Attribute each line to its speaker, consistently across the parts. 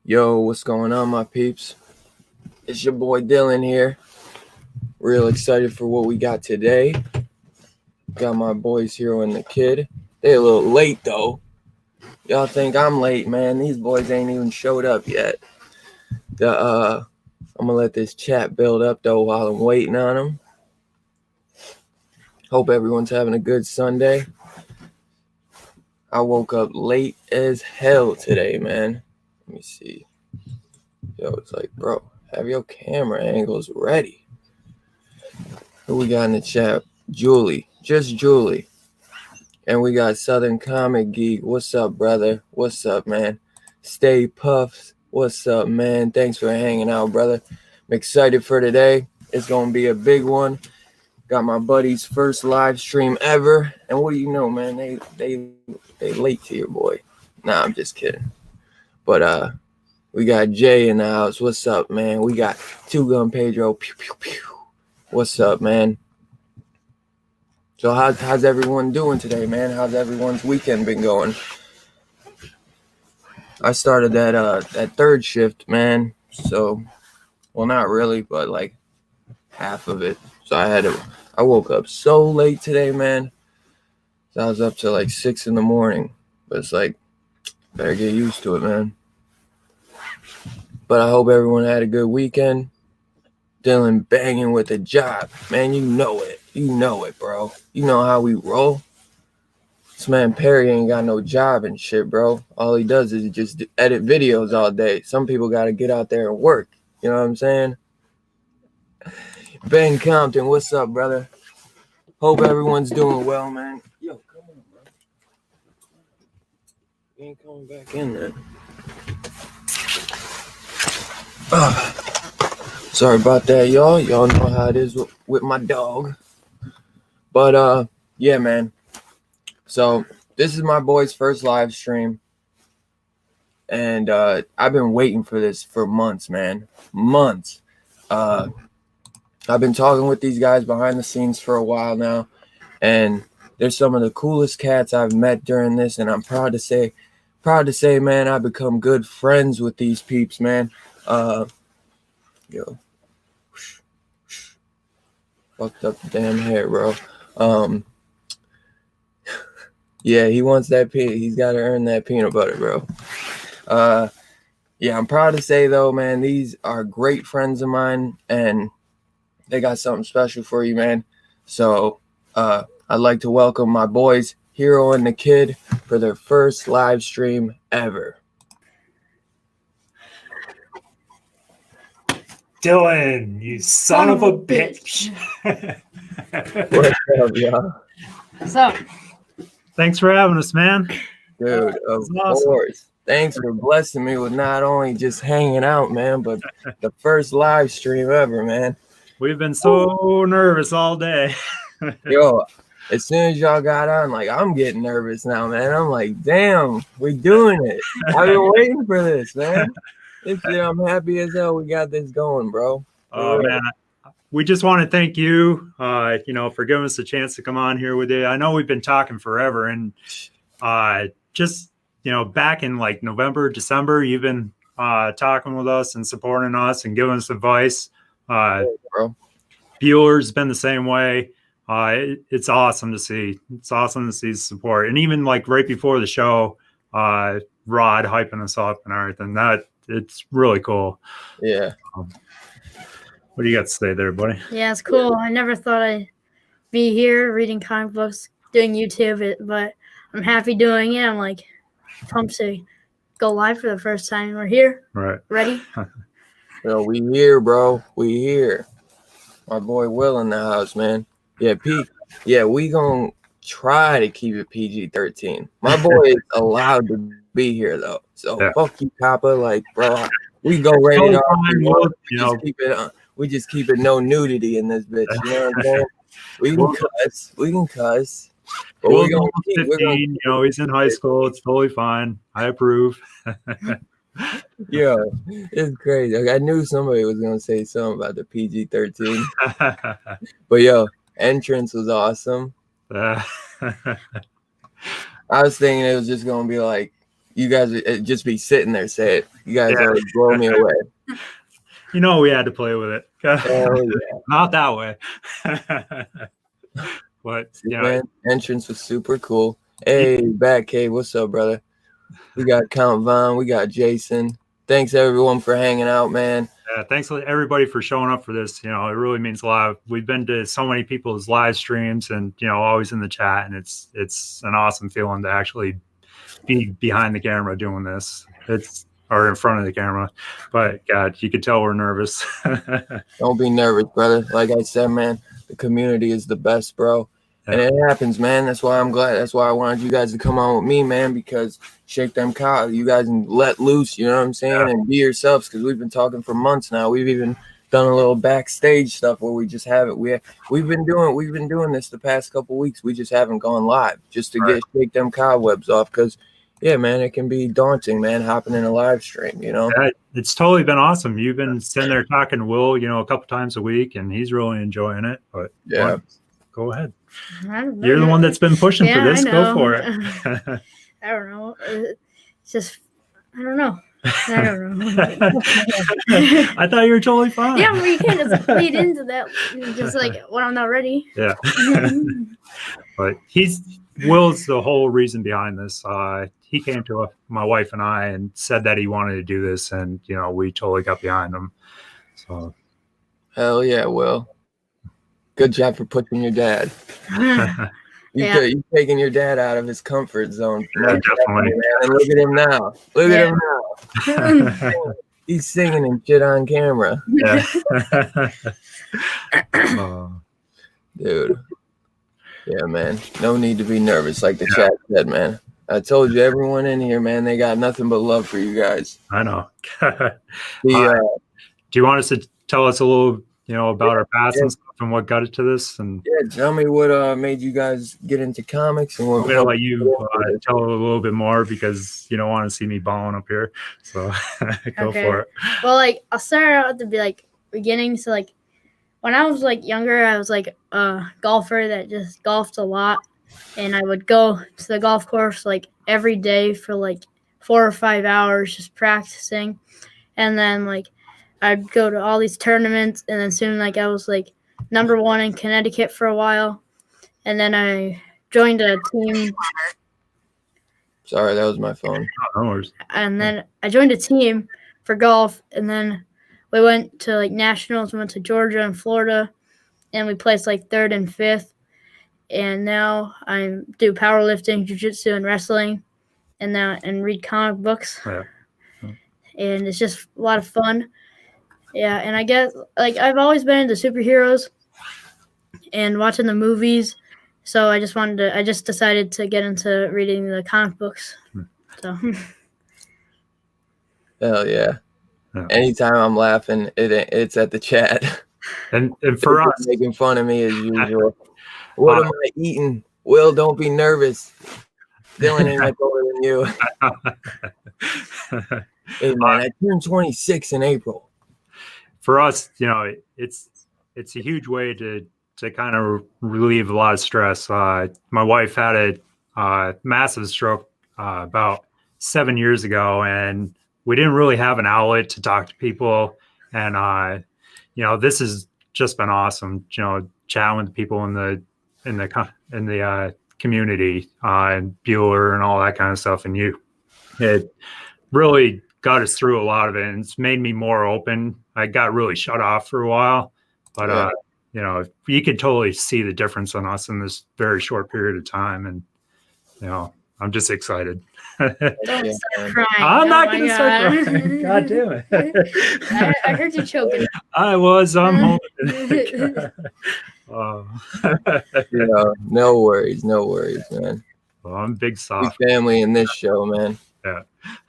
Speaker 1: Yo, what's going on, my peeps? It's your boy Dylan here. Real excited for what we got today. Got my boys Hero and the Kid. They a little late though. Y'all think I'm late, man? These boys ain't even showed up yet. I'm gonna let this chat build up though while I'm waiting on them. Hope everyone's having a good Sunday. I woke up late as hell today, man. Let me see. Yo, it's like, bro, have your camera angles ready. Who we got in the chat? Julie, just Julie. And we got Southern Comic Geek. What's up, brother? What's up, man? Stay Puffs. What's up, man? Thanks for hanging out, brother. I'm excited for today. It's gonna be a big one. Got my buddy's first live stream ever. And what do you know, man? They late to your boy. Nah, I'm just kidding. But we got Jay in the house. What's up, man? We got Two Gun Pedro. Pew pew pew. What's up, man? So how's everyone doing today, man? How's everyone's weekend been going? I started that third shift, man. So, well, not really, but like half of it. So I woke up so late today, man. So I was up till like 6 a.m. But it's like, better get used to it, man. But I hope everyone had a good weekend. Dylan banging with a job, man. You know it. You know it, bro. You know how we roll. This man Perry ain't got no job and shit, bro. All he does is just edit videos all day. Some people got to get out there and work. You know what I'm saying? Ben Compton, what's up, brother? Hope everyone's doing well, man. Yo, come on, bro. You ain't coming back in there. Sorry about that, y'all. Y'all know how it is with my dog. But, yeah, man. So this is my boy's first live stream. And I've been waiting for this for months, man. Months. I've been talking with these guys behind the scenes for a while now. And they're some of the coolest cats I've met during this. And I'm proud to say, man, I've become good friends with these peeps, man. Yo. Fucked up the damn hair, bro. Yeah, he wants that he's got to earn that peanut butter, bro. Yeah, I'm proud to say though, man, these are great friends of mine, and they got something special for you, man. So I'd like to welcome my boys Hero and the Kid for their first live stream ever.
Speaker 2: Dylan, you son of a bitch.
Speaker 1: What's up, y'all?
Speaker 3: What's up?
Speaker 2: Thanks for having us, man.
Speaker 1: Dude, of course. Thanks for blessing me with not only just hanging out, man, but the first live stream ever, man.
Speaker 2: We've been so nervous all day.
Speaker 1: Yo, as soon as y'all got on, like, I'm getting nervous now, man. I'm like, damn, we're doing it. I've been waiting for this, man. I'm happy as hell we got this going, bro.
Speaker 2: Oh, man. We just want to thank you, for giving us a chance to come on here with you. I know we've been talking forever, and just, back in like November, December, you've been talking with us and supporting us and giving us advice.
Speaker 1: Bro.
Speaker 2: Bueller's been the same way. It's awesome to see. It's awesome to see the support. And even like right before the show, Rod hyping us up and everything. It's really cool.
Speaker 1: Yeah.
Speaker 2: What do you got to say there, buddy?
Speaker 3: Yeah, it's cool. I never thought I'd be here reading comic books, doing YouTube, but I'm happy doing it. I'm like pumped to go live for the first time. We're here.
Speaker 2: Right.
Speaker 3: Ready?
Speaker 1: Yo, we here, bro. We here. My boy Will in the house, man. Yeah, Pete. Yeah, we gonna try to keep it PG-13. My boy is allowed to be here though. So yeah. Fuck you, Kappa. Like, bro, we go rated R. We just keep it no nudity in this bitch. You know what I'm saying? We can cuss. But
Speaker 2: we're gonna 15, he's in high school. It's totally fine. I approve.
Speaker 1: Yeah, it's crazy. Like, I knew somebody was gonna say something about the PG-13. But yo, entrance was awesome. I was thinking it was just gonna be like, You guys would just be sitting there, say it. You guys
Speaker 2: Yeah.
Speaker 1: always blow me away.
Speaker 2: You know, we had to play with it.
Speaker 1: Hell yeah.
Speaker 2: Not that way. But yeah,
Speaker 1: Man, entrance was super cool. Hey, Batcave, what's up, brother? We got Count Von, we got Jason. Thanks everyone for hanging out, man.
Speaker 2: thanks everybody for showing up for this. You know, it really means a lot. We've been to so many people's live streams, and you know, always in the chat, and it's an awesome feeling to actually be behind the camera doing this. Or in front of the camera. But God, you could tell we're nervous.
Speaker 1: Don't be nervous, brother. Like I said, man, the community is the best, bro. And it happens, man. That's why I'm glad. That's why I wanted you guys to come on with me, man, because shake them cow. You guys can let loose, you know what I'm saying, and be yourselves, because we've been talking for months now. We've even done a little backstage stuff where we just haven't. We've been doing this the past couple weeks. We just haven't gone live just to get shake them cobwebs off, because yeah, man, it can be daunting, man, hopping in a live stream, you know.
Speaker 2: Yeah, it's totally been awesome. You've been sitting there talking to Will, you know, a couple times a week, and he's really enjoying it. But
Speaker 1: yeah,
Speaker 2: go ahead.
Speaker 3: You're
Speaker 2: the one that's been pushing for this. Go for it.
Speaker 3: I don't know. It's just, I don't know. I don't know.
Speaker 2: I thought you were totally fine.
Speaker 3: Yeah, well, you can't just lead into that, just like when I'm not ready.
Speaker 2: Yeah. But Will's the whole reason behind this. He came to my wife and I and said that he wanted to do this, and you know, we totally got behind him. So
Speaker 1: hell yeah, Will. Good job for pushing your dad. You're taking your dad out of his comfort zone.
Speaker 2: Yeah, definitely.
Speaker 1: Man. And look at him now. Look at him now. He's singing and shit on camera.
Speaker 2: Yeah.
Speaker 1: Dude. Yeah, man. No need to be nervous, like the chat said, man. I told you, everyone in here, man, they got nothing but love for you guys.
Speaker 2: I know. Do you want us to tell us a little, you know, about our past and stuff and what got it to this? And
Speaker 1: tell me what made you guys get into comics, and what.
Speaker 2: I'm gonna let you tell a little bit more, because you don't want to see me balling up here. So go for it.
Speaker 3: Well, like, I'll start out at the beginning. So like, when I was like younger, I was like a golfer that just golfed a lot, and I would go to the golf course like every day for like 4 or 5 hours just practicing, and then like I'd go to all these tournaments, and then soon like I was like #1 in Connecticut for a while, and then I joined a team.
Speaker 1: Sorry, that was my phone.
Speaker 3: And then I joined a team for golf, and then we went to like nationals. We went to Georgia and Florida, and we placed like 3rd and 5th. And now I do powerlifting, jiu-jitsu, and wrestling, and read comic books.
Speaker 2: Yeah.
Speaker 3: And it's just a lot of fun. Yeah, and I guess like I've always been into superheroes and watching the movies, so I just decided to get into reading the comic books. So.
Speaker 1: Hell yeah. Anytime I'm laughing, it's at the chat.
Speaker 2: And for us,
Speaker 1: making fun of me as usual. What am I eating? Will, don't be nervous. Dylan ain't much older than you. Hey man, I turned 26 in April.
Speaker 2: For us, you know, it's a huge way to kind of relieve a lot of stress. My wife had a massive stroke about 7 years ago, and we didn't really have an outlet to talk to people. And you know, this has just been awesome. You know, chatting with people in the community and Bueller and all that kind of stuff. And it really got us through a lot of it, and it's made me more open. I got really shut off for a while, but you know, you could totally see the difference on us in this very short period of time. And you know, I'm just excited.
Speaker 3: Don't start crying.
Speaker 2: I'm not going to start crying. God damn it.
Speaker 3: I heard you choking.
Speaker 2: I was. I'm home.
Speaker 1: Yeah, no worries, man.
Speaker 2: Well, I'm big soft.
Speaker 1: We family in this show, man.
Speaker 2: Yeah.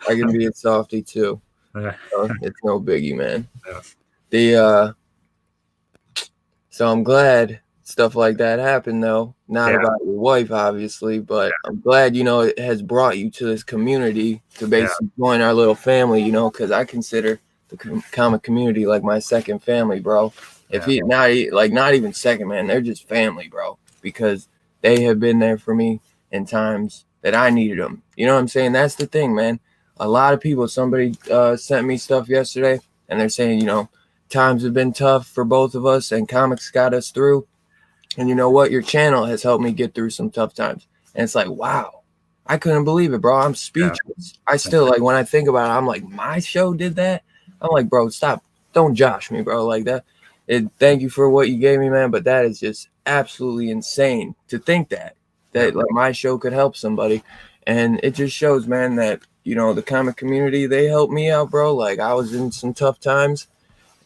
Speaker 1: I can be a softie too.
Speaker 2: Yeah.
Speaker 1: So it's no biggie, man.
Speaker 2: Yeah.
Speaker 1: So I'm glad stuff like that happened, though. Not about your wife, obviously, but I'm glad, you know, it has brought you to this community to basically join our little family, you know, because I consider the comic community like my second family, bro. If he not even second, man, they're just family, bro, because they have been there for me in times that I needed them. You know what I'm saying? That's the thing, man. a lot of people, somebody sent me stuff yesterday, and they're saying, you know, times have been tough for both of us, and comics got us through. And you know what? Your channel has helped me get through some tough times. And it's like, wow, I couldn't believe it, bro. I'm speechless. I still, like, when I think about it, I'm like, my show did that? I'm like, bro, stop. Don't josh me, bro, like that. Thank you for what you gave me, man, but that is just absolutely insane to think that like my show could help somebody. And it just shows, man, that, you know, the comic community, they helped me out, bro. Like, I was in some tough times,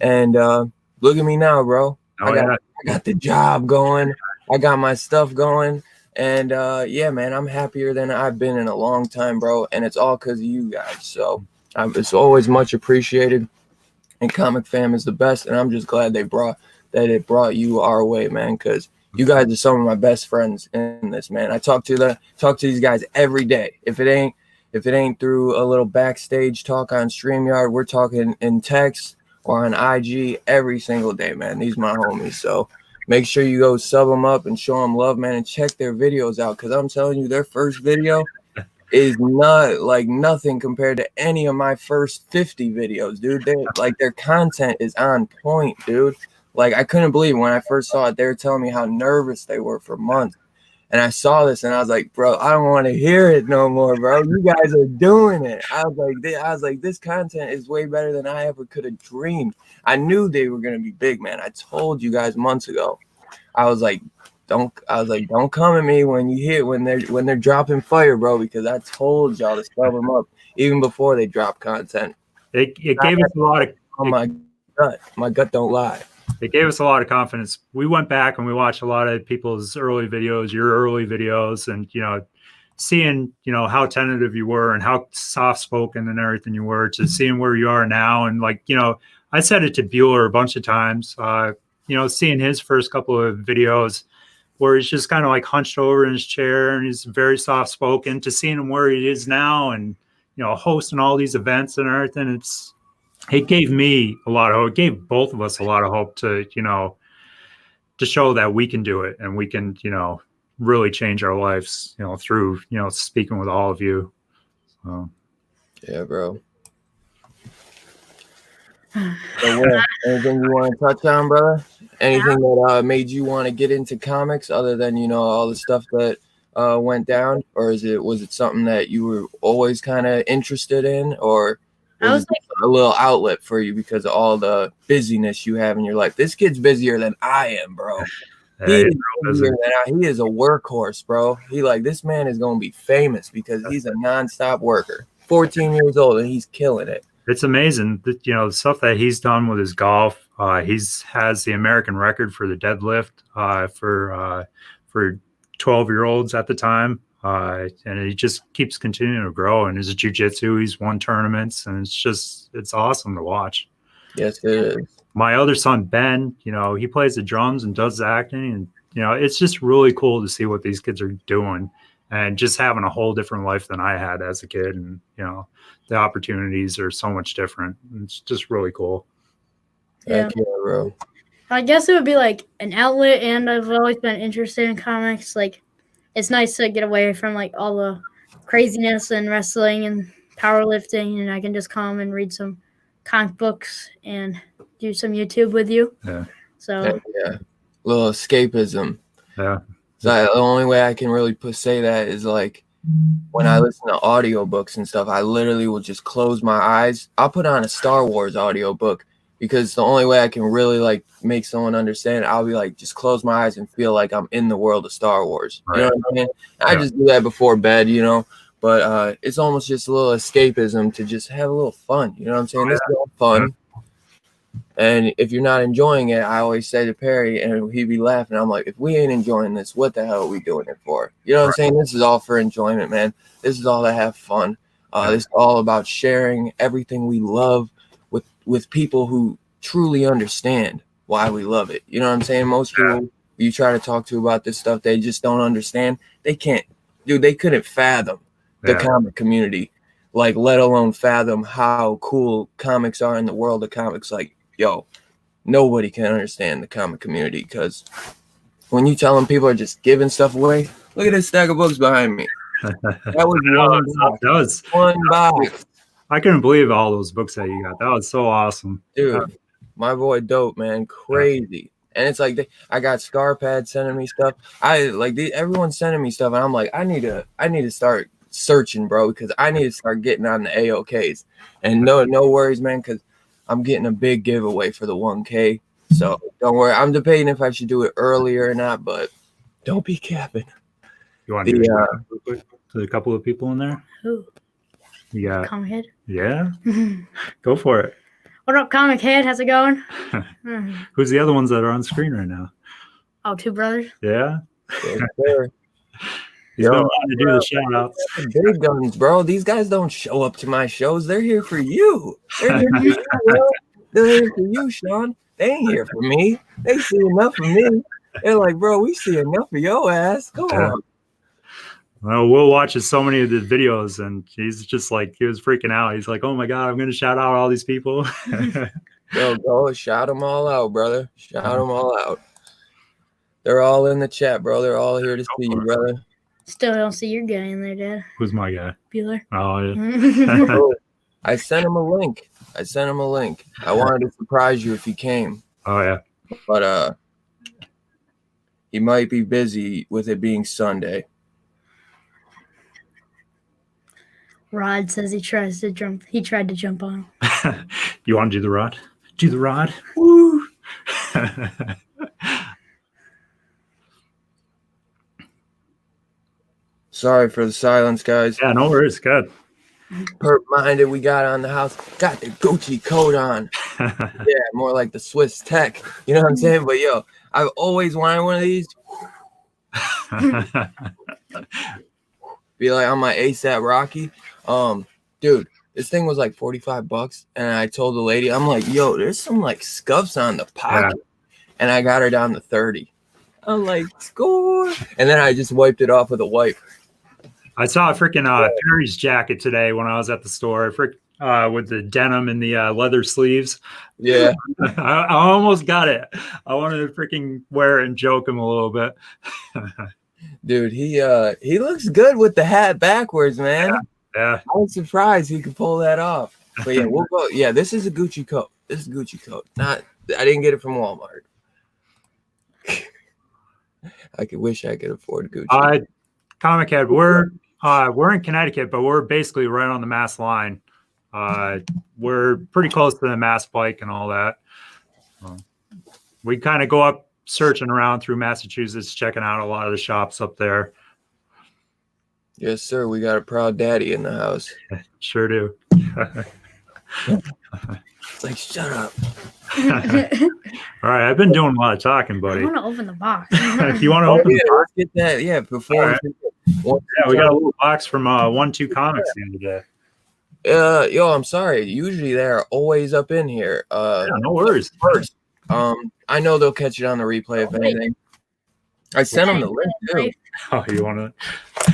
Speaker 1: and look at me now, bro. I got the job going. I got my stuff going. And yeah, man, I'm happier than I've been in a long time, bro. And it's all because of you guys. So it's always much appreciated. And Comic Fam is the best. And I'm just glad it brought you our way, man, because you guys are some of my best friends in this, man. I talk to these guys every day. If it ain't through a little backstage talk on StreamYard, we're talking in text or on IG every single day, man. These my homies. So make sure you go sub them up and show them love, man, and check their videos out, because I'm telling you, their first video is not like nothing compared to any of my first 50 videos, dude. Their content is on point, dude. Like, I couldn't believe when I first saw it. They were telling me how nervous they were for months. And I saw this and I was like, bro, I don't want to hear it no more, bro. You guys are doing it. I was like, this content is way better than I ever could have dreamed. I knew they were going to be big, man. I told you guys months ago. I was like, don't come at me when they're dropping fire, bro, because I told y'all to sub them up even before they drop content.
Speaker 2: It gave us a lot of,
Speaker 1: oh, my gut don't lie.
Speaker 2: It gave us a lot of confidence. We went back and we watched a lot of people's early videos, your early videos, and, you know, seeing, you know, how tentative you were and how soft spoken and everything you were, to seeing where you are now. And, like, you know, I said it to Bueller a bunch of times, you know, seeing his first couple of videos where he's just kind of like hunched over in his chair and he's very soft spoken, to seeing him where he is now and, you know, hosting all these events and everything. It gave me a lot of hope. It gave both of us a lot of hope to, you know, to show that we can do it and we can, you know, really change our lives, you know, through, you know, speaking with all of you. So.
Speaker 1: Yeah, bro. So what, anything you want to touch on, brother? Anything that made you want to get into comics other than, you know, all the stuff that went down? Or was it something that you were always kind of interested in, or was it a little outlet for you because of all the busyness you have in your life? This kid's busier than I am, bro. He is a workhorse, bro. This man is going to be famous because he's a nonstop worker. 14 years old and he's killing it.
Speaker 2: It's amazing that, you know, the stuff that he's done with his golf. Has the American record for the deadlift for 12-year-olds at the time. And he just keeps continuing to grow. And his jiu-jitsu, he's won tournaments, and it's awesome to watch.
Speaker 1: Yes, it is.
Speaker 2: My other son, Ben, you know, he plays the drums and does acting. And, you know, it's just really cool to see what these kids are doing and just having a whole different life than I had as a kid. And, you know, the opportunities are so much different. It's just really cool.
Speaker 3: Yeah,
Speaker 1: bro.
Speaker 3: I guess it would be like an outlet, and I've always been interested in comics. Like, it's nice to get away from like all the craziness and wrestling and powerlifting, and I can just come and read some comic books and do some YouTube with you.
Speaker 2: Yeah.
Speaker 3: So
Speaker 1: yeah, little escapism.
Speaker 2: Yeah.
Speaker 1: So the only way I can really say that is like when I listen to audiobooks and stuff, I literally will just close my eyes. I'll put on a Star Wars audiobook because the only way I can really like make someone understand, I'll be like, just close my eyes and feel like I'm in the world of Star Wars. You know what I mean? I just do that before bed, you know, but it's almost just a little escapism to just have a little fun. You know what I'm saying? This is all fun. And if you're not enjoying it, I always say to Perry, and he'd be laughing. I'm like, if we ain't enjoying this, what the hell are we doing it for? You know what I'm saying? This is all for enjoyment, man. This is all to have fun. This is all about sharing everything we love with people who truly understand why we love it. You know what I'm saying? Most people you try to talk to about this stuff, they just don't understand. They can't, dude, they couldn't fathom the comic community, like, let alone fathom how cool comics are in the world of comics. Like, yo, nobody can understand the comic community, because when you tell them people are just giving stuff away, look at this stack of books behind me. That was one box.
Speaker 2: I couldn't believe all those books that you got. That was so awesome.
Speaker 1: Dude, my boy dope, man. Crazy. And it's like I got Scarpad sending me stuff. Everyone's sending me stuff, and I'm like, I need to start searching, bro, because I need to start getting on the AOKs. And no worries, man, because I'm getting a big giveaway for the 1K. So don't worry. I'm debating if I should do it earlier or not, but don't be capping.
Speaker 2: You want to do a couple of people in there?
Speaker 3: Who?
Speaker 2: Yeah.
Speaker 3: Comic Head.
Speaker 2: Yeah. Go for it.
Speaker 3: What up, Comic Head? How's it going?
Speaker 2: Who's the other ones that are on screen right now?
Speaker 3: Oh, two brothers.
Speaker 2: Yeah.
Speaker 1: Yes, sir.
Speaker 2: He's been wanting to do the shout outs.
Speaker 1: Big guns, bro. These guys don't show up to my shows. They're here for you. They're here for you, bro. They're here for you, Sean. They ain't here for me. They see enough of me. They're like, bro, we see enough of your ass. Come on.
Speaker 2: Well, Will watches so many of the videos, and he's just like, he was freaking out. He's like, oh my God, I'm going to shout out all these people.
Speaker 1: Yo, go shout them all out, brother. Shout them all out. They're all in the chat, bro. They're all here to see you, brother.
Speaker 3: Still don't see your guy in there, Dad.
Speaker 2: Who's my guy?
Speaker 3: Bueller.
Speaker 2: Oh, yeah.
Speaker 1: Bro, I sent him a link. I wanted to surprise you if he came.
Speaker 2: Oh, yeah.
Speaker 1: But he might be busy with it being Sunday.
Speaker 3: Rod says he tried to jump on him.
Speaker 2: You want to do the rod? Do the rod. Woo!
Speaker 1: Sorry for the silence, guys.
Speaker 2: Yeah, no worries. Good.
Speaker 1: Perp-minded, we got on the house. Got the Gucci coat on. Yeah, more like the Swiss Tech. You know what I'm saying? But yo, I've always wanted one of these. Be like on my ASAP Rocky. Dude, this thing was like $45, and I told the lady, I'm like, yo, there's some like scuffs on the pocket, and I got her down to 30. I'm like, score, and then I just wiped it off with a wipe.
Speaker 2: I saw a freaking Perry's jacket today when I was at the store, with the denim and the leather sleeves.
Speaker 1: Yeah,
Speaker 2: I almost got it. I wanted to freaking wear it and joke him a little bit.
Speaker 1: dude, he looks good with the hat backwards, man.
Speaker 2: Yeah.
Speaker 1: I was surprised he could pull that off. But yeah, we'll go. Yeah, this is a Gucci coat. I didn't get it from Walmart. Wish I could afford Gucci.
Speaker 2: Comic Head, we're in Connecticut, but we're basically right on the Mass line. We're pretty close to the Mass Pike and all that. We kind of go up searching around through Massachusetts, checking out a lot of the shops up there.
Speaker 1: Yes, sir. We got a proud daddy in the house.
Speaker 2: Sure do.
Speaker 1: It's like, shut up.
Speaker 2: All right, I've been doing a lot of talking, buddy.
Speaker 3: I want to open the box.
Speaker 2: If you want to open the box,
Speaker 1: let's get that. Yeah, before.
Speaker 2: Right. Yeah, we got a little box from 1-2 Comics the other day.
Speaker 1: Yo, I'm sorry. Usually they're always up in here.
Speaker 2: Yeah, no worries.
Speaker 1: First, I know they'll catch it on the replay if anything. I sent them the link too.
Speaker 2: Oh, you want to?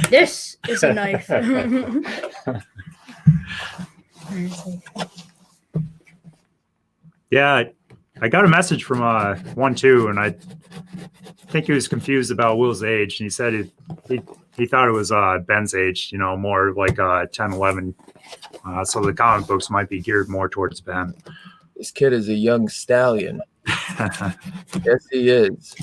Speaker 3: This is a knife.
Speaker 2: Yeah, I got a message from 1-2, and I think he was confused about Will's age, and he said he thought it was Ben's age, more like 10, 11. So the comic books might be geared more towards Ben.
Speaker 1: This kid is a young stallion. Yes, he is.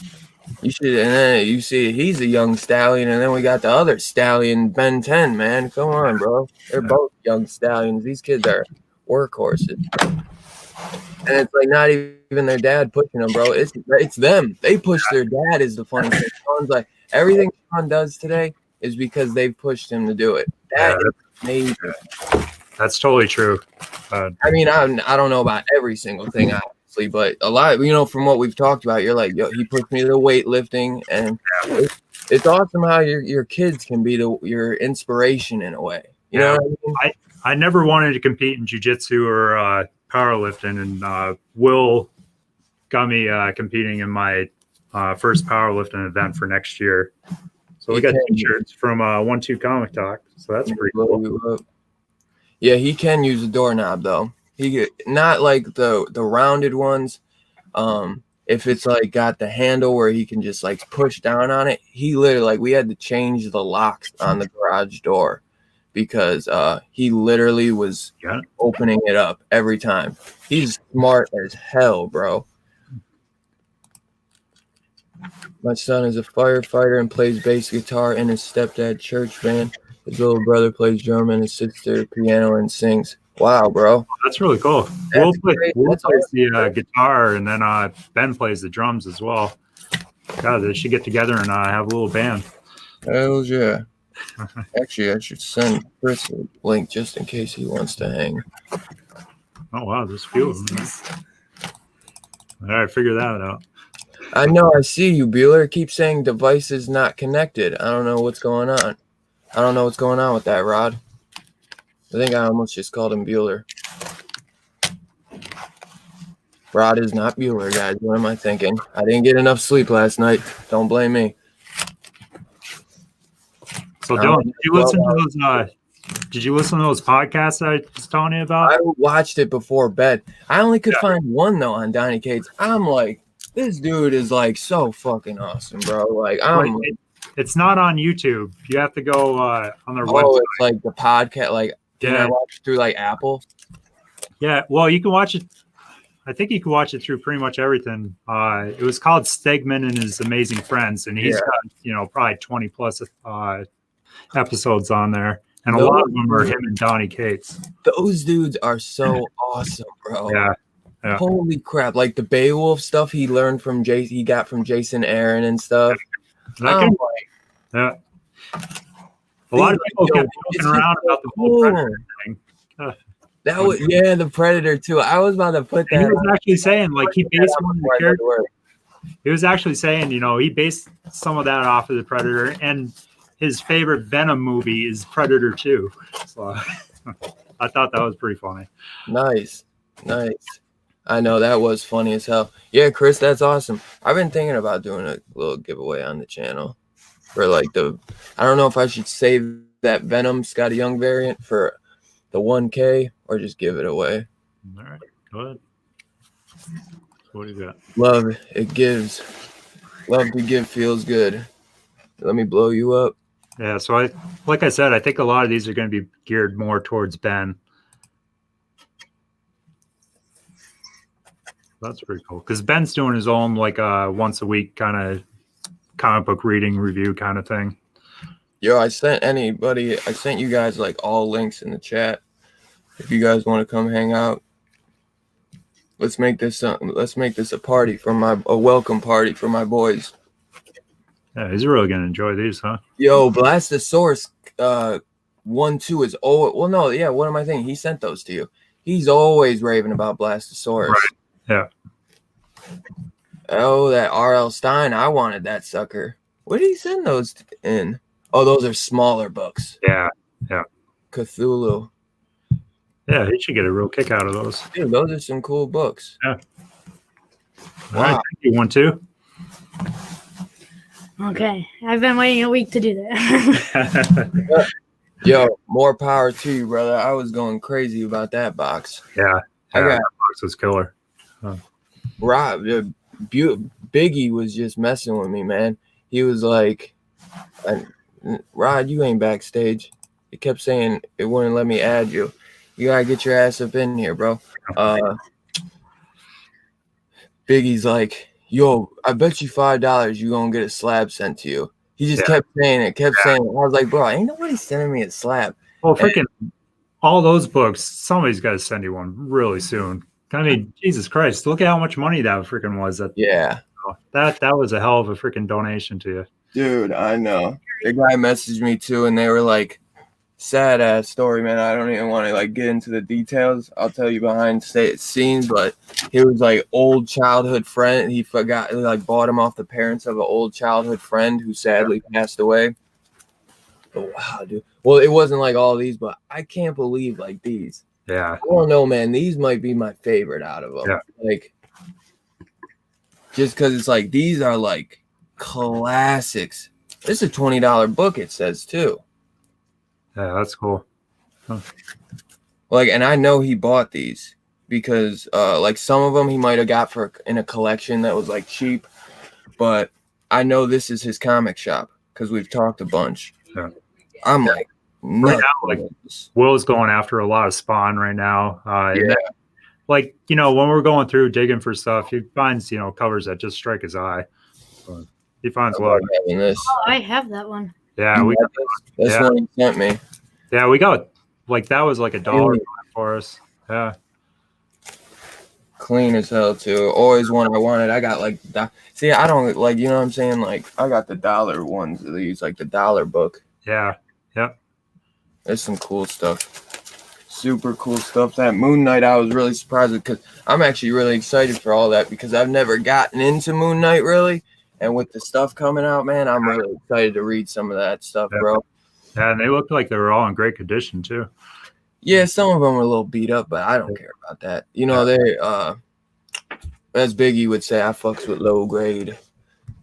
Speaker 1: You should, and then you see he's a young stallion, and then we got the other stallion, Ben 10. Man, come on, bro. They're both young stallions. These kids are workhorses, and it's like not even their dad pushing them, bro. It's them. They push their dad. Is the funny thing. Sean's like everything Sean does today is because they pushed him to do it. That is amazing.
Speaker 2: That's totally true.
Speaker 1: I mean, I don't know about every single thing, obviously, but a lot, from what we've talked about, you're like, yo, he pushed me to the weightlifting, and it's awesome how your kids can be your inspiration in a way. You know what I mean?
Speaker 2: I never wanted to compete in jiu-jitsu or powerlifting, and Will got me competing in my first powerlifting event for next year. So we got t-shirts from 1-2 Comic Talk, so that's pretty cool.
Speaker 1: Yeah, he can use a doorknob though. He not like the rounded ones. If it's like got the handle where he can just like push down on it, he literally we had to change the locks on the garage door because he literally was
Speaker 2: Yeah.
Speaker 1: opening it up every time. He's smart as hell, bro. My son is a firefighter and plays bass guitar in his stepdad church band. His little brother plays drum and his sister piano and sings. Wow, bro.
Speaker 2: That's really cool.
Speaker 1: That's
Speaker 2: Will
Speaker 1: great.
Speaker 2: plays
Speaker 1: That's awesome.
Speaker 2: the guitar, and then Ben plays the drums as well. God, they should get together and have a little band.
Speaker 1: Hell yeah. Actually, I should send Chris a link just in case he wants to hang.
Speaker 2: Oh wow, there's a few of them. All right, figure that out.
Speaker 1: I know, I see you, Bueller. It keeps saying devices not connected. I don't know what's going on. I don't know what's going on with that, Rod. I think I almost just called him Bueller. Rod is not Bueller, guys. What am I thinking? I didn't get enough sleep last night. Don't blame me.
Speaker 2: So Dylan, did you listen to those? Did you listen to those podcasts I was telling you about?
Speaker 1: I watched it before bed. I only could find one though on Donnie Cates. I'm like, this dude is like so fucking awesome, bro. Like,
Speaker 2: it's not on YouTube. You have to go on their website.
Speaker 1: Oh, it's like the podcast. Like, can I
Speaker 2: Yeah.
Speaker 1: watch it through like Apple?
Speaker 2: Yeah, well, you can watch it. I think you can watch it through pretty much everything. It was called Stegman and His Amazing Friends, and he's got probably 20 plus episodes on there, and a lot of them are him and Donnie Cates.
Speaker 1: Those dudes are so awesome, bro.
Speaker 2: Yeah.
Speaker 1: Holy crap! Like the Beowulf stuff he learned from he got from Jason Aaron and stuff.
Speaker 2: A lot of people kept joking around about the whole Predator thing.
Speaker 1: That was the Predator too. I was about to put that.
Speaker 2: He was actually saying like he based one of the characters. He was actually saying, he based some of that off of the Predator, and his favorite Venom movie is Predator 2. So I thought that was pretty funny.
Speaker 1: Nice. I know that was funny as hell. Yeah, Chris, that's awesome. I've been thinking about doing a little giveaway on the channel for like I don't know if I should save that Venom Scotty Young variant for the 1K or just give it away.
Speaker 2: All right, go ahead. What do you got?
Speaker 1: Love it gives. Love to give feels good. Let me blow you up.
Speaker 2: Yeah, so like I said, I think a lot of these are going to be geared more towards Ben. That's pretty cool because Ben's doing his own like once a week kind of comic book reading review kind of thing.
Speaker 1: Yo, I sent you guys like all links in the chat. If you guys want to come hang out, let's make this a party a welcome party for my boys.
Speaker 2: Yeah, he's really gonna enjoy these, huh?
Speaker 1: Yo, Blastosaurus 1-2 is well no, yeah, what am I thinking? He sent those to you. He's always raving about Blastosaurus.
Speaker 2: Right. Yeah.
Speaker 1: Oh, that R.L. Stein, I wanted that sucker. Where did he send those in? Oh, those are smaller books.
Speaker 2: Yeah.
Speaker 1: Cthulhu.
Speaker 2: Yeah, he should get a real kick out of those.
Speaker 1: Dude, those are some cool books.
Speaker 2: Yeah.
Speaker 1: Wow.
Speaker 2: All right, thank you, 1-2.
Speaker 3: Okay, I've been waiting a week to do that.
Speaker 1: Yo, more power to you, brother. I was going crazy about that box.
Speaker 2: Yeah, that box was killer.
Speaker 1: Rob, Biggie was just messing with me, man. He was like, Rod, you ain't backstage. He kept saying it wouldn't let me add you. You gotta get your ass up in here, bro. Biggie's like, yo, I bet you $5 you gonna get a slab sent to you. He just kept saying it. I was like, bro, ain't nobody sending me a slab.
Speaker 2: Well, freaking all those books, somebody's got to send you one really soon. I mean, Jesus Christ, look at how much money that freaking was. That was a hell of a freaking donation to you.
Speaker 1: Dude, I know. The guy messaged me too, and they were like, sad ass story, man. I don't even want to like get into the details. I'll tell you behind scenes, but he was like old childhood friend. He bought him off the parents of an old childhood friend who sadly passed away. Oh, wow, dude. Well, it wasn't like all these, but I can't believe like these.
Speaker 2: Yeah.
Speaker 1: I don't know, man. These might be my favorite out of them.
Speaker 2: Yeah.
Speaker 1: Like, just because it's like these are like classics. This is a $20 book, it says too.
Speaker 2: Yeah, that's cool. Huh.
Speaker 1: Like, and I know he bought these because like some of them he might have got in a collection that was like cheap, but I know this is his comic shop because we've talked a bunch.
Speaker 2: Yeah.
Speaker 1: I'm like,
Speaker 2: Right now, like Will's going after a lot of spawn right now. And then, like, you know, when we're going through digging for stuff, he finds, you know, covers that just strike his eye. But he finds a lot.
Speaker 1: Having this.
Speaker 3: Oh, I have that one.
Speaker 2: Yeah, we got
Speaker 1: This
Speaker 2: yeah.
Speaker 1: one you sent me.
Speaker 2: Yeah, we got like that was like $1 for us. Yeah.
Speaker 1: Clean as hell too. Always one I wanted. I got like see, I don't like, you know what I'm saying? Like I got the dollar ones of these, like the dollar book.
Speaker 2: Yeah. Yep.
Speaker 1: There's some cool stuff. Super cool stuff. That Moon Knight, I was really surprised because I'm actually really excited for all that because I've never gotten into Moon Knight really. And with the stuff coming out, man, I'm really excited to read some of that stuff, bro.
Speaker 2: Yeah, and they looked like they were all in great condition too.
Speaker 1: Yeah, some of them were a little beat up, but I don't care about that. You know, they as Biggie would say, I fucks with low grade.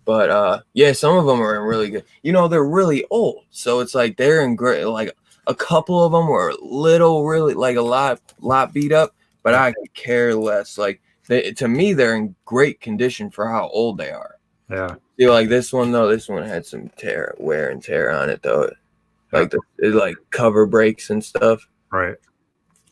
Speaker 1: But yeah, some of them are in really good. You know, they're really old, so it's like they're in great. Like a couple of them were really like a lot beat up, but I could care less. Like to me, they're in great condition for how old they are.
Speaker 2: Yeah.
Speaker 1: See, like this one though, this one had some wear and tear on it though. Like like cover breaks and stuff.
Speaker 2: Right.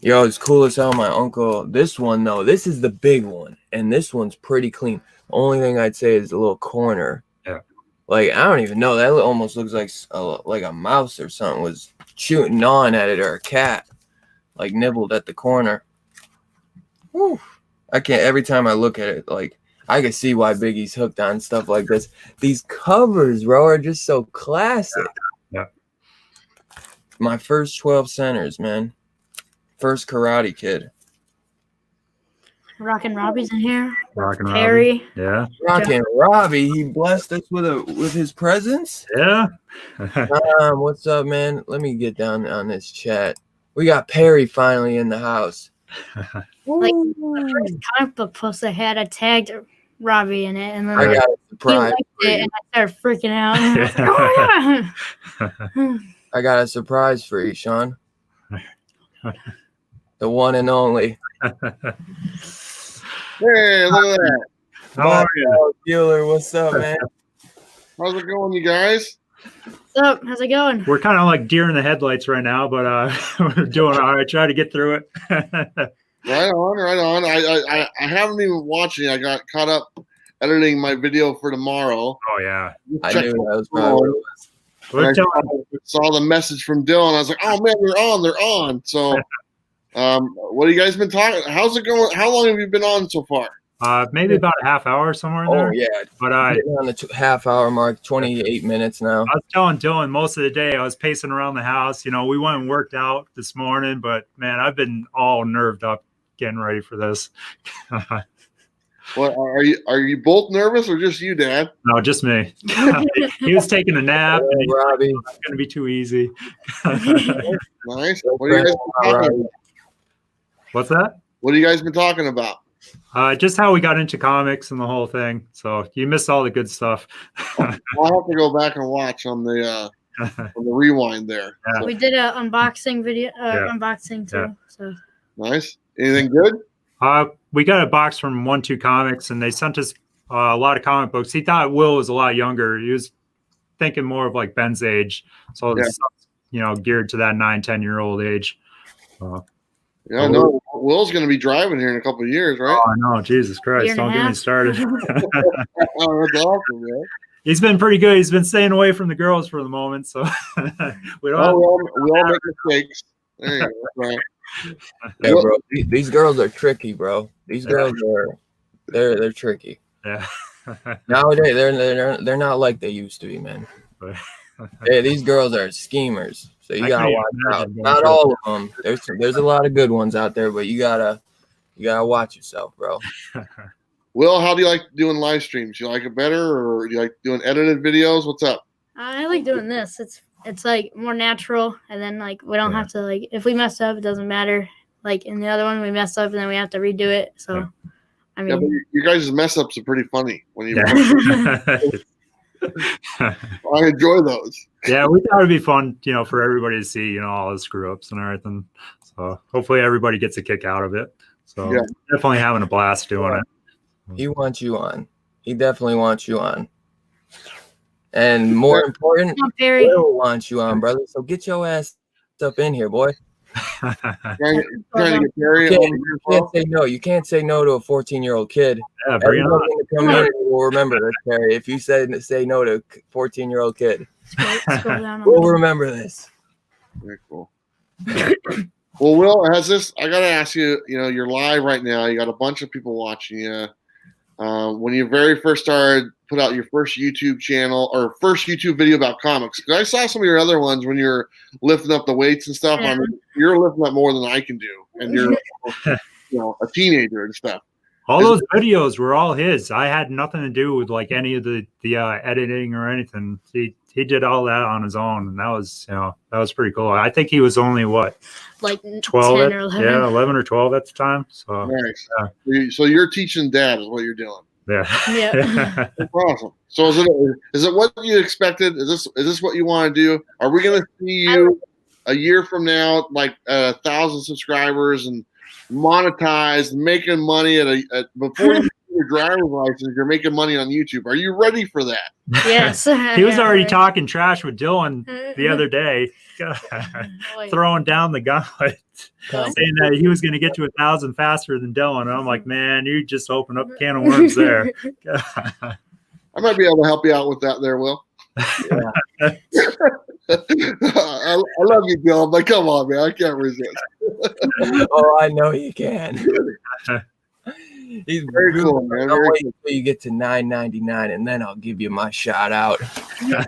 Speaker 1: Yo, it's cool as hell. My uncle, this one though, this is the big one, and this one's pretty clean. The only thing I'd say is the little corner.
Speaker 2: Yeah.
Speaker 1: Like I don't even know. That almost looks like a mouse or something was shooting on at it, or a cat, like nibbled at the corner. Whew. I can't. Every time I look at it, like I can see why Biggie's hooked on stuff like this. These covers, bro, are just so classic.
Speaker 2: Yeah.
Speaker 1: My first 12 centers, man. First Karate Kid.
Speaker 3: Rockin' Robbie's in here.
Speaker 2: Rockin'
Speaker 3: Harry.
Speaker 2: Robbie. Yeah.
Speaker 1: Rockin' Robbie, he blessed us with his presence.
Speaker 2: Yeah.
Speaker 1: What's up, man? Let me get down on this chat. We got Perry finally in the house.
Speaker 3: Like the first comic book post I had, I tagged Robbie in it, and then
Speaker 1: I got a
Speaker 3: he
Speaker 1: surprise.
Speaker 3: liked it, and I started freaking out. And I was like, oh my God.
Speaker 1: I got a surprise for you, Sean. The one and only.
Speaker 4: Hey, look at that.
Speaker 2: How are you?
Speaker 1: Bueller, what's up, man?
Speaker 4: How's it going, you guys?
Speaker 3: What's up? How's it going?
Speaker 2: We're kind of like deer in the headlights right now, but we're doing all right. Try to get through it.
Speaker 4: Right on. I haven't even watched it. I got caught up editing my video for tomorrow.
Speaker 2: Oh yeah.
Speaker 1: I knew that was probably what it was.
Speaker 2: We're telling-
Speaker 4: I saw the message from Dylan. I was like, oh man, they're on. So what have you guys been talking? How's it going? How long have you been on so far?
Speaker 2: maybe about a half hour somewhere in
Speaker 1: Oh
Speaker 2: there.
Speaker 1: yeah,
Speaker 2: But
Speaker 1: getting on the half-hour mark, 28 minutes now.
Speaker 2: I was telling Dylan most of the day I was pacing around the house. You know, we went and worked out this morning, but man, I've been all nerved up getting ready for this.
Speaker 4: What are you both nervous or just you, Dad?
Speaker 2: No, just me. He was taking a nap, and he's
Speaker 1: Robbie.
Speaker 2: it's going to be too easy.
Speaker 4: Nice. What are you guys been talking about?
Speaker 2: What's that?
Speaker 4: What have you guys been talking about?
Speaker 2: Just how we got into comics and the whole thing. So you missed all the good stuff.
Speaker 4: I'll have to go back and watch on the rewind there.
Speaker 2: Yeah.
Speaker 3: We did an unboxing video,
Speaker 2: Yeah.
Speaker 3: unboxing too.
Speaker 2: Yeah.
Speaker 3: So
Speaker 4: Nice. Anything good?
Speaker 2: We got a box from 1-2 Comics, and they sent us a lot of comic books. He thought Will was a lot younger. He was thinking more of like Ben's age. So
Speaker 4: Yeah.
Speaker 2: it's, you know, geared to that 9-10-year-old age.
Speaker 4: Yeah, no. Will's going to be driving here in a couple of years, right?
Speaker 2: Oh, I know. Jesus Christ.
Speaker 3: Year and a
Speaker 2: Don't get me
Speaker 3: half.
Speaker 2: started.
Speaker 4: Oh, that's awesome, man.
Speaker 2: He's been pretty good. He's been staying away from the girls for the moment. So we don't have
Speaker 4: We all make mistakes. There you go. Right.
Speaker 1: Yeah, bro. These girls are tricky, bro. These girls they're tricky.
Speaker 2: Yeah.
Speaker 1: Nowadays, they're not like they used to be, man. Yeah, these girls are schemers, so you
Speaker 2: I
Speaker 1: gotta
Speaker 2: can't
Speaker 1: watch out.
Speaker 2: imagine
Speaker 1: Not
Speaker 2: going
Speaker 1: all of them. There's a lot of good ones out there, but you gotta watch yourself, bro.
Speaker 4: Will, how do you like doing live streams? You like it better, or do you like doing edited videos? What's up?
Speaker 3: I like doing this. It's like more natural, and then like we don't have to like if we mess up, it doesn't matter. Like in the other one, we mess up and then we have to redo it. So, I
Speaker 4: Yeah, but
Speaker 3: mean,
Speaker 4: your guys' mess ups are pretty funny when you.
Speaker 2: Yeah.
Speaker 4: I enjoy those.
Speaker 2: Yeah, we thought it'd be fun, you know, for everybody to see, you know, all the screw ups and everything. So hopefully everybody gets a kick out of it. So
Speaker 4: Yeah.
Speaker 2: definitely having a blast doing it.
Speaker 1: He wants you on. He definitely wants you on. And more important,
Speaker 3: not very.
Speaker 1: Will wants you on, brother. So get your ass up in here, boy.
Speaker 4: Trying to get Perry
Speaker 1: You
Speaker 4: over
Speaker 1: can't,
Speaker 4: here
Speaker 1: you
Speaker 4: as well.
Speaker 1: can't say no. You can't say no to a 14-year-old kid.
Speaker 2: Yeah, bring it
Speaker 1: Everybody
Speaker 2: on.
Speaker 1: in the community will remember this, Perry. If you say no to a 14-year-old kid,
Speaker 3: Scroll down on
Speaker 1: we'll
Speaker 3: the-
Speaker 1: remember this.
Speaker 4: Very cool. Well, Will, I got to ask you, you're live right now. You got a bunch of people watching you. When you very first started, put out your first YouTube channel or first YouTube video about comics, because I saw some of your other ones when you're lifting up the weights and stuff. I mean, you're lifting up more than I can do, and you're a teenager and stuff.
Speaker 2: All those videos were all his. I had nothing to do with like any of the editing or anything. He did all that on his own, and that was pretty cool. I think he was only what,
Speaker 3: like
Speaker 2: 12
Speaker 3: 10 or 11.
Speaker 2: yeah, 11 or 12 at the time. So
Speaker 4: Nice. So you're teaching dad is what you're doing.
Speaker 2: yeah.
Speaker 3: Yeah.
Speaker 4: That's awesome. So is it what you expected? Is this what you want to do? Are we going to see you a year from now, like 1,000 subscribers and monetized, making money before you get your driver's license? You're making money on YouTube. Are you ready for that?
Speaker 3: Yes.
Speaker 2: He was already talking trash with Dylan the other day, throwing down the gauntlet, saying that he was going to get to 1,000 faster than Dylan. And I'm like, man, you just opened up a can of worms there.
Speaker 4: I might be able to help you out with that there, Will.
Speaker 1: Yeah.
Speaker 4: I love you, Dylan, but come on, man. I can't resist.
Speaker 1: Oh, I know you can. He's
Speaker 4: Very cool, man.
Speaker 1: I'll
Speaker 4: Very
Speaker 1: wait
Speaker 4: cool.
Speaker 1: until you get to $9.99, and then I'll give you my shout out.
Speaker 4: Yeah.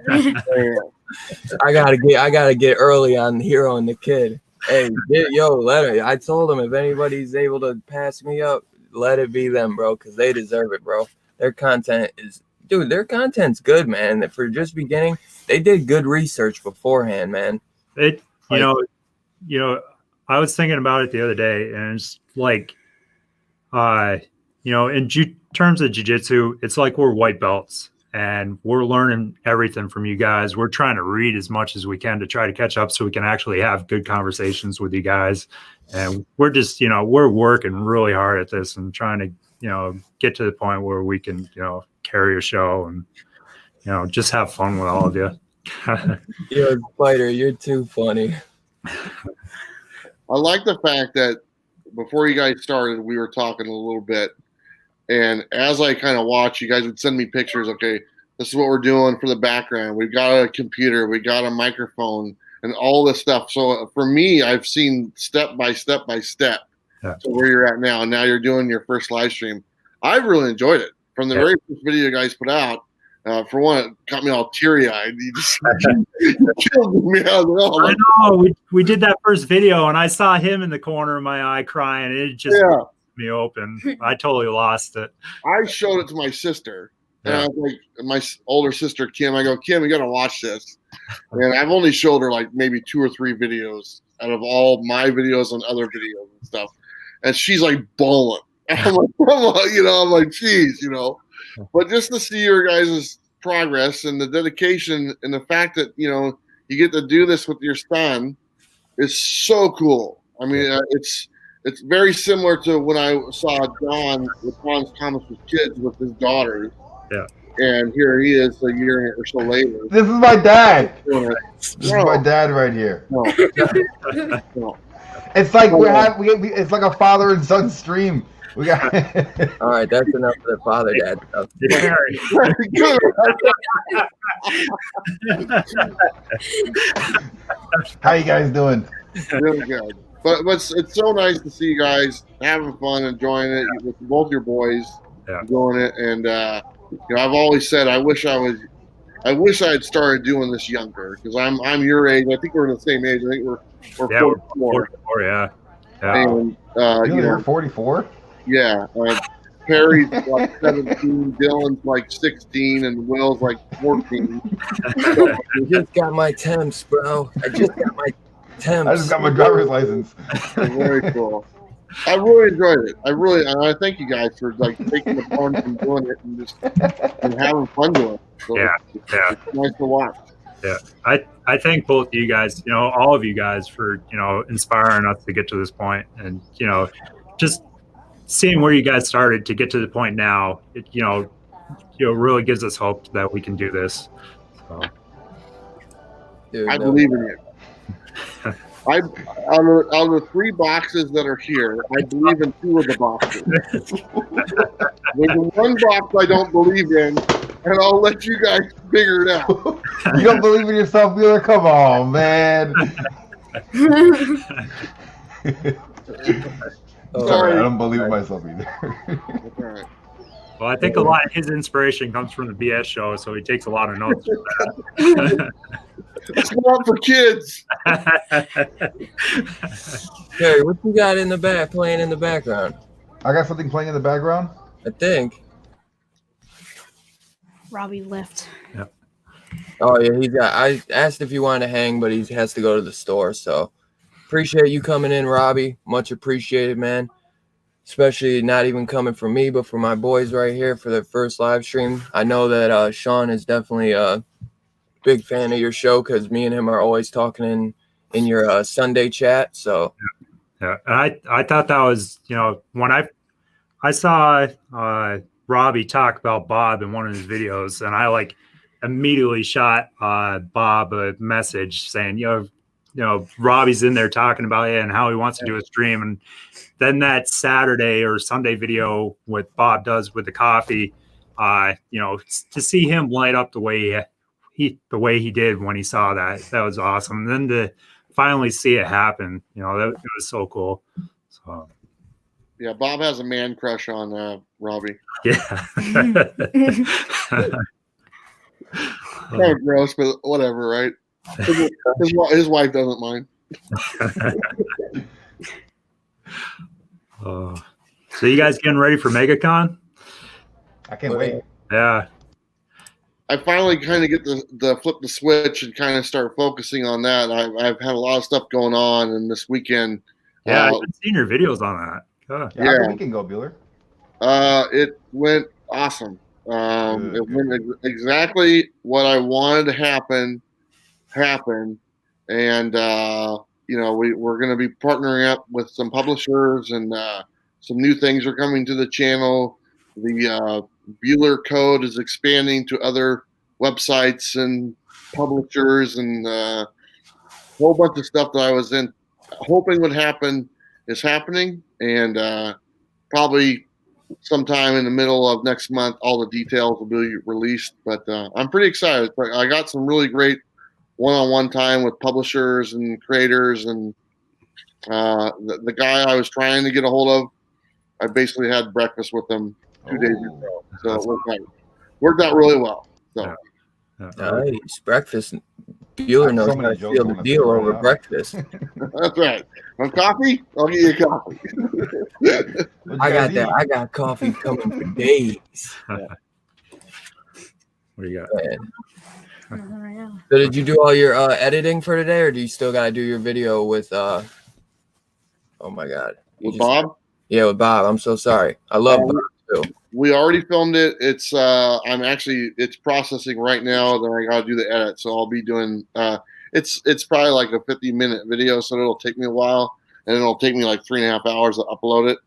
Speaker 1: I gotta get early on Hero and the Kid. Hey, let it. I told him if anybody's able to pass me up, let it be them, bro, because they deserve it, bro. Their content's good, man. For just beginning, they did good research beforehand, man.
Speaker 2: I was thinking about it the other day, and it's like, in terms of jiu-jitsu, it's like we're white belts, and we're learning everything from you guys. We're trying to read as much as we can to try to catch up so we can actually have good conversations with you guys. And we're just, we're working really hard at this and trying to, get to the point where we can, carry a show and, just have fun with all of you.
Speaker 1: You're a fighter. You're too funny.
Speaker 4: I like the fact that before you guys started, we were talking a little bit. And as I kind of watch, you guys would send me pictures. Okay, this is what we're doing for the background. We've got a computer, we got a microphone, and all this stuff. So for me, I've seen step by step to where you're at now. And now you're doing your first live stream. I've really enjoyed it. From the very first video you guys put out, for one, it got me all teary-eyed. You just killed me. I
Speaker 2: know. We did that first video, and I saw him in the corner of my eye crying. And it just ripped me open. I totally lost it.
Speaker 4: I showed it to my sister, and I was like, my older sister Kim. I go, Kim, you got to watch this. And I've only showed her like maybe 2 or 3 videos out of all my videos and other videos and stuff, and she's like bawling. I'm like, geez, But just to see your guys' progress and the dedication and the fact that you get to do this with your son is so cool. I mean, it's very similar to when I saw John with John's Comics with Kids with his daughters.
Speaker 2: Yeah.
Speaker 4: And here he is a year or so later.
Speaker 5: This is my dad.
Speaker 4: This
Speaker 5: is my dad right here.
Speaker 4: No. No.
Speaker 5: It's like it's like a father and son stream. We got.
Speaker 1: All right, that's enough of the father dad stuff.
Speaker 5: How you guys doing?
Speaker 4: Really good. But it's so nice to see you guys having fun, enjoying it with both your boys doing it. And I've always said I wish I had started doing this younger, because I'm your age. I think we're the same age. I think we're 44.
Speaker 2: Yeah.
Speaker 4: And
Speaker 5: You're 44.
Speaker 4: Yeah, Perry's like 17, Dylan's like 16, and Will's like 14.
Speaker 1: I just got my temps, bro. I just got my
Speaker 5: driver's license.
Speaker 4: Very cool. I really enjoyed it. And I thank you guys for like taking the fun and doing it and having fun doing it. So it's nice to watch.
Speaker 2: Yeah, I thank both of you guys, all of you guys for, inspiring us to get to this point, and, just seeing where you guys started to get to the point now, it, really gives us hope that we can do this. So.
Speaker 1: Dude,
Speaker 4: I believe in you. Out of the 3 boxes that are here, I believe in 2 of the boxes. There's one box I don't believe in, and I'll let you guys figure it out.
Speaker 5: You don't believe in yourself, Wheeler? Come on, man. Sorry, I don't believe in myself either.
Speaker 4: That's all right.
Speaker 2: Well, I think a lot of his inspiration comes from the BS show, so he takes a lot of notes from that.
Speaker 4: It's not for kids.
Speaker 1: Terry, what you got in the back playing in the background?
Speaker 5: I got something playing in the background.
Speaker 1: I think.
Speaker 3: Robbie left.
Speaker 1: Oh yeah, I asked if he wanted to hang, but he has to go to the store. So appreciate you coming in, Robbie. Much appreciated, man. Especially not even coming from me, but for my boys right here for their first live stream. I know that Sean is definitely a big fan of your show because me and him are always talking in your Sunday chat. So
Speaker 2: yeah, I thought that was, when I saw Robbie talk about Bob in one of his videos, and I immediately shot Bob a message saying, Robbie's in there talking about it and how he wants to do a stream. And then that Saturday or Sunday video with Bob does with the coffee, to see him light up the way he did when he saw that was awesome. And then to finally see it happen, it was so cool. So
Speaker 4: yeah, Bob has a man crush on Robbie.
Speaker 2: Yeah.
Speaker 4: Kind of gross, but whatever, right? His wife doesn't mind.
Speaker 2: So you guys getting ready for MegaCon?
Speaker 5: I can't wait.
Speaker 2: Yeah.
Speaker 4: I finally kind of get the flip the switch and kind of start focusing on that. I've had a lot of stuff going on, and this weekend.
Speaker 2: Yeah, I've been seeing your videos on that.
Speaker 5: Yeah, how did the weekend go, Bueller?
Speaker 4: It went awesome. It went exactly what I wanted to happen, and we're going to be partnering up with some publishers, and some new things are coming to the channel. The Bueller Code is expanding to other websites and publishers, and a whole bunch of stuff that I was hoping would happen is happening, and probably sometime in the middle of next month, all the details will be released. But I'm pretty excited. I got some really great one-on-one time with publishers and creators, and the guy I was trying to get a hold of, I basically had breakfast with him 2 days ago. So it worked out really well. So
Speaker 1: nice breakfast. Bueller knows how to seal the deal over breakfast.
Speaker 4: That's right. On coffee, I'll get you a coffee.
Speaker 1: I got that. I got coffee coming for days.
Speaker 2: What do you got?
Speaker 1: So did you do all your editing for today, or do you still got to do your video with oh my God.
Speaker 4: With Bob?
Speaker 1: Yeah, with Bob. I'm so sorry. I love Bob too.
Speaker 4: We already filmed it. It's it's processing right now. Then I got to do the edit, so I'll be doing. It's probably like a 50-minute video, so it'll take me a while, and it'll take me like 3.5 hours to upload it.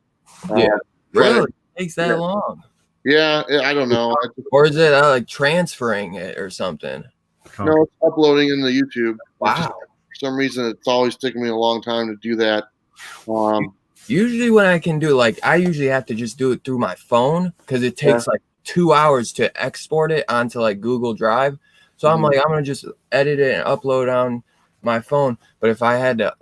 Speaker 1: Really? It takes that long?
Speaker 4: Yeah, I don't know.
Speaker 1: Or is it like transferring it or something?
Speaker 4: No, it's uploading into YouTube.
Speaker 1: Wow.
Speaker 4: For some reason, it's always taken me a long time to do that.
Speaker 1: Usually when I can do I usually have to just do it through my phone because it takes 2 hours to export it onto Google Drive. So I'm I'm gonna just edit it and upload on my phone. But if I had to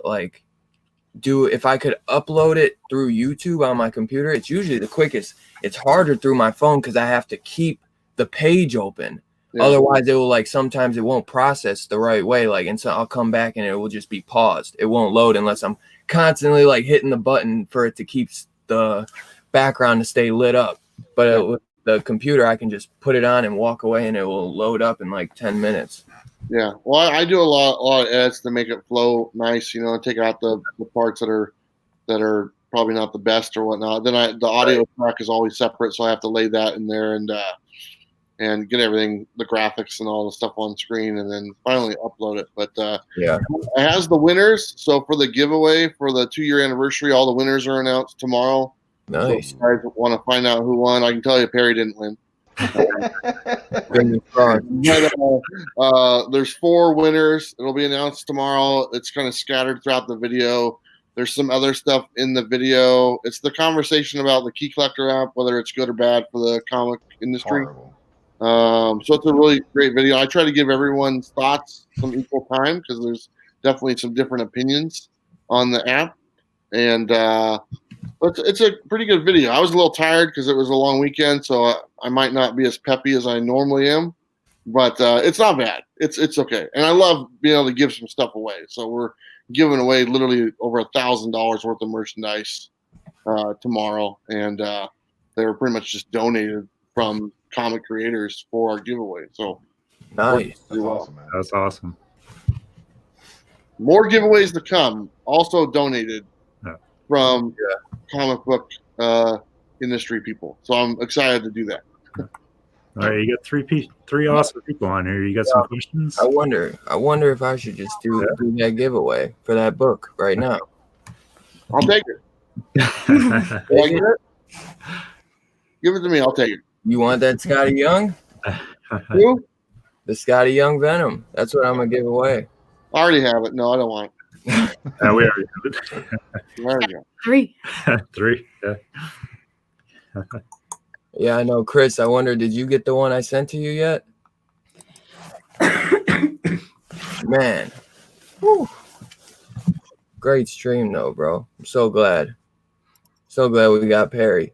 Speaker 1: if I could upload it through YouTube on my computer, it's usually the quickest. It's harder through my phone because I have to keep the page open. Yeah. Otherwise, it will sometimes it won't process the right way. And so I'll come back and it will just be paused. It won't load unless I'm constantly hitting the button for it to keep the background to stay lit up. But with the computer, I can just put it on and walk away, and it will load up in 10 minutes.
Speaker 4: Yeah, well, I do a lot of edits to make it flow nice. Take out the parts that are probably not the best or whatnot. Then the audio track is always separate, so I have to lay that in there and get everything, the graphics and all the stuff on screen, and then finally upload it. But it has the winners. So for the giveaway for the 2-year anniversary, all the winners are announced tomorrow.
Speaker 1: Nice.
Speaker 4: So if you guys want to find out who won, I can tell you Perry didn't win.
Speaker 1: Fingers crossed.
Speaker 4: But there's 4 winners. It'll be announced tomorrow. It's kind of scattered throughout the video. There's some other stuff in the video. It's the conversation about the Key Collector app, whether it's good or bad for the comic industry.
Speaker 5: Horrible.
Speaker 4: So it's a really great video. I try to give everyone's thoughts some equal time because there's definitely some different opinions on the app. And it's a pretty good video. I was a little tired because it was a long weekend, so I might not be as peppy as I normally am. But it's not bad. It's okay. And I love being able to give some stuff away. So we're giving away literally over $1,000 worth of merchandise tomorrow. And they were pretty much just donated from comic creators for our giveaway. So
Speaker 1: Nice.
Speaker 5: That's awesome, man.
Speaker 2: That's awesome.
Speaker 4: more giveaways to come. Also donated from comic book industry people. So I'm excited to do that.
Speaker 2: All right, you got three awesome people on here. You got some questions?
Speaker 1: I wonder if I should just do that giveaway for that book right now.
Speaker 4: I'll take it. Will I get it? Give it to me. I'll take it.
Speaker 1: You want that Scotty Young?
Speaker 4: Who?
Speaker 1: The Scotty Young Venom. That's what I'm gonna give away.
Speaker 4: I already have it. No, I don't want it.
Speaker 2: We already have it.
Speaker 4: There we go.
Speaker 3: 3.
Speaker 2: 3. Yeah.
Speaker 1: Yeah, I know, Chris. I wonder, did you get the one I sent to you yet? Man, whew. Great stream though, bro. I'm so glad. So glad we got Perry.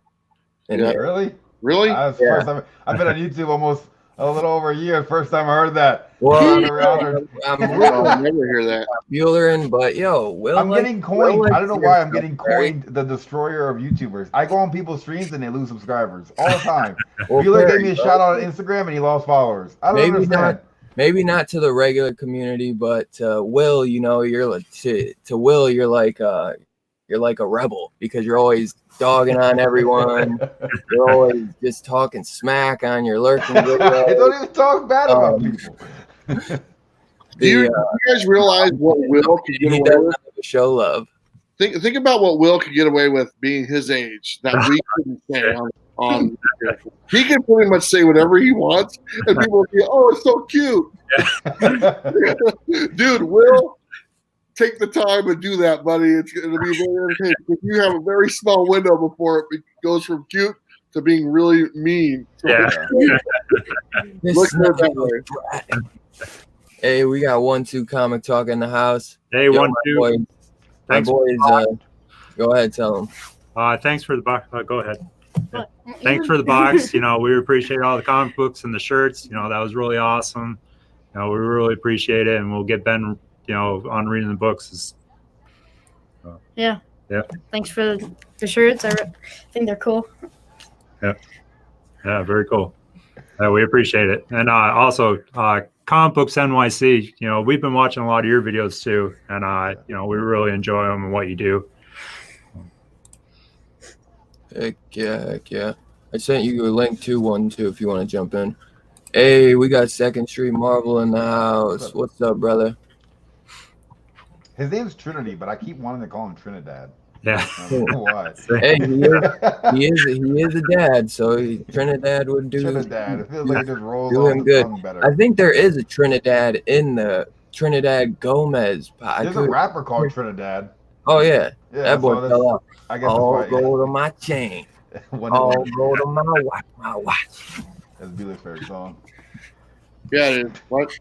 Speaker 1: in
Speaker 4: Yeah.
Speaker 1: here.
Speaker 5: Really?
Speaker 4: Really?
Speaker 5: That's the first time. I've been on YouTube almost a little over a year. First time I heard that.
Speaker 1: Well,
Speaker 5: Honored.
Speaker 1: I'm
Speaker 4: I'll never hear that.
Speaker 1: Buellering, but yo, Will.
Speaker 5: I'm
Speaker 1: like-
Speaker 5: getting coined.
Speaker 1: Will
Speaker 5: I don't know
Speaker 1: likes
Speaker 5: why
Speaker 1: your
Speaker 5: I'm getting
Speaker 1: stuff, Perry.
Speaker 5: coined the destroyer of YouTubers. I go on people's streams and they lose subscribers all the time.
Speaker 1: Well,
Speaker 5: Bueller
Speaker 1: Perry,
Speaker 5: gave me a
Speaker 1: bro,
Speaker 5: shout out on Instagram and he lost followers. I don't
Speaker 1: Maybe
Speaker 5: understand.
Speaker 1: Maybe not to the regular community, but Will, you know, you're like to Will, you're like a rebel because you're always dogging on everyone. You're always just talking smack on your lurking
Speaker 5: I
Speaker 1: videos.
Speaker 5: don't even talk bad about people.
Speaker 4: Do you guys realize what Will could get
Speaker 1: He
Speaker 4: away
Speaker 1: doesn't
Speaker 4: with?
Speaker 1: have to show love.
Speaker 4: Think about what Will could get away with being his age that we couldn't say on he can pretty much say whatever he wants and people will be, oh, it's so cute. Dude, Will, take the time and do that, buddy. It's going to be very entertaining. You have a very small window before it goes from cute to being really mean. So
Speaker 2: Yeah.
Speaker 1: This
Speaker 4: Look at it that
Speaker 1: snot-
Speaker 4: way.
Speaker 1: Hey, we got 1-2 comic talk in the house.
Speaker 2: Hey,
Speaker 1: Yo,
Speaker 2: 1,
Speaker 1: my
Speaker 2: 2.
Speaker 1: boys,
Speaker 2: Thanks.
Speaker 1: go ahead, tell them.
Speaker 2: Thanks for the box. Go ahead. Thanks for the box. You know, we appreciate all the comic books and the shirts. You know, that was really awesome. You know, we really appreciate it, and we'll get Ben, you know, on reading the books.
Speaker 3: Yeah.
Speaker 2: Yeah.
Speaker 3: Thanks for the shirts. I think they're cool.
Speaker 2: Yeah, very cool. We appreciate it. And also, Comic Books NYC, you know, we've been watching a lot of your videos too. And, you know, we really enjoy them and what you do.
Speaker 1: Heck yeah. I sent you a link to 1-2 if you want to jump in. Hey, we got Second Street Marvel in the house. What's up, brother?
Speaker 5: His name's Trinity, but I keep wanting to call him Trinidad.
Speaker 2: Yeah.
Speaker 5: I don't know why.
Speaker 1: Hey, he is a dad, so Trinidad would do.
Speaker 5: Trinidad. It feels like it just rolls
Speaker 1: do
Speaker 5: off
Speaker 1: him
Speaker 5: the
Speaker 1: good.
Speaker 5: tongue better.
Speaker 1: I think there is a Trinidad in the Trinidad Gomez.
Speaker 5: There's a rapper called Trinidad.
Speaker 1: Oh yeah,
Speaker 5: Yeah,
Speaker 1: that boy
Speaker 5: so
Speaker 1: fell off.
Speaker 5: I guess
Speaker 1: All
Speaker 5: that's why.
Speaker 1: gold on my chain.
Speaker 5: One
Speaker 1: All
Speaker 5: of
Speaker 1: gold on my watch.
Speaker 5: That's Beeler's favorite song.
Speaker 4: Yeah, dude. What?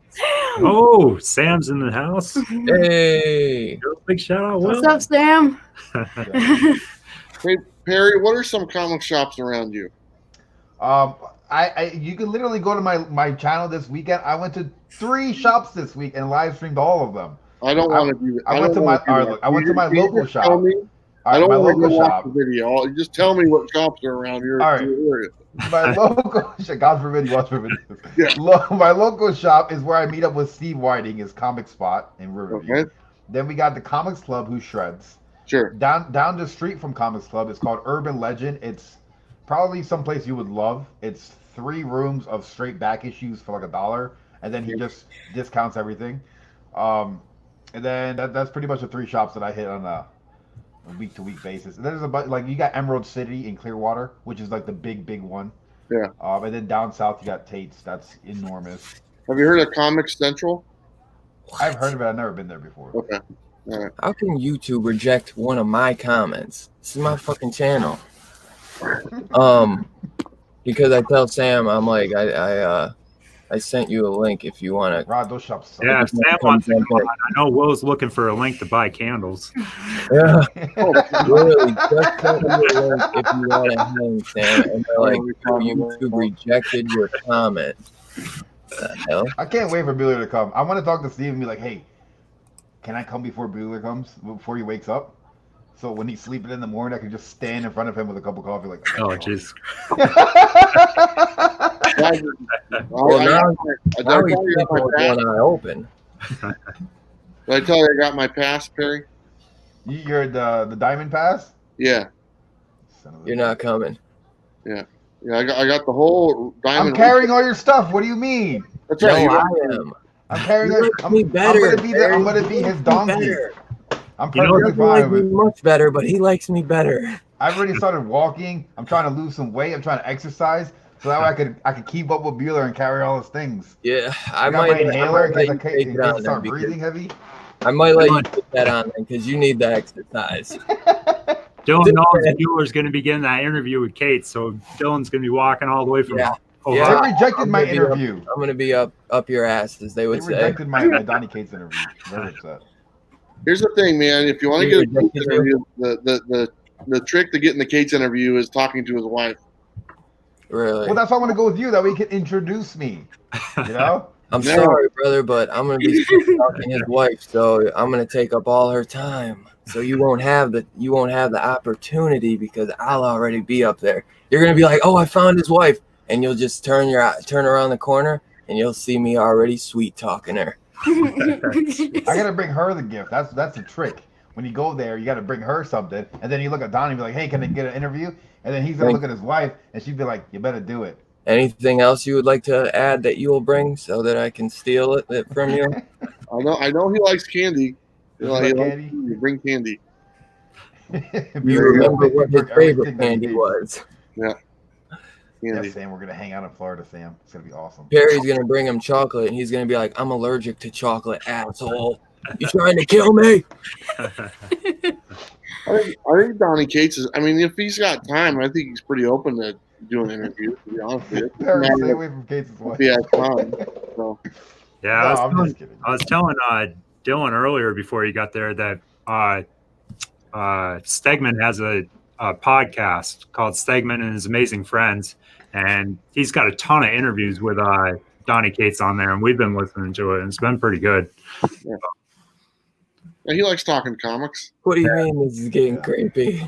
Speaker 2: Oh, Sam's in the house.
Speaker 1: Hey,
Speaker 2: Big shout out,
Speaker 3: What's
Speaker 2: Will.
Speaker 3: up, Sam?
Speaker 4: Hey, Perry, what are some comic shops around you?
Speaker 5: You can literally go to my channel this weekend. I went to 3 shops this week and live streamed all of them.
Speaker 4: I don't want to do that.
Speaker 5: I went to my local shop.
Speaker 4: Tell me.
Speaker 5: All
Speaker 4: I
Speaker 5: right,
Speaker 4: don't
Speaker 5: my
Speaker 4: want to
Speaker 5: local
Speaker 4: go
Speaker 5: shop.
Speaker 4: watch the video. Just tell me what shops are around your
Speaker 5: All right.
Speaker 4: area.
Speaker 5: My local God forbid you watch my videos.
Speaker 4: Yeah.
Speaker 5: My local shop is where I meet up with Steve Whiting, his comic spot in Riverview.
Speaker 4: Okay.
Speaker 5: Then we got the Comics Club, who shreds.
Speaker 4: Sure.
Speaker 5: Down the street from Comics Club, it's called Urban Legend. It's probably someplace you would love. It's 3 rooms of straight back issues for like $1, and then he just discounts everything. And then that's pretty much the 3 shops that I hit on a week-to-week basis. And there's like you got Emerald City in Clearwater, which is like the big one.
Speaker 4: Yeah.
Speaker 5: And then down south you got Tate's. That's enormous.
Speaker 4: Have you heard of Comics Central?
Speaker 5: I've heard of it. I've never been there before.
Speaker 4: Okay. All right.
Speaker 1: How can YouTube reject one of my comments? This is my fucking channel. Because I tell Sam, I'm like, I sent you a link if you want to.
Speaker 5: Rod, those shops suck.
Speaker 2: Yeah, Sam wants to come on. I know Will's looking for a link to buy candles.
Speaker 1: Yeah, really, just send me a link if you want to hang, Sam. And they're like, YouTube rejected your comment. What the hell?
Speaker 5: I can't wait for Bueller to come. I want to talk to Steve and be like, hey, can I come before Bueller comes? Before he wakes up? So when he's sleeping in the morning, I can just stand in front of him with a cup of coffee like,
Speaker 2: Oh, jeez.
Speaker 1: Well, now
Speaker 4: I
Speaker 1: now
Speaker 4: tell
Speaker 1: he's
Speaker 4: you I got
Speaker 1: sleeping
Speaker 4: my
Speaker 1: with
Speaker 4: pass.
Speaker 1: one eye open.
Speaker 4: Did I tell you I got my pass, Perry?
Speaker 5: You're the Diamond Pass?
Speaker 4: Yeah.
Speaker 5: Son of a-
Speaker 1: You're not coming.
Speaker 4: Yeah, I got the whole
Speaker 5: I'm
Speaker 4: diamond.
Speaker 5: carrying all your stuff. What do you mean?
Speaker 4: That's
Speaker 1: No,
Speaker 4: right. you
Speaker 1: I
Speaker 4: got-
Speaker 1: am.
Speaker 5: I'm carrying
Speaker 1: You
Speaker 5: it.
Speaker 1: like me better.
Speaker 5: I'm gonna be his donkey.
Speaker 1: Better.
Speaker 5: I'm
Speaker 2: You know,
Speaker 1: He
Speaker 5: perfectly
Speaker 1: doesn't like
Speaker 5: fine
Speaker 1: me
Speaker 5: with it.
Speaker 1: much better, but he likes me better.
Speaker 5: I've already started walking. I'm trying to lose some weight. I'm trying to exercise so that way I could keep up with Bueller and carry all his things.
Speaker 1: Yeah, I
Speaker 5: I got my
Speaker 1: might
Speaker 5: inhaler in
Speaker 1: let
Speaker 5: case
Speaker 1: you
Speaker 5: I
Speaker 1: take it on
Speaker 5: start
Speaker 1: then,
Speaker 5: breathing
Speaker 1: because
Speaker 5: heavy.
Speaker 1: I might let you put that on then because you need the exercise.
Speaker 2: Dylan knows that Bueller's going to be getting that interview with Kate, so Dylan's going to be walking all the way from
Speaker 1: Yeah.
Speaker 2: Ohio.
Speaker 1: Yeah.
Speaker 5: They rejected
Speaker 1: I'm
Speaker 5: my
Speaker 1: gonna be up-
Speaker 5: interview.
Speaker 1: I'm gonna be up your ass, as they
Speaker 5: They
Speaker 1: would say.
Speaker 5: rejected my Donnie Cates interview. Very upset.
Speaker 4: Here's the thing, man. If you want to
Speaker 1: You
Speaker 4: get a Cates
Speaker 1: rejected
Speaker 4: interview, the trick to getting the Cates interview is talking to his wife.
Speaker 1: Really?
Speaker 5: Well, that's why I want to go with you. That way you can introduce me. You know?
Speaker 1: I'm
Speaker 4: No.
Speaker 1: sorry, brother, but I'm gonna be talking his wife, so I'm gonna take up all her time. So you won't have the opportunity because I'll already be up there. You're gonna be like, oh, I found his wife, and you'll just turn around the corner and you'll see me already sweet talking her.
Speaker 5: I gotta bring her the gift. That's the trick. When you go there, you gotta bring her something, and then you look at Donnie and be like, "Hey, can I get an interview?" And then he's gonna look at his wife, and she'd be like, "You better do it."
Speaker 1: Anything else you would like to add that you will bring so that I can steal it from you?
Speaker 4: I know he likes candy.
Speaker 5: Does he
Speaker 4: He
Speaker 5: like
Speaker 4: likes
Speaker 5: candy?
Speaker 4: candy. Bring candy.
Speaker 1: You remember what his favorite candy was.
Speaker 5: Yeah,
Speaker 4: Candy.
Speaker 5: Sam, we're gonna hang out in Florida, Sam. It's gonna be awesome.
Speaker 1: Perry's gonna bring him chocolate, and he's gonna be like, "I'm allergic to chocolate, asshole. You trying to kill me?"
Speaker 4: I think Donnie Cates is. I mean, if he's got time, I think he's pretty open to doing interviews. To be honest with you,
Speaker 5: Perry,
Speaker 4: Matter
Speaker 5: stay
Speaker 4: if
Speaker 5: away from Cates' wife.
Speaker 4: he has time. So
Speaker 2: Yeah,
Speaker 5: No, I'm just kidding.
Speaker 2: I was telling Dylan earlier before he got there that Stegman has a podcast called Stegman and His Amazing Friends, and he's got a ton of interviews with Donnie Cates on there, and we've been listening to it, and it's been pretty good.
Speaker 4: yeah, he likes talking comics.
Speaker 1: What do you mean this is getting creepy?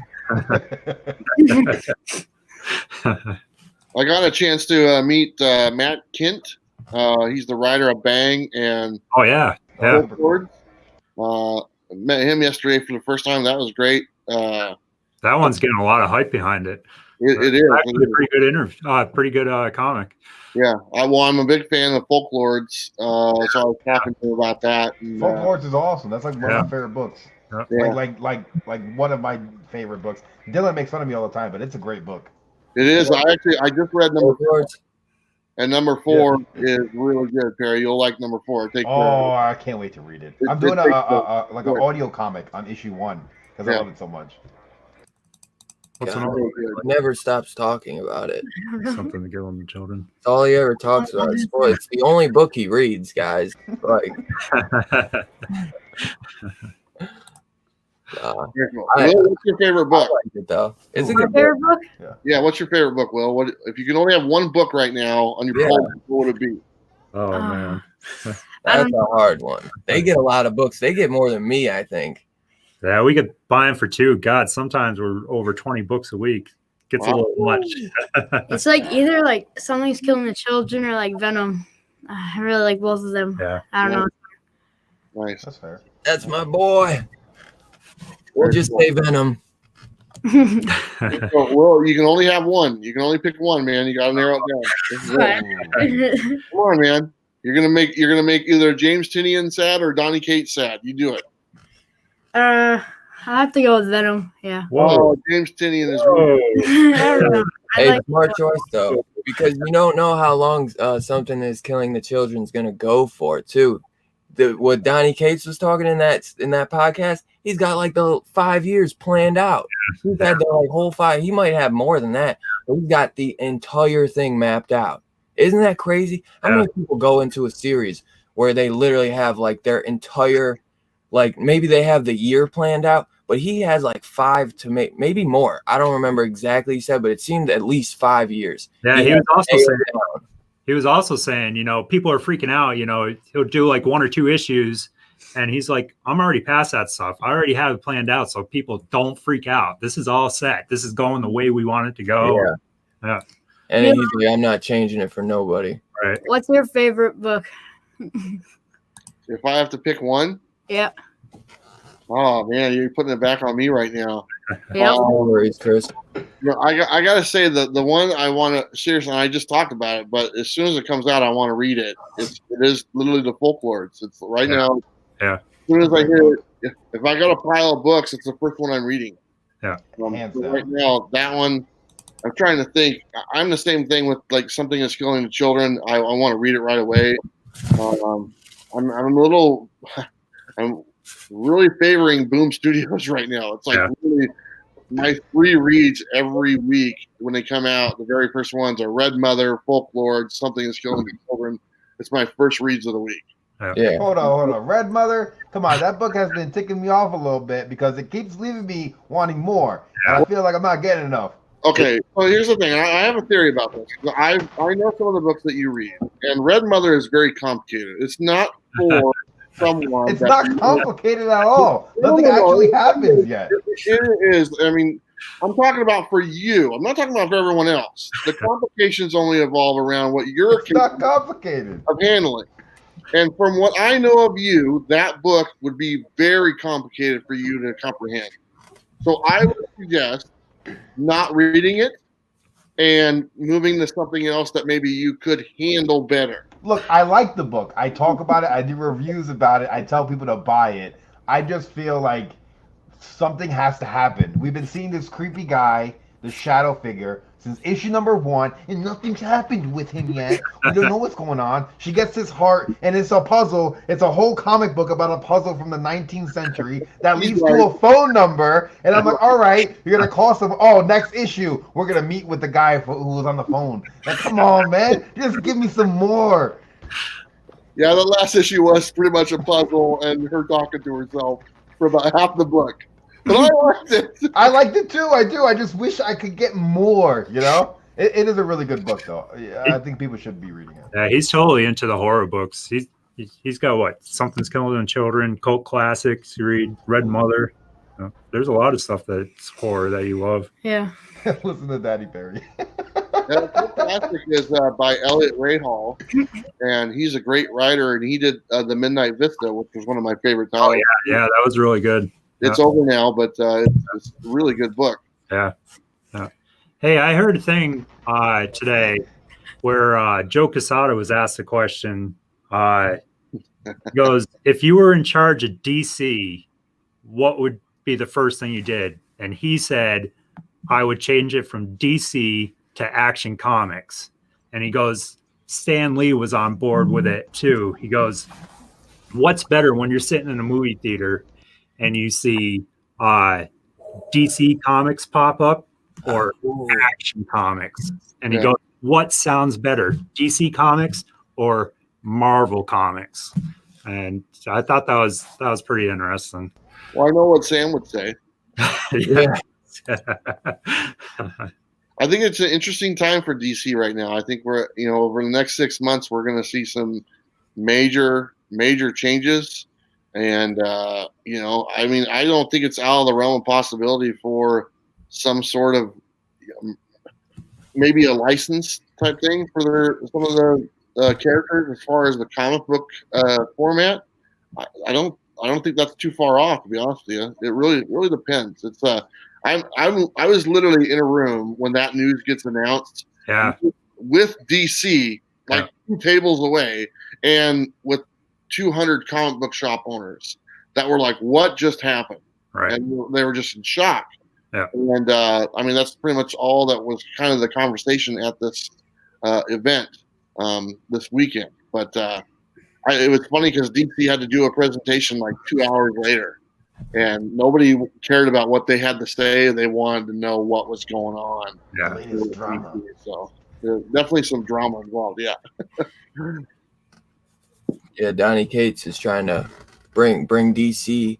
Speaker 4: I got a chance to meet Matt Kint. He's the writer of Bang and
Speaker 2: Oh yeah, yeah.
Speaker 4: Folk Lords. Met him yesterday for the first time. That was great.
Speaker 2: That one's getting a lot of hype behind it.
Speaker 4: It is.
Speaker 2: Actually, a pretty good interview, pretty good comic.
Speaker 4: Yeah. I'm a big fan of Folk Lords. So I was talking to him about that. And,
Speaker 5: Folk Lords is awesome. That's like one
Speaker 2: Yeah.
Speaker 5: of my favorite books.
Speaker 4: yeah,
Speaker 5: Like one of my favorite books. Dylan makes fun of me all the time, but it's a great book.
Speaker 4: it is. I just read number
Speaker 1: Folk Lords?
Speaker 4: and number 4 is really good, Perry. You'll like number 4. Take care.
Speaker 5: Oh, I can't wait to read it. I'm doing like an audio comic on issue 1 because I
Speaker 4: Yeah.
Speaker 5: love it so much.
Speaker 2: What's
Speaker 1: God,
Speaker 2: another
Speaker 4: Really good.
Speaker 1: he never stops talking about it.
Speaker 2: something to give them to children?
Speaker 1: It's all he ever talks about. It's the only book he reads, guys. Like,
Speaker 4: Will,
Speaker 1: I-
Speaker 4: what's your favorite
Speaker 1: I
Speaker 4: book?
Speaker 1: like it though. It's a
Speaker 3: My
Speaker 1: good book.
Speaker 3: favorite book?
Speaker 4: Yeah, what's your favorite book, Will? What if you can only have one book right now on your
Speaker 1: Yeah.
Speaker 4: phone? What would it be?
Speaker 2: Oh
Speaker 3: Uh,
Speaker 2: man,
Speaker 1: That's a hard one. They get a lot of books. They get more than me, I think.
Speaker 2: yeah, we could buy them for 2. God, sometimes we're over 20 books a week. Gets a
Speaker 4: Wow.
Speaker 2: little much.
Speaker 3: It's like either like Something's Killing the Children or like Venom. I really like both of them.
Speaker 2: Yeah.
Speaker 3: I don't
Speaker 4: Nice.
Speaker 5: That's fair.
Speaker 1: That's my boy. Or just say Venom.
Speaker 3: know.
Speaker 4: So, Will, you can only have one. You can only pick one, man. You got to narrow it down. This is it.
Speaker 3: Right.
Speaker 4: Come on, man. You're gonna make either James Tinian sad or Donnie Cates sad. You do it.
Speaker 3: I have to go with Venom. Yeah.
Speaker 2: Whoa.
Speaker 4: Oh, James Tinian is.
Speaker 2: Whoa.
Speaker 3: I don't know. I
Speaker 1: Hey,
Speaker 3: like
Speaker 1: smart choice though. because you don't know how long something is killing the children is going to go for too. What Donnie Cates was talking in that podcast, he's got like the 5 years planned out. He's had the like whole 5. He might have more than that, but he's got the entire thing mapped out. Isn't that crazy? How many people go into a series where they literally have like their entire, like maybe they have the year planned out, but he has like 5 to maybe more. I don't remember exactly he said, but it seemed at least 5 years.
Speaker 2: Yeah, he was also saying, you know, people are freaking out, you know, he'll do like 1 or 2 issues and he's like, I'm already past that stuff. I already have it planned out. So people don't freak out. This is all set. This is going the way we want it to go. Yeah.
Speaker 1: And he's like, I'm not changing it for nobody.
Speaker 2: Right.
Speaker 3: What's your favorite book?
Speaker 4: If I have to pick one,
Speaker 3: Yeah.
Speaker 4: oh man, you're putting it back on me right now.
Speaker 3: Yeah.
Speaker 1: No worries, Chris.
Speaker 4: You know, I gotta say that the one I want to seriously, I just talked about it, but as soon as it comes out, I want to read it. It is literally the Folklords. It's right now.
Speaker 2: Yeah.
Speaker 4: As soon as I hear it, if I got a pile of books, it's the first one I'm reading.
Speaker 2: Yeah.
Speaker 5: Hands
Speaker 4: So
Speaker 5: down.
Speaker 4: right now, that one. I'm trying to think. I'm the same thing with like something that's killing the children. I want to read it right away. I'm a little. I'm really favoring Boom Studios right now. It's like really my 3 reads every week when they come out. The very first ones are Red Mother, Folklore, Something Is Killing the Children. It's my first reads of the week.
Speaker 1: Yeah.
Speaker 5: Hold on. Red Mother, come on. That book has been ticking me off a little bit because it keeps leaving me wanting more. And I feel like I'm not getting enough.
Speaker 4: Okay, so here's the thing. I have a theory about this. I know some of the books that you read, and Red Mother is very complicated. It's not for someone.
Speaker 5: It's not complicated at all. Nothing actually happens yet.
Speaker 4: It is. I mean, I'm talking about for you. I'm not talking about for everyone else. The complications only evolve around what you're
Speaker 5: It's not complicated.
Speaker 4: of handling. And from what I know of you, that book would be very complicated for you to comprehend. So I would suggest not reading it and moving to something else that maybe you could handle better.
Speaker 5: Look, I like the book. I talk about it. I do reviews about it. I tell people to buy it. I just feel like something has to happen. We've been seeing this creepy guy, the shadow figure, since issue number 1, and nothing's happened with him yet. We don't know what's going on. She gets his heart, and it's a puzzle. It's a whole comic book about a puzzle from the 19th century that leads to a phone number. And I'm like, all right, you're going to call some. Oh, next issue, we're going to meet with the guy who was on the phone. Like, come on, man. Just give me some more.
Speaker 4: Yeah, the last issue was pretty much a puzzle and her talking to herself for about half the book. But I liked it.
Speaker 5: I liked it too. I do. I just wish I could get more, you know? It is a really good book, though. Yeah, I think people should be reading it.
Speaker 2: Yeah, he's totally into the horror books. He's got what? Something's Killing the Children, cult classics. You read Red Mother. There's a lot of stuff that's horror that you love.
Speaker 3: Yeah.
Speaker 5: Listen to Daddy Perry.
Speaker 4: That classic is by Elliot Rahal, and he's a great writer, and he did The Midnight Vista, which was one of my favorite titles.
Speaker 2: Yeah, that was really good.
Speaker 4: It's over now, but it's a really good book.
Speaker 2: Yeah. Hey, I heard a thing today where Joe Quesada was asked a question. He goes, if you were in charge of DC, what would be the first thing you did? And he said, I would change it from DC to Action Comics. And he goes, Stan Lee was on board with it too. He goes, what's better when you're sitting in a movie theater and you see DC Comics pop up or Action Comics? And he goes, what sounds better, DC Comics or Marvel Comics? And I thought that was pretty interesting.
Speaker 4: Well, I know what Sam would say.
Speaker 1: Yeah.
Speaker 4: I think it's an interesting time for DC right now. I think we're, over the next 6 months, we're going to see some major changes. And, I don't think it's out of the realm of possibility for some sort of maybe a license type thing for some of the characters as far as the comic book format. I don't think that's too far off, to be honest with you. It really depends. It's I was literally in a room when that news gets announced.
Speaker 2: Yeah.
Speaker 4: With DC, like 2 tables away, and with 200 comic book shop owners that were like, "What just happened?"
Speaker 2: Right.
Speaker 4: And they were just in shock.
Speaker 2: Yeah.
Speaker 4: And that's pretty much all that was kind of the conversation at this event this weekend. But it was funny because DC had to do a presentation like 2 hours later, and nobody cared about what they had to say. They wanted to know what was going on.
Speaker 5: The
Speaker 2: Yeah.
Speaker 5: latest drama.
Speaker 4: So there's definitely some drama involved. Yeah.
Speaker 1: Yeah, Donnie Cates is trying to bring DC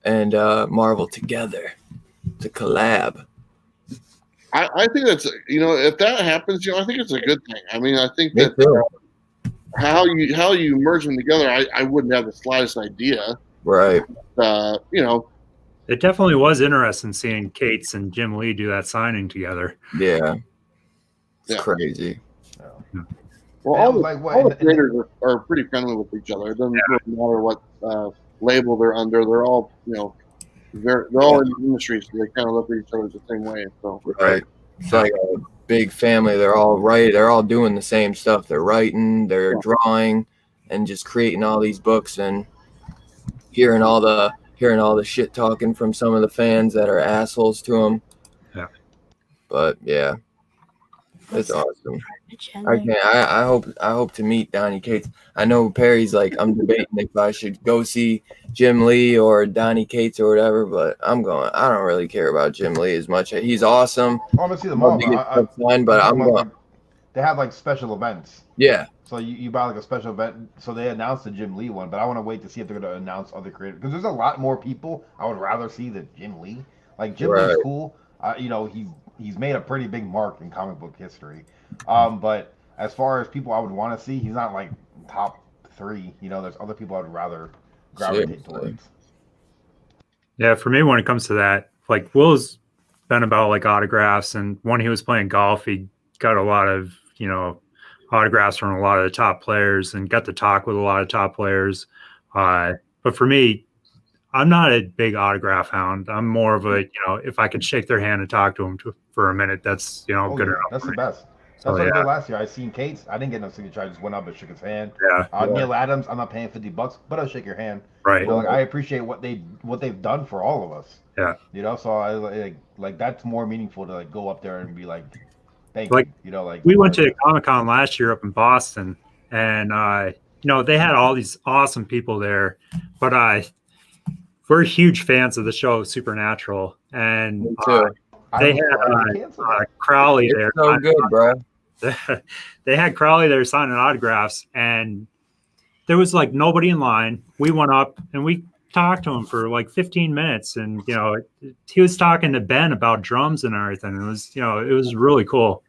Speaker 1: and Marvel together to collab.
Speaker 4: I think that's, if that happens, I think it's a good thing. I mean, I think
Speaker 1: Me
Speaker 4: that
Speaker 1: too.
Speaker 4: how you merge them together, I wouldn't have the slightest idea.
Speaker 1: Right.
Speaker 2: It definitely was interesting seeing Cates and Jim Lee do that signing together.
Speaker 1: Yeah. It's
Speaker 4: Yeah.
Speaker 1: crazy.
Speaker 4: Well,
Speaker 5: Yeah,
Speaker 4: all the,
Speaker 5: like what-
Speaker 4: all the creators are pretty friendly with each other. It doesn't really matter what label they're under. They're all, they're all in the industry, so they kind of look at each other the same way. So
Speaker 1: Right. It's like a big family. They're all right. They're all doing the same stuff. They're writing, they're drawing, and just creating all these books and hearing all the shit talking from some of the fans that are assholes to them.
Speaker 2: Yeah.
Speaker 1: But yeah, it's awesome.
Speaker 3: Chandler.
Speaker 1: I hope to meet Donnie Cates. I know Perry's like, I'm debating if I should go see Jim Lee or Donnie Cates or whatever, but I don't really care about Jim Lee as much. He's awesome.
Speaker 5: I want to see them all. They have like special events.
Speaker 1: Yeah.
Speaker 5: So you buy like a special event. So they announced the Jim Lee one, but I want to wait to see if they're going to announce other creators, because there's a lot more people I would rather see than Jim Lee. Like Jim Lee's cool. He's made a pretty big mark in comic book history. But as far as people I would want to see, he's not like top 3. There's other people I'd rather gravitate towards.
Speaker 2: Yeah, for me, when it comes to that, like Will's been about like autographs, and when he was playing golf, he got a lot of, autographs from a lot of the top players and got to talk with a lot of top players. But for me, I'm not a big autograph hound. I'm more of a, if I could shake their hand and talk to them for a minute, that's, good enough.
Speaker 5: That's the best. That's
Speaker 2: So,
Speaker 5: what I
Speaker 2: yeah.
Speaker 5: did last year. I seen Cates. I didn't get no signature. I just went up and shook his hand.
Speaker 2: Yeah.
Speaker 5: Neil Adams, I'm not paying $50, but I'll shake your hand.
Speaker 2: Right.
Speaker 5: I appreciate what they've done for all of us.
Speaker 2: Yeah.
Speaker 5: So I like that's more meaningful to like go up there and be like, thank
Speaker 2: Like,
Speaker 5: you.
Speaker 2: We went to Comic-Con last year up in Boston, and they had all these awesome people there, but we're huge fans of the show Supernatural, and
Speaker 1: Me too.
Speaker 2: they had Crowley there.
Speaker 1: It's so good, bro.
Speaker 2: They had Crowley there signing autographs, and there was like nobody in line. We went up and we talked to him for like 15 minutes, and he was talking to Ben about drums and everything. It was really cool.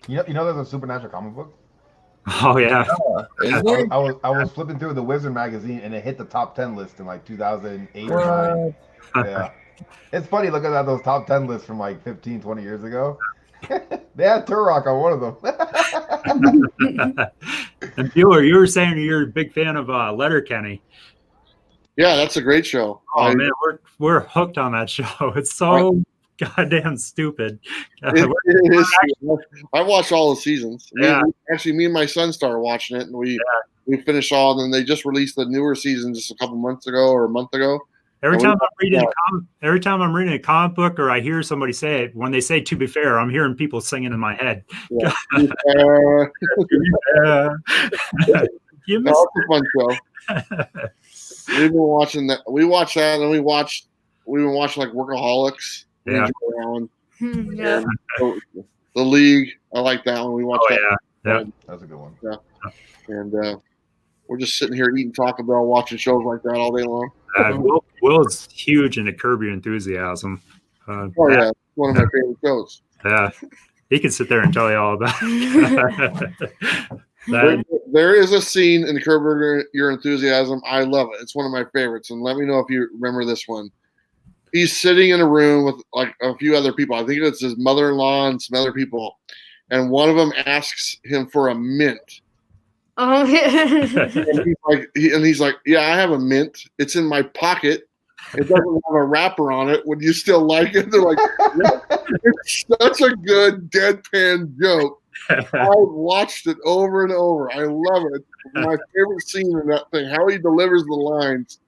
Speaker 5: There's a Supernatural comic book.
Speaker 2: Oh yeah.
Speaker 1: Is there?
Speaker 5: I was flipping through the Wizard magazine, and it hit the top 10 list in like 2008 or 9. Yeah. It's funny looking at those top 10 lists from like 15, 20 years ago. They had Turok on one of them.
Speaker 2: And Bueller, you were saying you're a big fan of Letterkenny.
Speaker 4: yeah, that's a great show.
Speaker 2: Oh man, we're hooked on that show. It's so goddamn stupid.
Speaker 4: It is. I watched all the seasons.
Speaker 2: Yeah.
Speaker 4: Me and my son started watching it, and we finished all. And then they just released the newer season just a couple months ago or a month ago.
Speaker 2: Every time I'm reading a comic book or I hear somebody say it, when they say "to be fair," I'm hearing people singing in my head.
Speaker 4: Yeah.
Speaker 2: You
Speaker 4: No,
Speaker 2: missed
Speaker 4: it's a fun show. We've been watching that. We watched that, and we've been watching like Workaholics.
Speaker 2: Yeah.
Speaker 3: Yeah.
Speaker 4: And the League. I like that one. We watched that.
Speaker 2: Yeah.
Speaker 5: That's a good one.
Speaker 4: And we're just sitting here eating Taco Bell, watching shows like that all day long.
Speaker 2: Will's huge into Curb Your Enthusiasm.
Speaker 4: Oh yeah, it's one of my favorite shows.
Speaker 2: Yeah, he can sit there and tell you all about that.
Speaker 4: There is a scene in Curb Your Enthusiasm. I love it. It's one of my favorites. And let me know if you remember this one. He's sitting in a room with like a few other people. I think it's his mother-in-law and some other people. And one of them asks him for a mint.
Speaker 3: Oh,
Speaker 4: And he's like, yeah, I have a mint. It's in my pocket. It doesn't have a wrapper on it. Would you still like it? They're like, yeah. It's such a good deadpan joke. I've watched it over and over. I love it. It's my favorite scene in that thing. How he delivers the lines.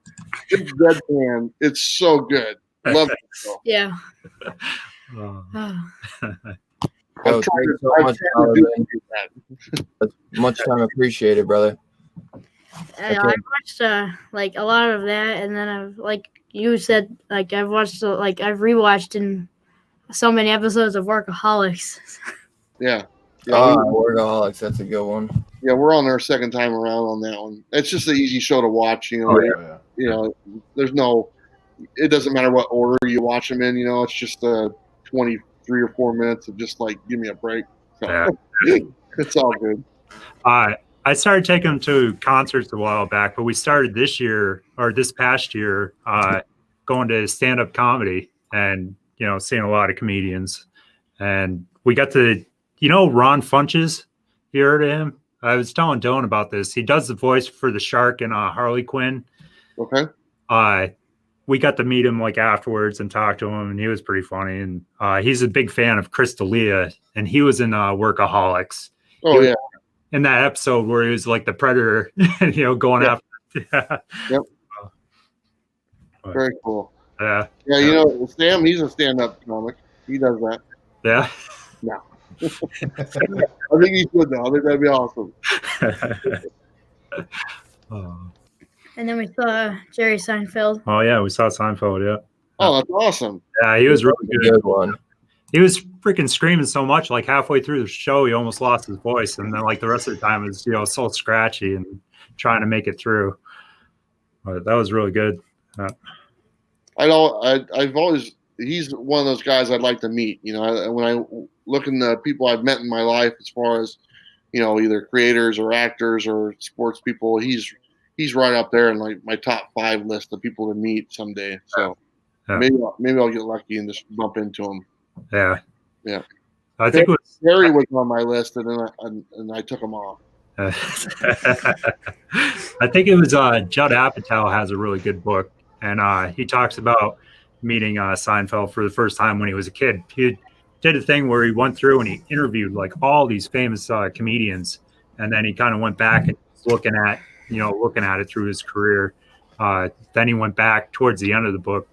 Speaker 4: It's deadpan. It's so good. Love it.
Speaker 3: yeah.
Speaker 2: Oh.
Speaker 3: Oh.
Speaker 4: I
Speaker 1: Yo,
Speaker 4: I've
Speaker 1: thank you so
Speaker 4: I've
Speaker 1: much,
Speaker 4: tried to
Speaker 1: Tyler,
Speaker 4: do
Speaker 1: man.
Speaker 4: that.
Speaker 1: That's much time appreciated, brother.
Speaker 3: I watched like a lot of that, and then I've like you said, like I've watched like I've rewatched in so many episodes of Workaholics.
Speaker 4: Yeah.
Speaker 1: Workaholics, that's a good one.
Speaker 4: Yeah, we're on our second time around on that one. It's just an easy show to watch. You know,
Speaker 2: Oh, yeah.
Speaker 5: Oh, yeah.
Speaker 4: you know, there's no. It doesn't matter what order you watch them in. You know, it's just 23 or 4 minutes of just like give me a break. So
Speaker 2: Yeah.
Speaker 4: it's all good.
Speaker 2: I started taking them to concerts a while back, but we started this past year, going to stand-up comedy and, seeing a lot of comedians. And we got to, Ron Funches. You heard of him? I was telling Dylan about this. He does the voice for the shark in Harley Quinn.
Speaker 4: Okay.
Speaker 2: We got to meet him like afterwards and talk to him, and he was pretty funny. And he's a big fan of Chris D'Elia, and he was in Workaholics.
Speaker 4: Oh yeah.
Speaker 2: In that episode where he was like the predator, going after.
Speaker 4: Yep. Very cool.
Speaker 2: Yeah.
Speaker 4: Yeah, Sam, he's a stand-up comic. He does that.
Speaker 2: Yeah.
Speaker 4: No. I think he should though. I think that'd be awesome.
Speaker 3: And then we saw Jerry Seinfeld.
Speaker 2: Oh yeah, we saw Seinfeld. Yeah.
Speaker 4: Oh, that's awesome.
Speaker 2: Yeah, he was really
Speaker 1: That's a
Speaker 2: good.
Speaker 1: good one.
Speaker 2: He was freaking screaming so much, like halfway through the show, he almost lost his voice, and then like the rest of the time, it was so scratchy and trying to make it through. But that was really good.
Speaker 4: I've always he's one of those guys I'd like to meet. When I look in the people I've met in my life, as far as either creators or actors or sports people, he's right up there in like my top 5 list of people to meet someday. So
Speaker 2: Yeah.
Speaker 4: maybe I'll get lucky and just bump into him.
Speaker 2: Yeah.
Speaker 4: Yeah.
Speaker 2: I think it was
Speaker 4: Harry was on my list, and then I took him off.
Speaker 2: I think it was Judd Apatow has a really good book, and he talks about meeting Seinfeld for the first time when he was a kid. He did a thing where he went through and he interviewed like all these famous comedians, and then he kind of went back and was looking at it through his career. Then he went back towards the end of the book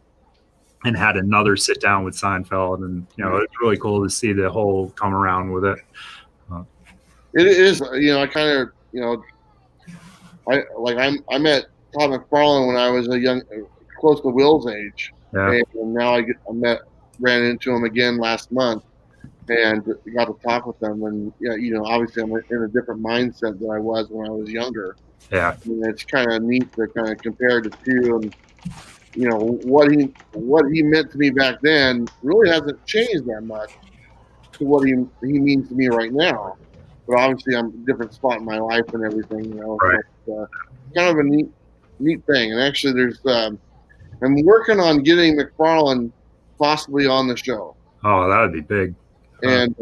Speaker 2: and had another sit down with Seinfeld, and it's really cool to see the whole come around with it.
Speaker 4: It is, I kind of, I met Todd McFarlane when I was close to Will's age,
Speaker 2: Yeah.
Speaker 4: and now ran into him again last month, and got to talk with him, and obviously I'm in a different mindset than I was when I was younger.
Speaker 2: Yeah.
Speaker 4: And it's kind of neat to kind of compare the two, and what he meant to me back then really hasn't changed that much to what he means to me right now. But obviously, I'm a different spot in my life and everything.
Speaker 2: Right.
Speaker 4: So it's kind of a neat thing. And actually, there's I'm working on getting McFarlane possibly on the show.
Speaker 2: Oh, that would be big.
Speaker 4: And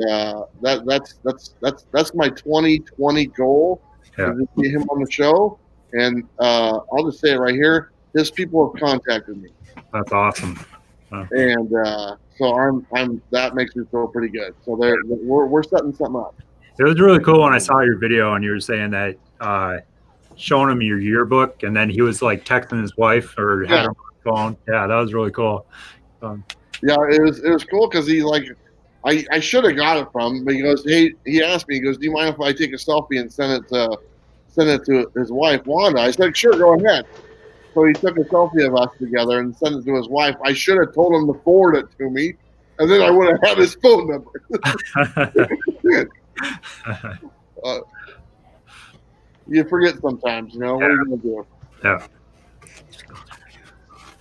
Speaker 4: that's my 2020 goal.
Speaker 2: Yeah.
Speaker 4: Is to get him on the show. And I'll just say it right here. His people have contacted me,
Speaker 2: That's awesome.
Speaker 4: and so I'm that makes me feel pretty good. So we're setting something up.
Speaker 2: It was really cool when I saw your video and you were saying that showing him your yearbook, and then he was like texting his wife or had her on the phone. Yeah, that was really cool.
Speaker 4: Yeah, it was cool because he's like, I should have got it from him, but he goes, hey, he asked me, he goes, do you mind if I take a selfie and send it to his wife Wanda? I said, sure, go ahead. So he took a selfie of us together and sent it to his wife. I should have told him to forward it to me, and then I would have had his phone number. You forget sometimes, What are you going to do?
Speaker 2: Yeah.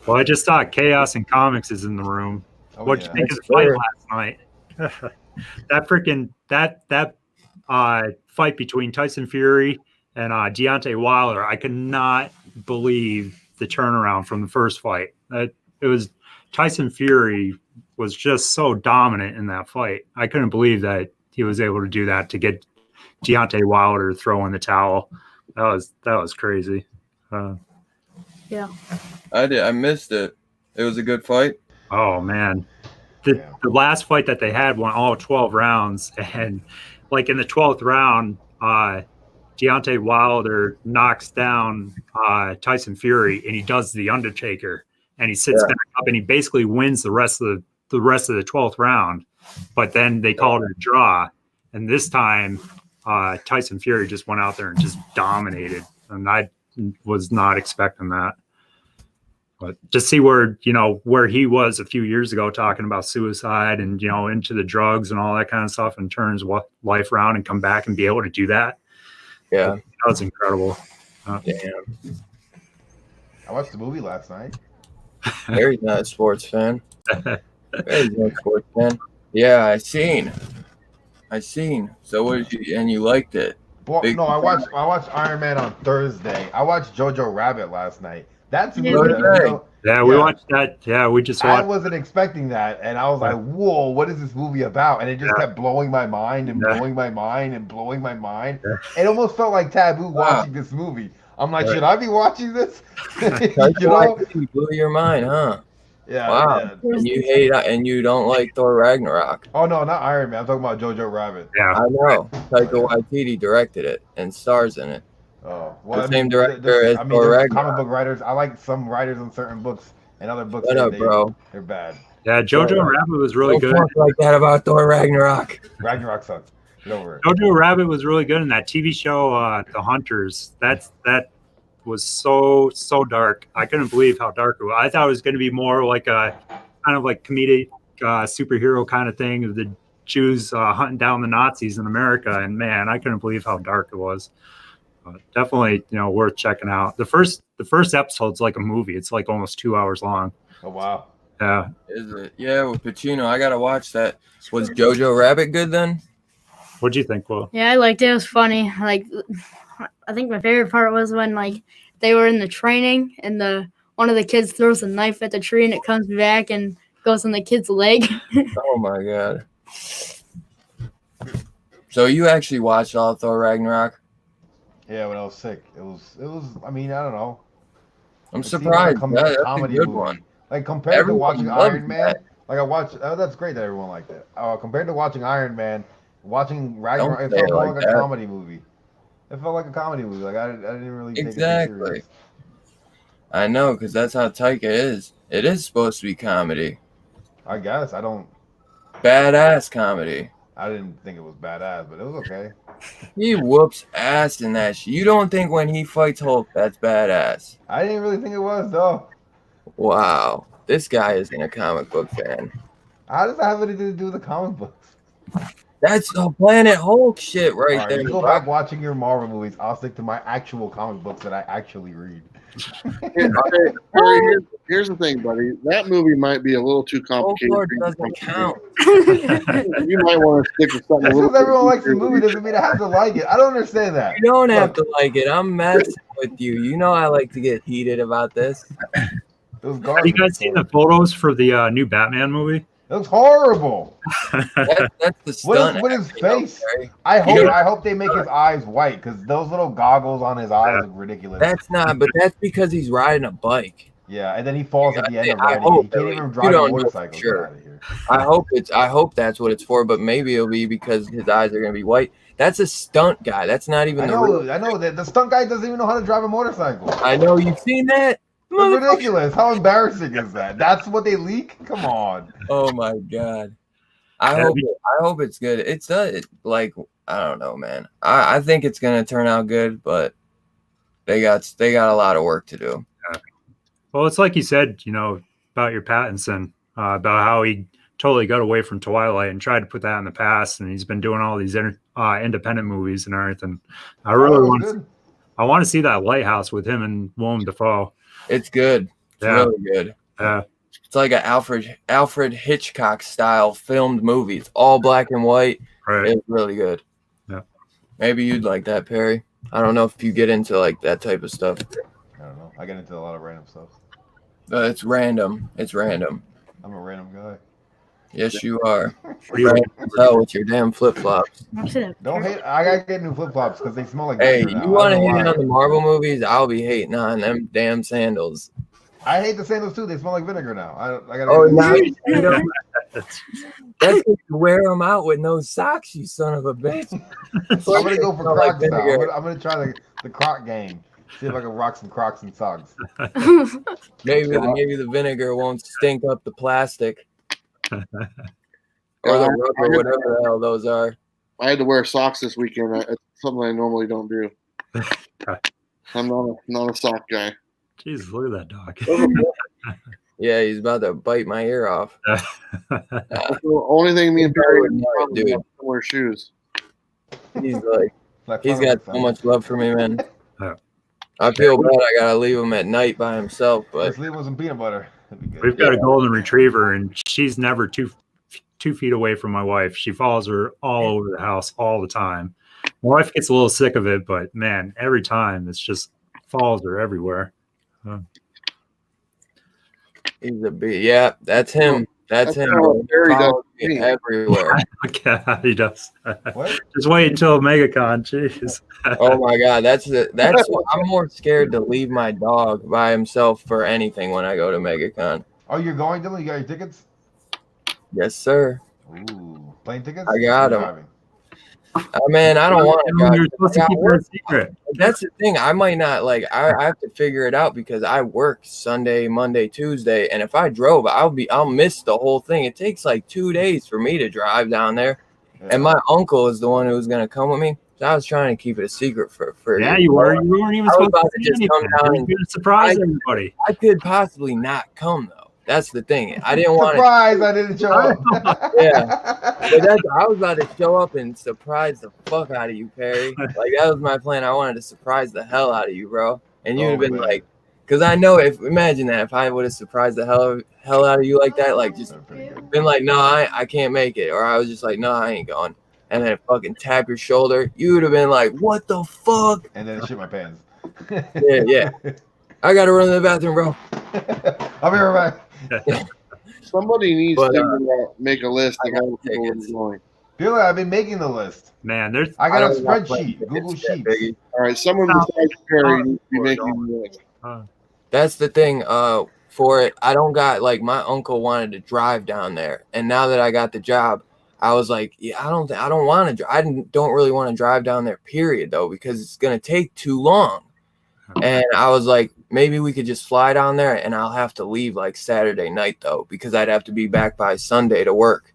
Speaker 2: Well, I just thought Chaos and Comics is in the room.
Speaker 5: Oh,
Speaker 2: What'd
Speaker 5: yeah.
Speaker 2: you think of the fight last night? That freaking fight between Tyson Fury and Deontay Wilder, I could not believe the turnaround from the first fight. It was Tyson Fury was just so dominant in that fight. I couldn't believe that he was able to do that to get Deontay Wilder to throw in the towel. That was crazy.
Speaker 3: Yeah.
Speaker 1: I missed it. It was a good fight.
Speaker 2: Oh man. The last fight that they had went all 12 rounds, and like in the 12th round, Deontay Wilder knocks down Tyson Fury, and he does the Undertaker, and he sits back up, and he basically wins the rest of the 12th round. but then they called it a draw. And this time, Tyson Fury just went out there and just dominated. And I was not expecting that. But just see where he was a few years ago talking about suicide and, into the drugs and all that kind of stuff, and turns life around and come back and be able to do that.
Speaker 1: Yeah.
Speaker 2: That was incredible.
Speaker 1: Damn.
Speaker 5: I watched the movie last night.
Speaker 1: Barry's not a sports fan. Barry's not a sports fan. Yeah, I seen. So what did you, and you liked it?
Speaker 5: Well,
Speaker 1: Big-
Speaker 5: no, I watched Iron Man on Thursday. I watched Jojo Rabbit last night. That's
Speaker 3: Yeah,
Speaker 5: movie,
Speaker 1: okay.
Speaker 2: Yeah, we watched that. Yeah, we just
Speaker 5: I
Speaker 2: watched.
Speaker 5: wasn't expecting that, and I was like, "Whoa, what is this movie about?" And it just kept blowing my mind and blowing my mind and blowing my mind.
Speaker 2: Yeah.
Speaker 5: It almost felt like taboo
Speaker 1: Wow.
Speaker 5: watching this movie. I'm like,
Speaker 2: Right.
Speaker 5: should I be watching this?
Speaker 1: Taika
Speaker 5: you know?
Speaker 1: Waititi blew your mind, huh?
Speaker 5: Yeah.
Speaker 1: Wow.
Speaker 5: Yeah.
Speaker 1: And you hate and you don't like Thor Ragnarok.
Speaker 5: Oh no, not Iron Man. I'm talking about Jojo Rabbit.
Speaker 2: Yeah,
Speaker 1: I know. Taika Waititi directed it and stars in it.
Speaker 5: Oh,
Speaker 1: The same director as Thor
Speaker 5: there's
Speaker 1: Ragnarok.
Speaker 5: comic book writers. I like some writers on certain books, and other books
Speaker 1: Shut up, bro.
Speaker 5: they're bad.
Speaker 2: yeah. Jojo Rabbit was really
Speaker 1: Don't
Speaker 2: good.
Speaker 1: talk like that about Thor Ragnarok.
Speaker 5: Ragnarok sucks. Get over it.
Speaker 2: Jojo Rabbit was really good in that TV show, The Hunters. That was so dark. I couldn't believe how dark it was. I thought it was going to be more like a kind of like comedic superhero kind of thing of the Jews hunting down the Nazis in America. And man, I couldn't believe how dark it was. But definitely, worth checking out. The first episode's like a movie. It's like almost 2 hours long.
Speaker 5: Oh wow.
Speaker 2: Yeah.
Speaker 1: Is it? Yeah, with Pacino. I gotta watch that. Was Jojo Rabbit good then?
Speaker 2: What'd you think, Will?
Speaker 3: Yeah, I liked it. It was funny. Like, I think my favorite part was when they were in the training and one of the kids throws a knife at the tree and it comes back and goes on the kid's leg.
Speaker 1: Oh my god. So you actually watched all of Thor Ragnarok?
Speaker 5: Yeah, when I was sick, it was. I mean, I don't know.
Speaker 1: I'm
Speaker 5: It seemed
Speaker 1: surprised.
Speaker 5: like a
Speaker 1: That's a
Speaker 5: comedy
Speaker 1: good
Speaker 5: movie.
Speaker 1: one.
Speaker 5: Like compared
Speaker 1: Everyone
Speaker 5: to watching
Speaker 1: loves
Speaker 5: Iron Man,
Speaker 1: that.
Speaker 5: like I watched. Oh, that's great that everyone liked it. Compared to watching Iron Man, watching Ragnarok, it
Speaker 1: say
Speaker 5: felt
Speaker 1: it
Speaker 5: more
Speaker 1: like
Speaker 5: like a
Speaker 1: that.
Speaker 5: comedy movie. It felt like a comedy movie. Like I didn't really take it too
Speaker 1: Exactly.
Speaker 5: serious.
Speaker 1: I know, because that's how Taika is. It is supposed to be comedy.
Speaker 5: I guess I don't.
Speaker 1: Badass comedy.
Speaker 5: I didn't think it was badass, but it was okay.
Speaker 1: He whoops ass in that shit. You don't think when he fights Hulk, that's badass?
Speaker 5: I didn't really think it was though.
Speaker 1: Wow. This guy isn't a comic book fan.
Speaker 5: How does that have anything to do with the comic books?
Speaker 1: That's the Planet Hulk shit right
Speaker 5: All right,
Speaker 1: there.
Speaker 5: you go back watching your Marvel movies. I'll stick to my actual comic books that I actually read.
Speaker 4: Here's the thing, buddy. That movie might be a little too
Speaker 1: Hulk
Speaker 4: complicated.
Speaker 1: Lord
Speaker 4: for you to
Speaker 1: doesn't count.
Speaker 4: You might want to stick with something.
Speaker 5: Just
Speaker 4: a little
Speaker 5: because everyone
Speaker 4: bit
Speaker 5: likes the
Speaker 4: easier.
Speaker 5: movie doesn't mean I have to like it. I don't understand that.
Speaker 1: You don't have to like it. I'm messing with you. You know I like to get heated about this.
Speaker 5: It was
Speaker 2: Have
Speaker 5: garbage.
Speaker 2: you guys seen the photos for the new Batman movie?
Speaker 5: It was horrible.
Speaker 1: That's the
Speaker 5: What
Speaker 1: stunt.
Speaker 5: is with his
Speaker 1: acting, though,
Speaker 5: face?
Speaker 1: Barry.
Speaker 5: I hope they make his eyes white because those little goggles on his eyes
Speaker 2: Yeah.
Speaker 5: look ridiculous.
Speaker 1: That's not, but that's because he's riding a bike.
Speaker 5: Yeah, and then he falls at the end of
Speaker 1: I
Speaker 5: riding.
Speaker 1: hope
Speaker 5: He can't
Speaker 1: that
Speaker 5: even
Speaker 1: you
Speaker 5: drive a
Speaker 1: don't know
Speaker 5: motorcycle.
Speaker 1: for sure.
Speaker 5: Get out of here.
Speaker 1: I hope that's what it's for, but maybe it'll be because his eyes are gonna be white. That's a stunt guy. That's not even
Speaker 5: I
Speaker 1: the real.
Speaker 5: know that the stunt guy doesn't even know how to drive a motorcycle.
Speaker 1: I know you've seen that.
Speaker 5: That's
Speaker 1: Motherfucker.
Speaker 5: ridiculous. How embarrassing is that? That's what they leak? Come on.
Speaker 1: Oh my god. I hope it's good. It's like I don't know, man. I think it's gonna turn out good, but they got a lot of work to do.
Speaker 2: Well, it's like you said, about your Pattinson, about how he totally got away from Twilight and tried to put that in the past, and he's been doing all these independent movies and everything. I really want to see that Lighthouse with him and Willem Dafoe.
Speaker 1: It's good. It's
Speaker 2: Yeah.
Speaker 1: really good.
Speaker 2: Yeah.
Speaker 1: It's like an Alfred Hitchcock style filmed movie. It's all black and white.
Speaker 2: Right.
Speaker 1: It's really good.
Speaker 2: Yeah.
Speaker 1: Maybe you'd like that, Perry. I don't know if you get into like that type of stuff.
Speaker 5: I don't know. I get into a lot of random stuff.
Speaker 1: It's random. It's random.
Speaker 5: I'm a random guy.
Speaker 1: Yes, you are.
Speaker 2: What do you
Speaker 1: Random as hell with your damn flip flops.
Speaker 5: Don't hate. I gotta get new flip flops because they smell like.
Speaker 1: Hey,
Speaker 5: vinegar now.
Speaker 1: you want to
Speaker 5: I don't know
Speaker 1: hate
Speaker 5: why.
Speaker 1: on the Marvel movies? I'll be hating on them damn sandals.
Speaker 5: I hate the sandals too. They smell like vinegar now. I gotta.
Speaker 1: Oh,
Speaker 5: get
Speaker 1: now
Speaker 5: new-
Speaker 1: you don't. That's because you wear them out with no socks, you son of a bitch.
Speaker 5: I'm gonna go for
Speaker 1: Smell like
Speaker 5: Crocs now.
Speaker 1: vinegar.
Speaker 5: I'm gonna try the Croc game. See if I can rock some Crocs and socks.
Speaker 1: Maybe the vinegar won't stink up the plastic. or the
Speaker 4: I
Speaker 1: rubber,
Speaker 4: had-
Speaker 1: whatever the hell those are.
Speaker 4: I had to wear socks this weekend. It's something I normally don't do. I'm not a sock guy.
Speaker 2: Jesus, look at that dog.
Speaker 1: Yeah, he's about to bite my ear off.
Speaker 4: That's the only thing me and Barry
Speaker 1: Dude,
Speaker 4: probably have similar shoes.
Speaker 1: He's like,
Speaker 5: Like
Speaker 1: he's got so much love for me, man.
Speaker 2: Yeah.
Speaker 1: I feel bad. I gotta leave him at night by himself, but
Speaker 5: Let's leave with some peanut butter. That'd be good.
Speaker 2: We've got a golden retriever, and she's never 2 feet away from my wife. She follows her all over the house all the time. My wife gets a little sick of it, but man, every time it's just follows her everywhere.
Speaker 1: he's a bee. Yeah, that's him. That's him.
Speaker 4: how
Speaker 1: bro.
Speaker 4: Barry does
Speaker 1: Follows me
Speaker 4: me.
Speaker 1: everywhere.
Speaker 2: Yeah, he does.
Speaker 5: What?
Speaker 2: Just wait until MegaCon. Jeez.
Speaker 1: Oh my god, that's I'm more scared to leave my dog by himself for anything when I go to MegaCon.
Speaker 5: Oh, you're going, Dylan? You got your tickets?
Speaker 1: Yes, sir.
Speaker 5: Ooh, plane tickets?
Speaker 1: I got
Speaker 5: Or
Speaker 1: 'em.
Speaker 5: driving?
Speaker 1: Man, I don't want to drive.
Speaker 2: You're supposed to
Speaker 1: I
Speaker 2: keep
Speaker 1: work.
Speaker 2: that secret.
Speaker 1: That's the thing. I might not I have to figure it out because I work Sunday, Monday, Tuesday, and if I drove, I'll miss the whole thing. It takes like 2 days for me to drive down there,
Speaker 5: Yeah.
Speaker 1: and my uncle is the one who's gonna come with me. So I was trying to keep it a secret for
Speaker 2: Yeah, you were. You weren't even
Speaker 1: I was
Speaker 2: supposed to
Speaker 1: about to
Speaker 2: say
Speaker 1: just come
Speaker 2: anything.
Speaker 1: down
Speaker 2: You were
Speaker 1: and-
Speaker 2: going to surprise everybody.
Speaker 1: I could possibly not come though. That's the thing. I didn't want to.
Speaker 5: Surprise! I didn't show up.
Speaker 1: Yeah. But I was about to show up and surprise the fuck out of you, Perry. Like that was my plan. I wanted to surprise the hell out of you, bro. And you'd have been
Speaker 5: man.
Speaker 1: like, because I know imagine that if I would have surprised the hell out of you like that, like just
Speaker 5: That's pretty good.
Speaker 1: been like, no, I can't make it, or I was just like, no, I ain't going, and then fucking tap your shoulder, you would have been like, what the fuck?
Speaker 5: And then shit my pants.
Speaker 1: Yeah. I gotta run to the bathroom, bro.
Speaker 5: I'll be right back.
Speaker 4: Somebody needs
Speaker 1: But,
Speaker 4: to make a list
Speaker 1: I
Speaker 4: of
Speaker 1: got
Speaker 4: all the people
Speaker 1: tickets.
Speaker 4: who's going.
Speaker 5: Dylan, I've been making the list.
Speaker 2: Man, there's
Speaker 5: I got a
Speaker 1: don't want plane
Speaker 5: spreadsheet,
Speaker 1: tickets
Speaker 5: Google
Speaker 1: yet,
Speaker 5: Sheets.
Speaker 1: Biggie.
Speaker 4: All right, someone besides Perry needs to be making the list.
Speaker 1: That's the thing. For it, I don't got like my uncle wanted to drive down there, and now that I got the job, I was like, yeah, I don't want to. Don't really want to drive down there. Period, though, because it's gonna take too long. And I was like, maybe we could just fly down there, and I'll have to leave like Saturday night though, because I'd have to be back by Sunday to work.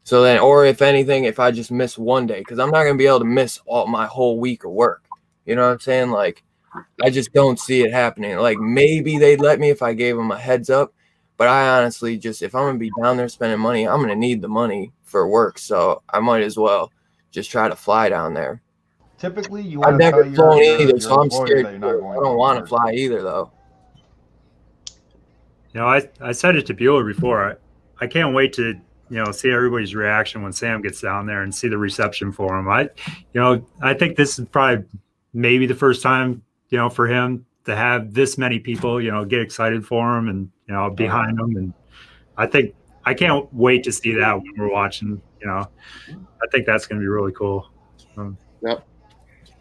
Speaker 1: So then, or if anything, if I just miss one day, because I'm not gonna be able to miss all my whole week of work. You know what I'm saying? Like, I just don't see it happening. Like maybe they'd let me if I gave them a heads up, but I honestly just if I'm gonna be down there spending money, I'm gonna need the money for work. So I might as well just try to fly down there.
Speaker 5: Typically, you
Speaker 1: I've
Speaker 5: want to
Speaker 1: never
Speaker 5: tell
Speaker 1: flown
Speaker 5: your
Speaker 1: either, so I'm
Speaker 5: employer
Speaker 1: scared.
Speaker 5: that
Speaker 1: I
Speaker 5: you're not going
Speaker 1: don't want to
Speaker 5: work.
Speaker 1: fly either, though.
Speaker 2: You know, I said it to Bueller before. I can't wait to, see everybody's reaction when Sam gets down there and see the reception for him. I think this is probably maybe the first time, for him to have this many people, get excited for him and, behind him. And I can't wait to see that when we're watching, I think that's going to be really cool.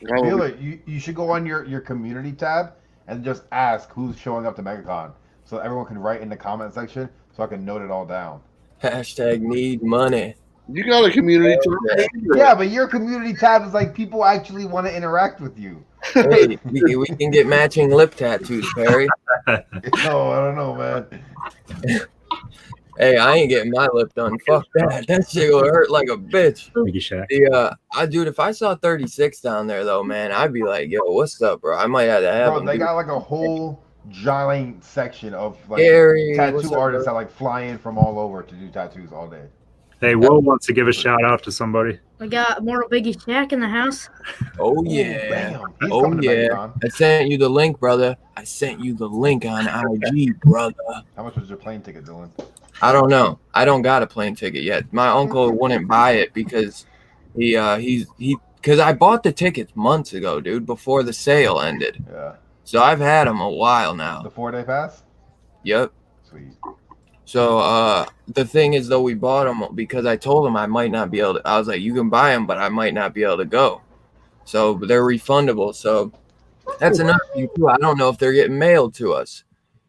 Speaker 5: Bueller, you should go on your community tab and just ask who's showing up to MegaCon, so everyone can write in the comment section, so I can note it all down.
Speaker 1: Hashtag need money.
Speaker 4: You got a community tab?
Speaker 5: Yeah, but your community tab is like people actually want to interact with you.
Speaker 1: Hey, we can get matching lip tattoos, Perry.
Speaker 5: No, I don't know, man.
Speaker 1: Hey, I ain't getting my lip done. Fuck that. That shit will hurt like a bitch.
Speaker 2: Thank you, Shaq.
Speaker 1: Dude, if I saw 36 down there though, man, I'd be like, yo, what's up, bro? I might have to have
Speaker 5: Bro,
Speaker 1: him.
Speaker 5: they
Speaker 1: dude.
Speaker 5: got like a whole giant section of like
Speaker 1: Gary, what's
Speaker 5: tattoo
Speaker 1: up,
Speaker 5: artists
Speaker 1: bro?
Speaker 5: that like fly in from all over to do tattoos all day.
Speaker 2: Hey, Will wants to give a shout out to somebody.
Speaker 3: We got Mortal Biggie Shaq in the house.
Speaker 1: Oh
Speaker 5: Ooh,
Speaker 1: yeah.
Speaker 5: bam. He's
Speaker 1: Oh,
Speaker 5: coming to
Speaker 1: yeah.
Speaker 5: MegaCon.
Speaker 1: I sent you the link, brother. I sent you the link on IG, brother.
Speaker 5: How much was your plane ticket, Dylan?
Speaker 1: I don't know. I don't got a plane ticket yet. My uncle wouldn't buy it because because I bought the tickets months ago, dude, before the sale ended.
Speaker 5: Yeah.
Speaker 1: So I've had them a while now.
Speaker 5: The 4-day pass?
Speaker 1: Yep.
Speaker 5: Sweet.
Speaker 1: So the thing is though, we bought them because I told him I might not be able to. I was like, you can buy them, but I might not be able to go. So they're refundable. So that's another thing too. I don't know if they're getting mailed to us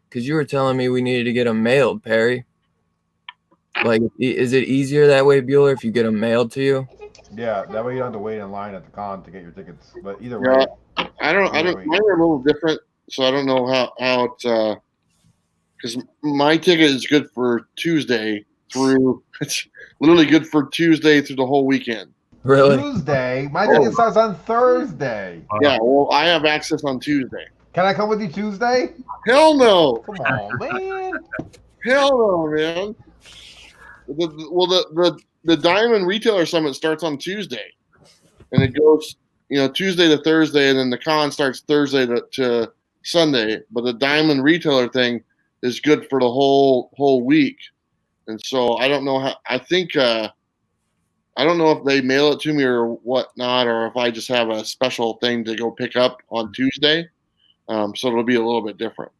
Speaker 1: because you were telling me we needed to get them mailed, Perry. Like, is it easier that way, Bueller, if you get them mailed to you?
Speaker 5: Yeah, that way you don't have to wait in line at the con to get your tickets. But either
Speaker 4: Yeah.
Speaker 5: way,
Speaker 4: I don't. Mine are a little different, so I don't know how it's. Because my ticket is good for Tuesday, through. It's literally good for Tuesday through the whole weekend.
Speaker 1: Really?
Speaker 5: Tuesday? My ticket starts on Thursday.
Speaker 4: Yeah, well, I have access on Tuesday.
Speaker 5: Can I come with you Tuesday?
Speaker 4: Hell no.
Speaker 5: Come on, man.
Speaker 4: Hell no, man. The Diamond Retailer Summit starts on Tuesday, and it goes, Tuesday to Thursday, and then the con starts Thursday to Sunday. But the Diamond Retailer thing is good for the whole week, and so I don't know how. I think I don't know if they mail it to me or whatnot, or if I just have a special thing to go pick up on Tuesday. So it'll be a little bit different.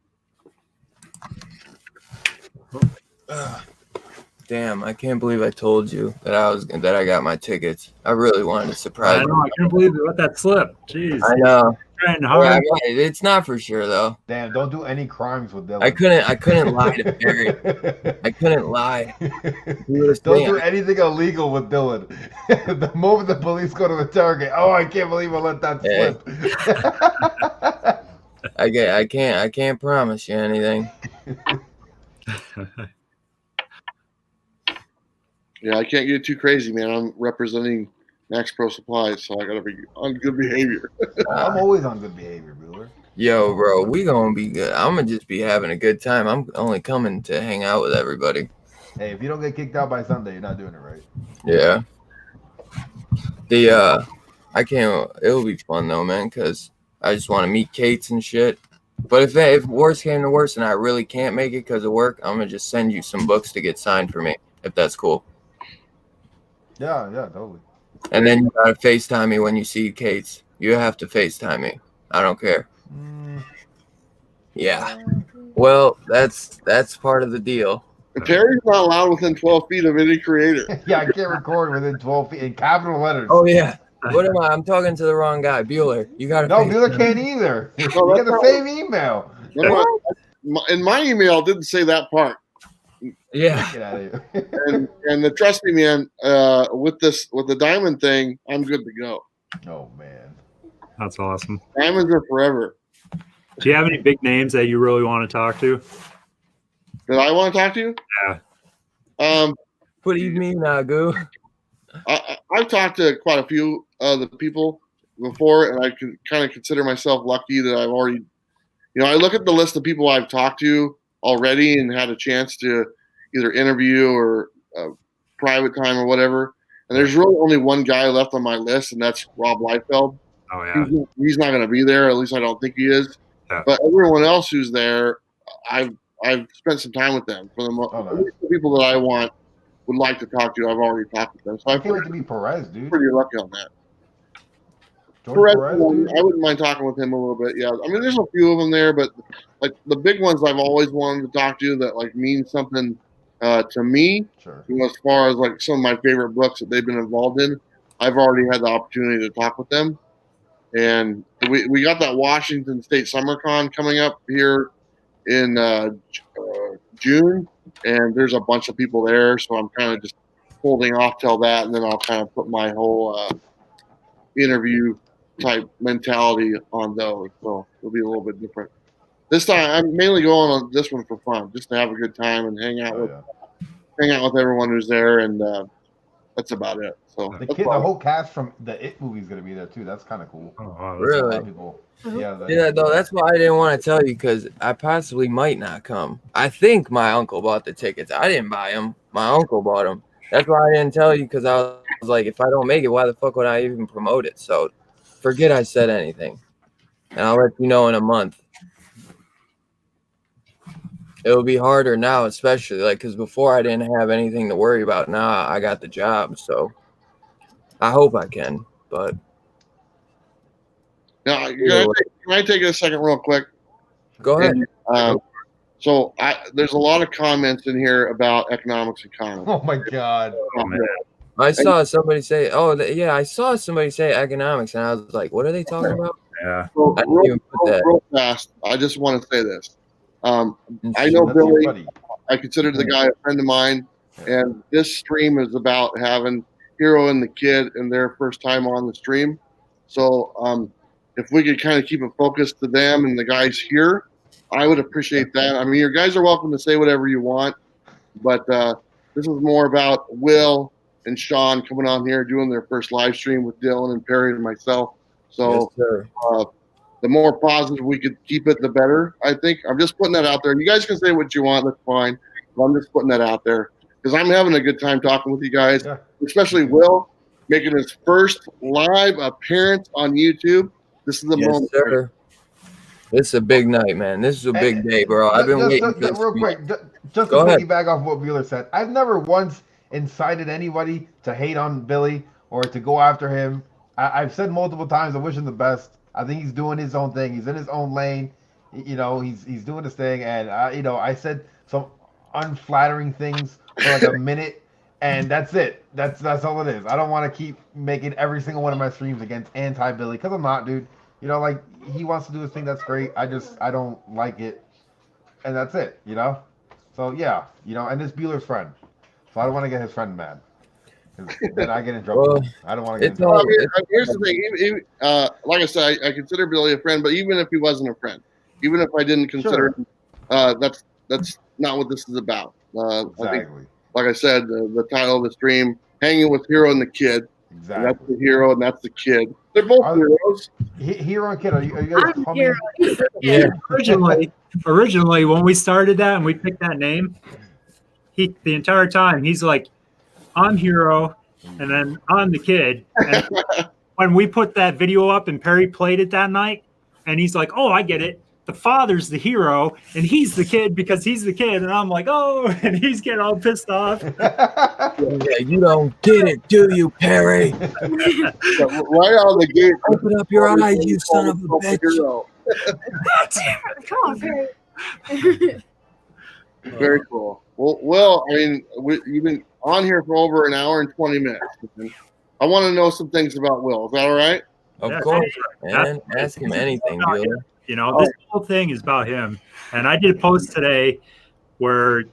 Speaker 1: Damn, I can't believe I told you that I got my tickets. I really wanted to
Speaker 2: I
Speaker 1: surprise you.
Speaker 2: know. I can't believe you let that slip. Jeez.
Speaker 1: I know.
Speaker 2: Trying
Speaker 1: Yeah,
Speaker 2: hard.
Speaker 1: it's not for sure though.
Speaker 5: Damn, don't do any crimes with Dylan.
Speaker 1: I couldn't lie to Barry. I couldn't lie.
Speaker 5: Don't do anything illegal with Dylan. The moment the police go to the target, I can't believe I let that slip.
Speaker 1: I can't promise you anything.
Speaker 4: Yeah, I can't get too crazy, man. I'm representing Max Pro Supplies, so I gotta be on good behavior.
Speaker 5: I'm always on good behavior, Bueller.
Speaker 1: Yo, bro, we gonna be good. I'm gonna just be having a good time. I'm only coming to hang out with everybody.
Speaker 5: Hey, if you don't get kicked out by Sunday, you're not doing it right.
Speaker 1: Yeah. I can't. It'll be fun though, man, because I just want to meet Kate's and shit. But if worse came to worse and I really can't make it because of work, I'm gonna just send you some books to get signed for me, if that's cool.
Speaker 5: Yeah, totally.
Speaker 1: And then you gotta FaceTime me when you see Kate's. You have to FaceTime me. I don't care. Yeah. Well, that's part of the deal.
Speaker 4: Terry's not allowed within 12 feet of any creator.
Speaker 5: Yeah, I can't record within 12 feet in capital letters.
Speaker 1: Oh yeah. What am I? I'm talking to the wrong guy. Bueller. You gotta
Speaker 5: No,
Speaker 1: FaceTime
Speaker 5: Bueller
Speaker 1: me.
Speaker 5: can't either. You
Speaker 4: No,
Speaker 5: get
Speaker 4: that's
Speaker 5: the
Speaker 4: not-
Speaker 5: same email.
Speaker 4: In my email, it didn't say that part.
Speaker 1: Yeah.
Speaker 5: Get out of here.
Speaker 4: And trust me, man. With the diamond thing, I'm good to go.
Speaker 5: Oh man.
Speaker 2: That's awesome.
Speaker 4: Diamonds are forever.
Speaker 2: Do you have any big names that you really want to talk to?
Speaker 4: Did I want to talk to you?
Speaker 2: Yeah.
Speaker 1: What do you mean, Nagu?
Speaker 4: I've talked to quite a few of the people before, and I can kind of consider myself lucky that I've already, I look at the list of people I've talked to already and had a chance to either interview or private time or whatever. And there's really only one guy left on my list, and that's Rob Liefeld.
Speaker 2: Oh yeah.
Speaker 4: He's not going to be there. At least I don't think he is.
Speaker 2: Yeah.
Speaker 4: But everyone else who's there, I've spent some time with them. For
Speaker 5: nice.
Speaker 4: The people that I would like to talk to, I've already talked with them. So
Speaker 5: I
Speaker 4: I'm
Speaker 5: can't wait to meet Perez, dude.
Speaker 4: pretty lucky on that.
Speaker 5: George
Speaker 4: Perez,
Speaker 5: Perez, dude.
Speaker 4: I wouldn't mind talking with him a little bit. Yeah, I mean, there's a few of them there, but like the big ones I've always wanted to talk to that like mean something to me.
Speaker 5: Sure.
Speaker 4: As far as like some of my favorite books that they've been involved in, I've already had the opportunity to talk with them. And we got that Washington State Summer Con coming up here in June, and there's a bunch of people there, so I'm kind of just holding off till that, and then I'll kind of put my whole interview type mentality on those. So it'll be a little bit different. This time, I'm mainly going on this one for fun, just to have a good time and hang out with everyone who's there, and that's about it. So
Speaker 5: The whole cast from the It movie is gonna be there too. That's kind of cool.
Speaker 2: Oh, wow, that's
Speaker 5: A lot
Speaker 1: Really?
Speaker 5: of people.
Speaker 3: Mhm.
Speaker 1: Yeah, though that's why I didn't want to tell you because I possibly might not come. I think my uncle bought the tickets. I didn't buy them. My uncle bought them. That's why I didn't tell you because I was like, if I don't make it, why the fuck would I even promote it? So forget I said anything, and I'll let you know in a month. It'll be harder now, especially like because before I didn't have anything to worry about. Now I got the job, so I hope I can. But
Speaker 4: Now, can I take a second real quick?
Speaker 1: go ahead.
Speaker 4: So there's a lot of comments in here about economics and commerce.
Speaker 5: Oh my god.
Speaker 2: Oh, man.
Speaker 1: I saw somebody say, I saw somebody say economics, and I was like, what are they talking about?
Speaker 2: Yeah.
Speaker 4: So
Speaker 1: I didn't even put that.
Speaker 4: real fast, I just want to say this. I know
Speaker 5: That's your
Speaker 4: Billy.
Speaker 5: buddy.
Speaker 4: I consider the guy a friend of mine, and this stream is about having Hero and the kid and their first time on the stream. So if we could kind of keep it focused to them and the guys here, I would appreciate that. I mean, your guys are welcome to say whatever you want, but This is more about Will and Sean coming on here doing their first live stream with Dylan and Perry and myself. So
Speaker 1: Yes, sir.
Speaker 4: the more positive we could keep it, the better. I think I'm just putting that out there. You guys can say what you want. That's fine. But I'm just putting that out there because I'm having a good time talking with you guys,
Speaker 5: Yeah.
Speaker 4: especially Will making his first live appearance on YouTube. This is the
Speaker 1: Yes,
Speaker 4: moment.
Speaker 1: sir. This is a big night, man. This is a big day, bro. I've been waiting for this.
Speaker 5: real quick, just
Speaker 1: Go
Speaker 5: to
Speaker 1: ahead.
Speaker 5: piggyback off what Wheeler said. I've never once incited anybody to hate on Billy or to go after him. I've said multiple times I wish him the best. I think he's doing his own thing. He's in his own lane. You know, he's doing his thing. And I said some unflattering things for like a minute, and that's it. That's all it is. I don't want to keep making every single one of my streams against anti-Billy because I'm not, dude. You know, like he wants to do his thing. That's great. I don't like it, and that's it. You know. So yeah, and this Bueller's friend. So I don't want to get his friend mad. 'Cause then I get in trouble.
Speaker 1: Well,
Speaker 5: I don't want to get in
Speaker 1: it's
Speaker 5: trouble.
Speaker 1: all-
Speaker 4: Here's the thing. Like I said, I consider Billy a friend, but even if he wasn't a friend, even if I didn't consider him, that's not what this is about. I think,
Speaker 5: Exactly.
Speaker 4: like I said, the title of the stream, Hanging with Hero and the Kid. And that's
Speaker 5: Exactly.
Speaker 4: the hero and that's the kid. They're both
Speaker 5: Are-
Speaker 4: heroes.
Speaker 5: Hero and Kid, are you guys
Speaker 3: I'm
Speaker 5: coming?
Speaker 3: here.
Speaker 1: Yeah.
Speaker 2: Originally, when we started that and we picked that name, the entire time he's like, "I'm Hero," and then I'm the kid. And when we put that video up and Perry played it that night, and he's like, "Oh, I get it. The father's the hero, and he's the kid because he's the kid." And I'm like, "Oh," and he's getting all pissed off.
Speaker 1: Yeah, you don't get it, do you, Perry?
Speaker 4: Right out of the gate.
Speaker 1: Open up your eyes, you son of a bitch.
Speaker 4: Hero.
Speaker 3: Come on, Perry.
Speaker 4: Very cool. Well, I mean, you've been on here for over an hour and 20 minutes. I want to know some things about Will. Is that all right?
Speaker 1: Of
Speaker 2: Yeah,
Speaker 1: course, man. Ask him anything, Bueller.
Speaker 2: You know, this whole thing is about him. And I did a post today where,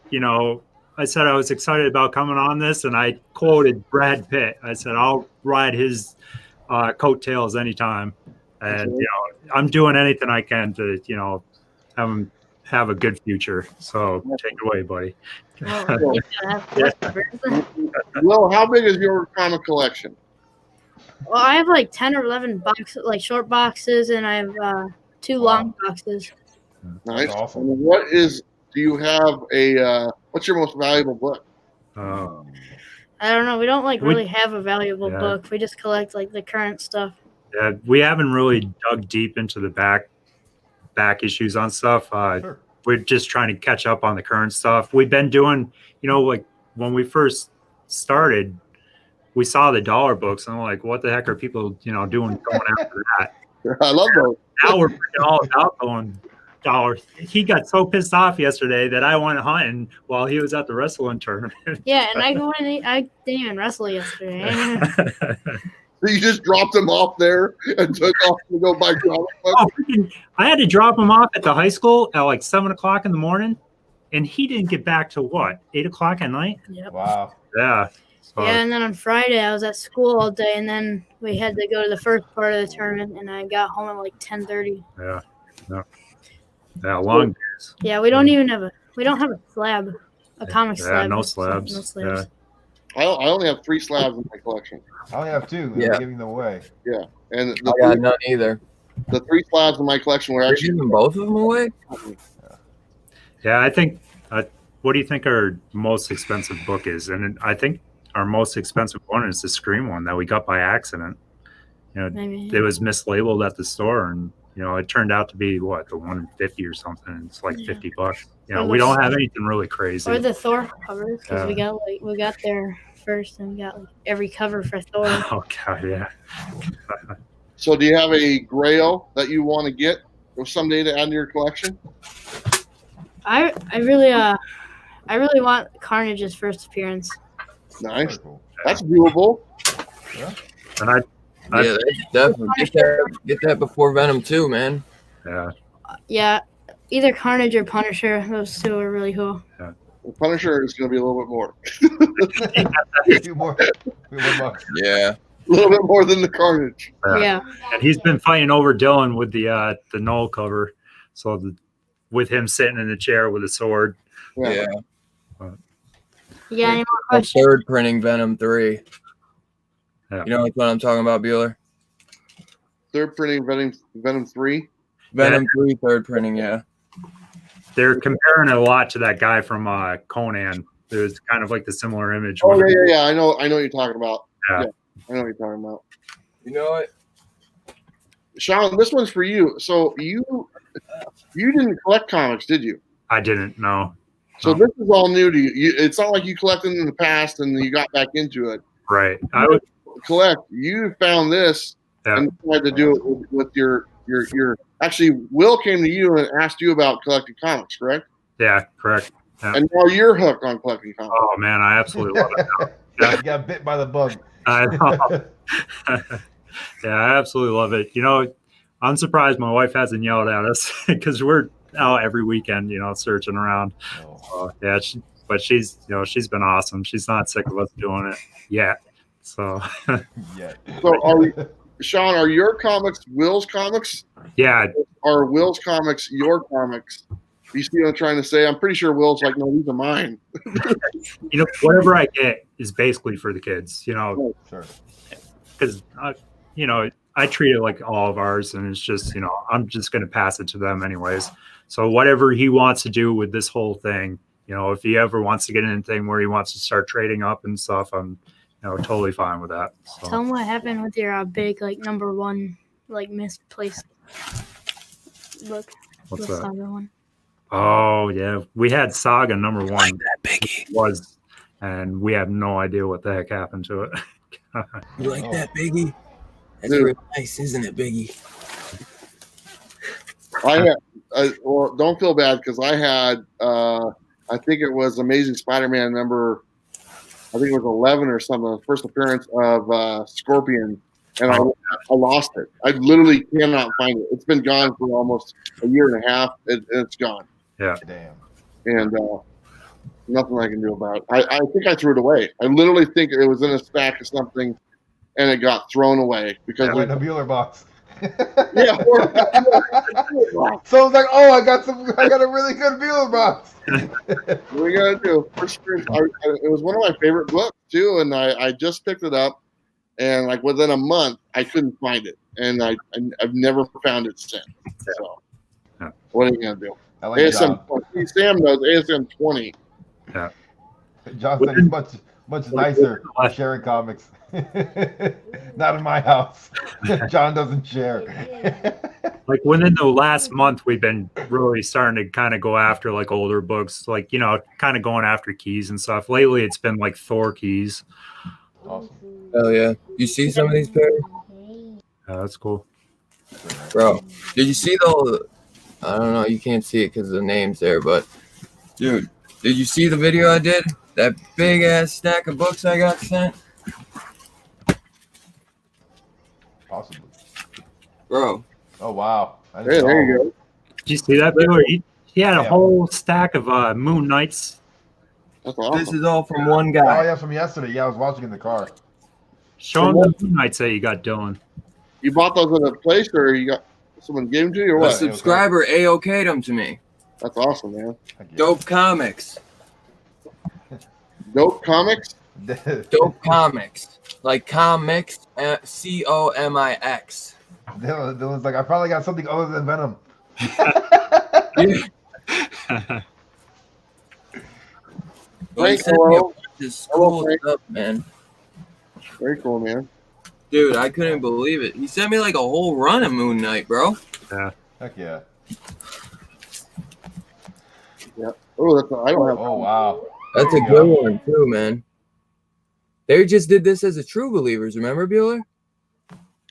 Speaker 2: I said I was excited about coming on this, and I quoted Brad Pitt. I said, I'll ride his coattails anytime. And, I'm doing anything I can to, have him have a good future. So take it away, buddy.
Speaker 4: Will, how big is your comic collection?
Speaker 3: Well, I have like 10 or 11 boxes, like short boxes, and I have 2 long boxes.
Speaker 4: Nice.
Speaker 5: That's awesome.
Speaker 4: And do you have what's your most valuable book?
Speaker 3: I don't know. We don't really have a valuable
Speaker 2: Yeah.
Speaker 3: book. We just collect like the current stuff.
Speaker 2: Yeah, we haven't really dug deep into the back issues on stuff.
Speaker 5: Sure.
Speaker 2: We're just trying to catch up on the current stuff. We've been doing, like when we first started, we saw the dollar books and we're like, what the heck are people, doing going after that?
Speaker 4: I love those.
Speaker 2: Now we're freaking all about going dollar. He got so pissed off yesterday that I went hunting while he was at the wrestling tournament.
Speaker 3: Yeah, and I didn't even wrestle yesterday.
Speaker 4: You just dropped them off there and took off to go buy comic books.
Speaker 2: I had to drop him off at the high school at like 7:00 in the morning, and he didn't get back till what, 8:00 at night?
Speaker 3: Yep.
Speaker 5: Wow.
Speaker 2: Yeah. So,
Speaker 3: Yeah, and then on Friday I was at school all day, and then we had to go to the first part of the tournament, and I got home at like 10:30.
Speaker 2: yeah, long days.
Speaker 3: Yeah, we don't have a slab, a comic
Speaker 2: Yeah,
Speaker 3: slab.
Speaker 2: no slabs.
Speaker 3: No slabs.
Speaker 4: I only have 3 slabs in my collection.
Speaker 5: I only have 2. and
Speaker 1: Yeah.
Speaker 5: I'm giving them away.
Speaker 4: And
Speaker 1: I got none either.
Speaker 4: the 3 slabs in my collection were
Speaker 1: You're
Speaker 4: actually
Speaker 1: giving both of them away?
Speaker 2: Yeah, I think. What do you think our most expensive book is? And I think our most expensive one is the Scream one that we got by accident.
Speaker 3: Maybe.
Speaker 2: It was mislabeled at the store, and it turned out to be what, the 150 or something. It's like
Speaker 3: Yeah.
Speaker 2: $50.
Speaker 3: Or
Speaker 2: We
Speaker 3: the-
Speaker 2: don't have anything really crazy.
Speaker 3: Or the Thor covers, because
Speaker 2: Yeah.
Speaker 3: we got there first, and we got like every cover for Thor.
Speaker 2: Oh God, yeah.
Speaker 4: So do you have a grail that you want to get or someday to add to your collection?
Speaker 3: I really want Carnage's first appearance.
Speaker 4: Nice.
Speaker 5: Very cool.
Speaker 4: That's doable.
Speaker 2: And I
Speaker 1: Yeah, that's definitely get that before Venom 2, man.
Speaker 2: yeah.
Speaker 3: Yeah, either Carnage or Punisher. Those 2 are really cool.
Speaker 4: The Punisher is going to be a little bit more.
Speaker 5: A few more bucks.
Speaker 1: Yeah.
Speaker 4: A little bit more than the Carnage.
Speaker 3: Yeah.
Speaker 2: And he's been fighting over Dylan with the Null cover, so with him sitting in the chair with a sword.
Speaker 1: Yeah.
Speaker 3: You got any more
Speaker 1: A
Speaker 3: questions?
Speaker 1: third printing Venom 3.
Speaker 2: Yeah.
Speaker 1: You know what I'm talking about, Bueller?
Speaker 4: Third printing Venom 3.
Speaker 1: Venom 3 third printing, yeah.
Speaker 2: They're comparing it a lot to that guy from Conan. There's kind of like the similar image.
Speaker 4: Oh
Speaker 2: with-
Speaker 4: yeah. I know what you're talking about.
Speaker 2: Yeah.
Speaker 4: I know what you're talking about.
Speaker 1: You know what?
Speaker 4: Sean, this one's for you. So you didn't collect comics, did you?
Speaker 2: I didn't know.
Speaker 4: So
Speaker 2: No.
Speaker 4: this is all new to you. It's not like you collected in the past and you got back into it.
Speaker 2: Right. I would.
Speaker 4: Collect. You found this
Speaker 2: Yeah.
Speaker 4: and tried to do it with your. Actually, Will came to you and asked you about collecting comics, correct?
Speaker 2: Yeah. Correct. Yeah.
Speaker 4: And now you're hooked on collecting comics.
Speaker 2: Oh man, I absolutely love it.
Speaker 5: You got bit by the bug.
Speaker 2: I know. Yeah, I absolutely love it. You know, I'm surprised my wife hasn't yelled at us because we're out every weekend, you know, searching around. Yeah, but she's been awesome. She's not sick of us doing it yet. So
Speaker 5: Yeah.
Speaker 4: So, Sean, are your comics Will's comics?
Speaker 2: yeah,
Speaker 4: Are Will's comics your comics? You see what I'm trying to say? I'm pretty sure Will's like, no, these are mine.
Speaker 2: you know, whatever I get is basically for the kids. You know,
Speaker 5: Sure.
Speaker 2: because you know, I treat it like all of ours, and it's just, you know, I'm just going to pass it to them anyways. So whatever he wants to do with this whole thing, you know, if he ever wants to get anything where he wants to start trading up and stuff, I'm, you know, totally fine with that. So.
Speaker 3: Tell them what happened with your big like number one like misplaced book.
Speaker 2: What's
Speaker 3: the
Speaker 2: that?
Speaker 3: Saga one.
Speaker 2: Oh yeah, we had Saga number one
Speaker 1: That biggie.
Speaker 2: was, and we have no idea what the heck happened to it.
Speaker 1: You like that, Biggie? That's
Speaker 4: Dude.
Speaker 1: real nice, isn't it, Biggie?
Speaker 4: Well, don't feel bad because I had, I think it was Amazing Spider-Man number, I think it was 11 or something, the first appearance of Scorpion, and I lost it. I literally cannot find it. It's been gone for almost a year and a half. It's gone,
Speaker 5: Damn.
Speaker 4: and nothing I can do about it. I think I threw it away. I literally think it was in a stack or something, and it got thrown away because
Speaker 5: Like a Bueller box.
Speaker 4: yeah.
Speaker 5: So it's like, oh, I got a really good Bueller box.
Speaker 4: What are we gonna do? It was one of my favorite books too, and I just picked it up, and like within a month, I couldn't find it, and I've never found it since. So,
Speaker 2: Yeah.
Speaker 4: what are you gonna do?
Speaker 5: I like
Speaker 4: ASM
Speaker 5: John.
Speaker 4: 20. Sam knows ASM 20.
Speaker 5: John said he's much nicer for sharing comics. Not in my house. John doesn't share.
Speaker 2: Like within the last month, we've been really starting to kind of go after like older books, like, you know, kind of going after keys and stuff. Lately, it's been like Thor keys.
Speaker 5: Awesome.
Speaker 1: Hell yeah. You see some of these, Perry?
Speaker 2: Yeah, that's cool.
Speaker 1: Bro, did you see the? I don't know. You can't see it because the name's there, but dude, did you see the video I did? That big ass stack of books I got sent,
Speaker 5: Possibly.
Speaker 1: bro.
Speaker 5: Oh wow.
Speaker 4: Hey, there you go.
Speaker 2: Did you see that video? He had a
Speaker 5: Yeah.
Speaker 2: whole stack of Moon Knights.
Speaker 4: That's
Speaker 1: This
Speaker 4: awesome.
Speaker 1: is all from one
Speaker 5: Oh
Speaker 1: guy.
Speaker 5: yeah, from yesterday. Yeah, I was watching in the car.
Speaker 2: Show him the Moon Knights that you got, Dylan.
Speaker 4: You bought those at a place, or you got someone gave them to you, or
Speaker 1: A
Speaker 4: what?
Speaker 1: subscriber AOK'd them to me.
Speaker 4: That's awesome, man.
Speaker 5: Heck yeah.
Speaker 1: Dope Comics.
Speaker 4: Dope Comics.
Speaker 1: Dope Comics. Like comics, COMIX.
Speaker 5: Dylan's like, I probably got something other than Venom.
Speaker 1: Like, send me a bunch of cool
Speaker 4: Frank.
Speaker 1: stuff, man.
Speaker 4: Very cool, man.
Speaker 1: Dude, I couldn't believe it. He sent me like a whole run of Moon Knight, bro.
Speaker 5: Heck yeah.
Speaker 4: Oh, I don't have.
Speaker 5: Oh wow.
Speaker 1: That's a
Speaker 5: There you
Speaker 1: good
Speaker 5: go.
Speaker 1: one too, man. They just did this as a True Believers, remember, Bueller?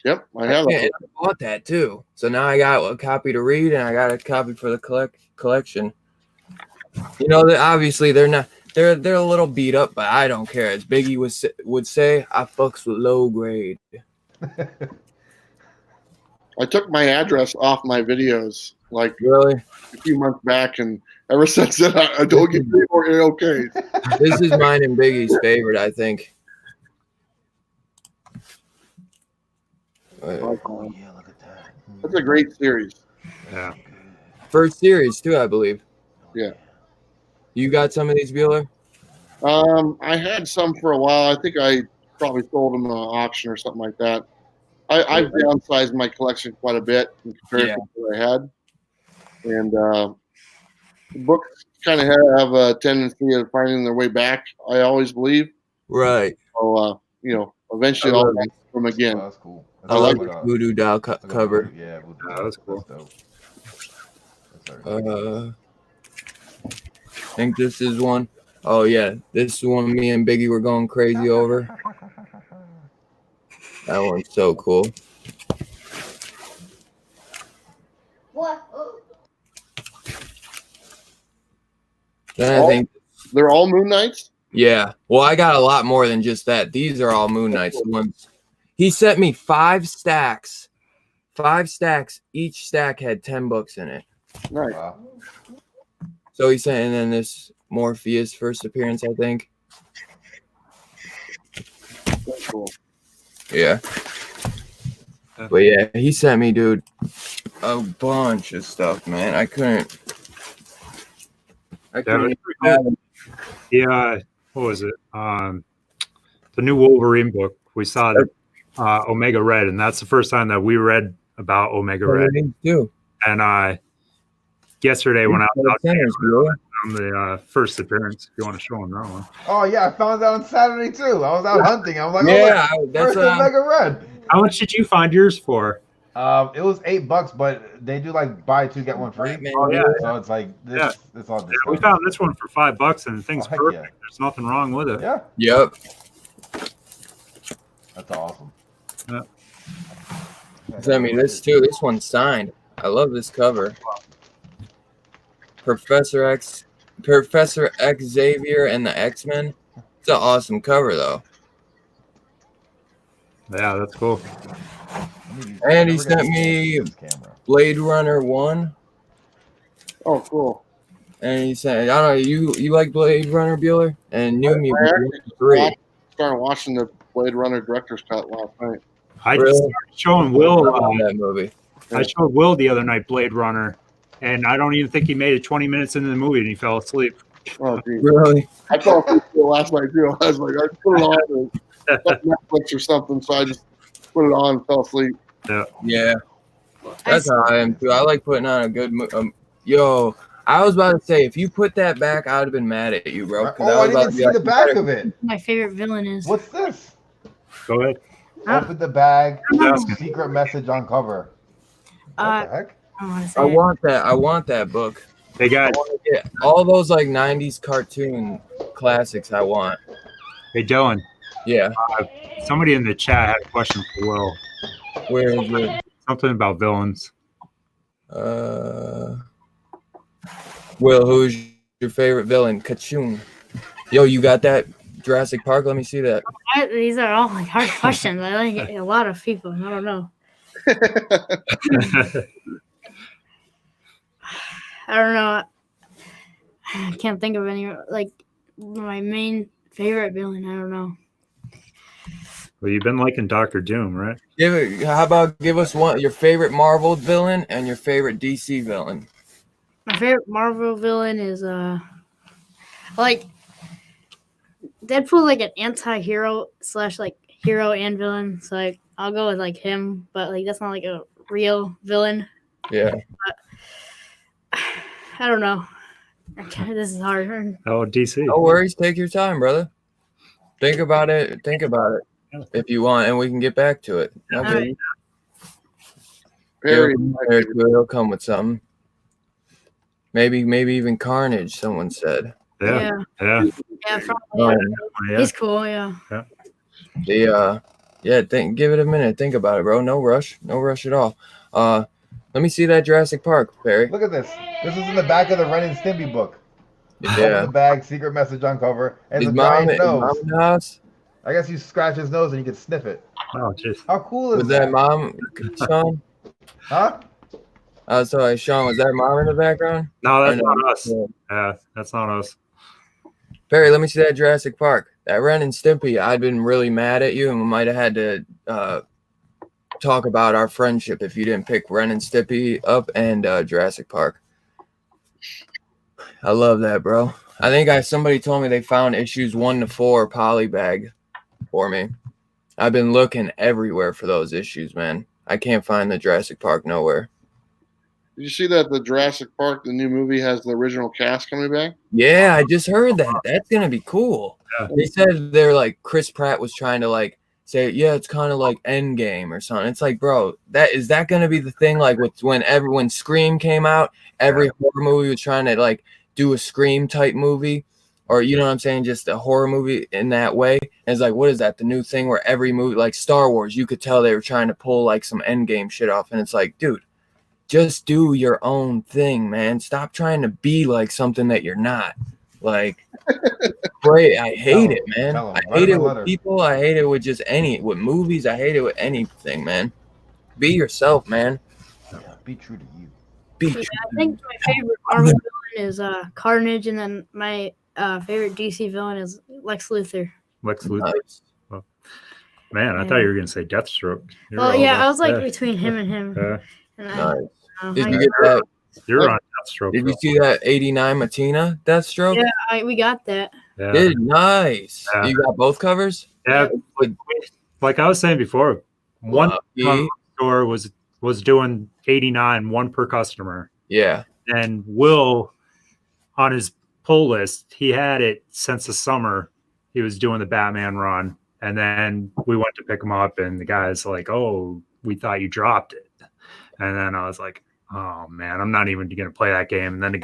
Speaker 4: Yep, I have.
Speaker 1: Yeah, and I bought that too. So now I got a copy to read, and I got a copy for the collection. You know, obviously they're not. They're a little beat up, but I don't care. As Biggie would say, I fucks with low grade.
Speaker 4: I took my address off my videos like
Speaker 1: Really,
Speaker 4: a few months back, and ever since then, I don't get any more AOKs.
Speaker 1: this is mine and Biggie's favorite, I think.
Speaker 5: Oh yeah, look at that.
Speaker 4: That's a great series.
Speaker 2: Yeah.
Speaker 1: First series too, I believe.
Speaker 4: Yeah.
Speaker 1: You got some of these, Bueller?
Speaker 4: I had some for a while. I think I probably sold them at an auction or something like that. I've downsized my collection quite a bit in comparison to what I had. And books kind of have a tendency of finding their way back, I always believe.
Speaker 1: Right.
Speaker 4: So, eventually I'll get them again.
Speaker 5: Oh, that's cool.
Speaker 1: I like the Voodoo Doll cover.
Speaker 5: Yeah, Voodoo
Speaker 2: Yeah,
Speaker 5: Doll.
Speaker 2: that's cool.
Speaker 5: Dope. That's very cool.
Speaker 1: I think this is one. Oh yeah, this is one me and Biggie were going crazy over. That one's so cool.
Speaker 3: What?
Speaker 1: Then I think,
Speaker 4: They're all Moon Knights?
Speaker 1: yeah. Well, I got a lot more than just that. These are all Moon Knights. The ones he sent me 5 stacks. 5 stacks. Each stack had 10 books in it.
Speaker 4: Nice.
Speaker 5: Wow.
Speaker 1: So he's saying, and then this Morpheus first appearance, I think.
Speaker 4: That's cool.
Speaker 1: Yeah. But yeah, he sent me, dude, a bunch of stuff, man. I couldn't
Speaker 2: Yeah,
Speaker 1: even
Speaker 2: that's pretty
Speaker 1: have
Speaker 2: cool.
Speaker 1: them.
Speaker 2: Yeah, what was it? The new Wolverine book. We saw that Omega Red, and that's the first time that we read about Omega Red.
Speaker 1: Too.
Speaker 2: And yesterday when I was out
Speaker 1: Centers, bro.
Speaker 2: on the first appearance, if you want to show them that one.
Speaker 5: Oh yeah, I found out on Saturday too. I was out hunting. I was like,
Speaker 1: Yeah,
Speaker 5: oh,
Speaker 1: that's
Speaker 5: first Omega Red.
Speaker 2: How much did you find yours for?
Speaker 5: It was $8, but they do like buy 2 get 1 free.
Speaker 1: Man,
Speaker 2: Oh, yeah.
Speaker 5: So it's like this.
Speaker 2: Yeah.
Speaker 5: It's all
Speaker 2: Yeah, we
Speaker 5: discounted.
Speaker 2: found this one for $5, and the thing's
Speaker 5: Oh, heck
Speaker 2: perfect.
Speaker 5: yeah.
Speaker 2: There's nothing wrong with it.
Speaker 5: Yeah,
Speaker 1: Yep.
Speaker 5: that's awesome.
Speaker 2: Yeah.
Speaker 1: Sent me this too. This one's signed. I love this cover. Professor X Xavier and the X-Men. It's an awesome cover though.
Speaker 2: Yeah, that's cool.
Speaker 1: And he sent me Blade Runner 1.
Speaker 4: Oh, cool.
Speaker 1: And he said, I don't know, you like Blade Runner, Bueller? And New
Speaker 4: I
Speaker 1: Mutants
Speaker 4: actually
Speaker 1: 3.
Speaker 4: started watching the Blade Runner director's cut last night.
Speaker 2: I
Speaker 1: Really?
Speaker 2: just started showing Will.
Speaker 1: I love that movie.
Speaker 2: I showed Will the other night Blade Runner, and I don't even think he made it 20 minutes into the movie, and he fell asleep.
Speaker 4: Oh, geez.
Speaker 1: Really?
Speaker 4: I fell asleep last night too. I was like, I put it on Netflix or something, so I just put it on and fell asleep.
Speaker 1: Yeah. That's how I am too. I like putting on a good yo, I was about to say, if you put that back, I would have been mad at you, bro. 'cause
Speaker 5: Oh, I
Speaker 1: was about
Speaker 5: didn't
Speaker 1: to
Speaker 5: see
Speaker 1: be
Speaker 5: the
Speaker 1: like,
Speaker 5: back of it.
Speaker 3: My favorite villain is.
Speaker 5: What's this?
Speaker 2: Go ahead.
Speaker 5: Open the bag.
Speaker 2: Yes.
Speaker 5: Secret message on cover. What the heck?
Speaker 3: I don't want to say
Speaker 1: I
Speaker 3: it.
Speaker 1: want that. I want that book.
Speaker 2: They
Speaker 1: I
Speaker 2: got,
Speaker 1: want to get all those like 90s cartoon classics I want.
Speaker 2: hey, Dylan,
Speaker 1: Yeah.
Speaker 2: somebody in the chat had a question for Will.
Speaker 1: Where is it?
Speaker 2: Something about villains.
Speaker 1: Will, who's your favorite villain? Kachun. Yo, you got that Jurassic Park? Let me see that.
Speaker 3: These are all like hard questions. I like a lot of people. I don't know. I don't know. I can't think of any like my main favorite villain. I don't know.
Speaker 2: Well, you've been liking Doctor Doom, right?
Speaker 1: How about give us one your favorite Marvel villain and your favorite DC villain?
Speaker 3: My favorite Marvel villain is like Deadpool, like an anti-hero / like hero and villain. So like I'll go with like him, but like that's not like a real villain.
Speaker 1: Yeah.
Speaker 3: I don't know. Okay, this is hard.
Speaker 2: Oh, DC.
Speaker 1: No worries. Take your time, brother. Think about it. If you want, and we can get back to it. Okay.
Speaker 4: Very
Speaker 1: He'll come with something. Maybe even Carnage. Someone said.
Speaker 2: Yeah. Yeah.
Speaker 3: Yeah, probably.
Speaker 2: Yeah.
Speaker 3: He's cool. Yeah.
Speaker 1: Give it a minute. Think about it, bro. No rush at all. Let me see that Jurassic Park, Perry.
Speaker 5: Look at this. This is in the back of the Ren and Stimpy book. Open
Speaker 1: Yeah.
Speaker 5: the bag, secret message on cover, and
Speaker 1: Is
Speaker 5: the
Speaker 1: mom
Speaker 5: giant nose.
Speaker 1: in the house?
Speaker 5: I guess you scratch his nose and you can sniff it.
Speaker 2: Oh, jeez.
Speaker 5: How cool is
Speaker 1: Was that mom, Sean?
Speaker 5: Huh?
Speaker 1: Sorry, Sean. Was that mom in the background?
Speaker 2: No, that's
Speaker 1: Or no?
Speaker 2: not us. Yeah, that's not us.
Speaker 1: Perry, let me see that Jurassic Park. That Ren and Stimpy, I'd been really mad at you, and we might have had to talk about our friendship if you didn't pick Ren and Stimpy up and Jurassic Park. I love that, bro. I think somebody told me they found issues 1 to 4 Polybag for me. I've been looking everywhere for those issues, man. I can't find the Jurassic Park nowhere.
Speaker 4: Did you see that the Jurassic Park, the new movie, has the original cast coming back?
Speaker 1: Yeah, I just heard that. That's gonna be cool.
Speaker 2: Yeah.
Speaker 1: They said they're like Chris Pratt was trying to like say, yeah, it's kind of like Endgame or something. It's like, bro, is that gonna be the thing? Like with when Scream came out, every horror movie was trying to like do a Scream type movie, or you know what I'm saying, just a horror movie in that way. And it's like, what is that? The new thing where every movie, like Star Wars, you could tell they were trying to pull like some Endgame shit off, and it's like, dude. Just do your own thing, man. Stop trying to be like something that you're not. Like, great. I hate it, man. I hate it with people. I hate it with with movies. I hate it with anything, man. Be yourself, man.
Speaker 5: Yeah, be true to you.
Speaker 3: I think my favorite Marvel villain is Carnage, and then my favorite DC villain is Lex Luthor.
Speaker 2: Lex Luthor.
Speaker 1: Nice.
Speaker 2: Well, man, I thought you were going to say Deathstroke.
Speaker 3: I was like between him and him.
Speaker 1: Nice. Did you get that?
Speaker 2: You're on Deathstroke.
Speaker 1: Did you see that 89 Matina Deathstroke?
Speaker 3: Yeah, we got that.
Speaker 2: Yeah.
Speaker 1: Dude, nice.
Speaker 2: Yeah.
Speaker 1: You got both covers?
Speaker 2: Yeah. Like I was saying before, one store was doing 89, one per customer.
Speaker 1: Yeah.
Speaker 2: And Will, on his pull list, he had it since the summer. He was doing the Batman run. And then we went to pick him up, and the guy's like, oh, we thought you dropped it. And then I was like, oh man, I'm not even going to play that game. And then the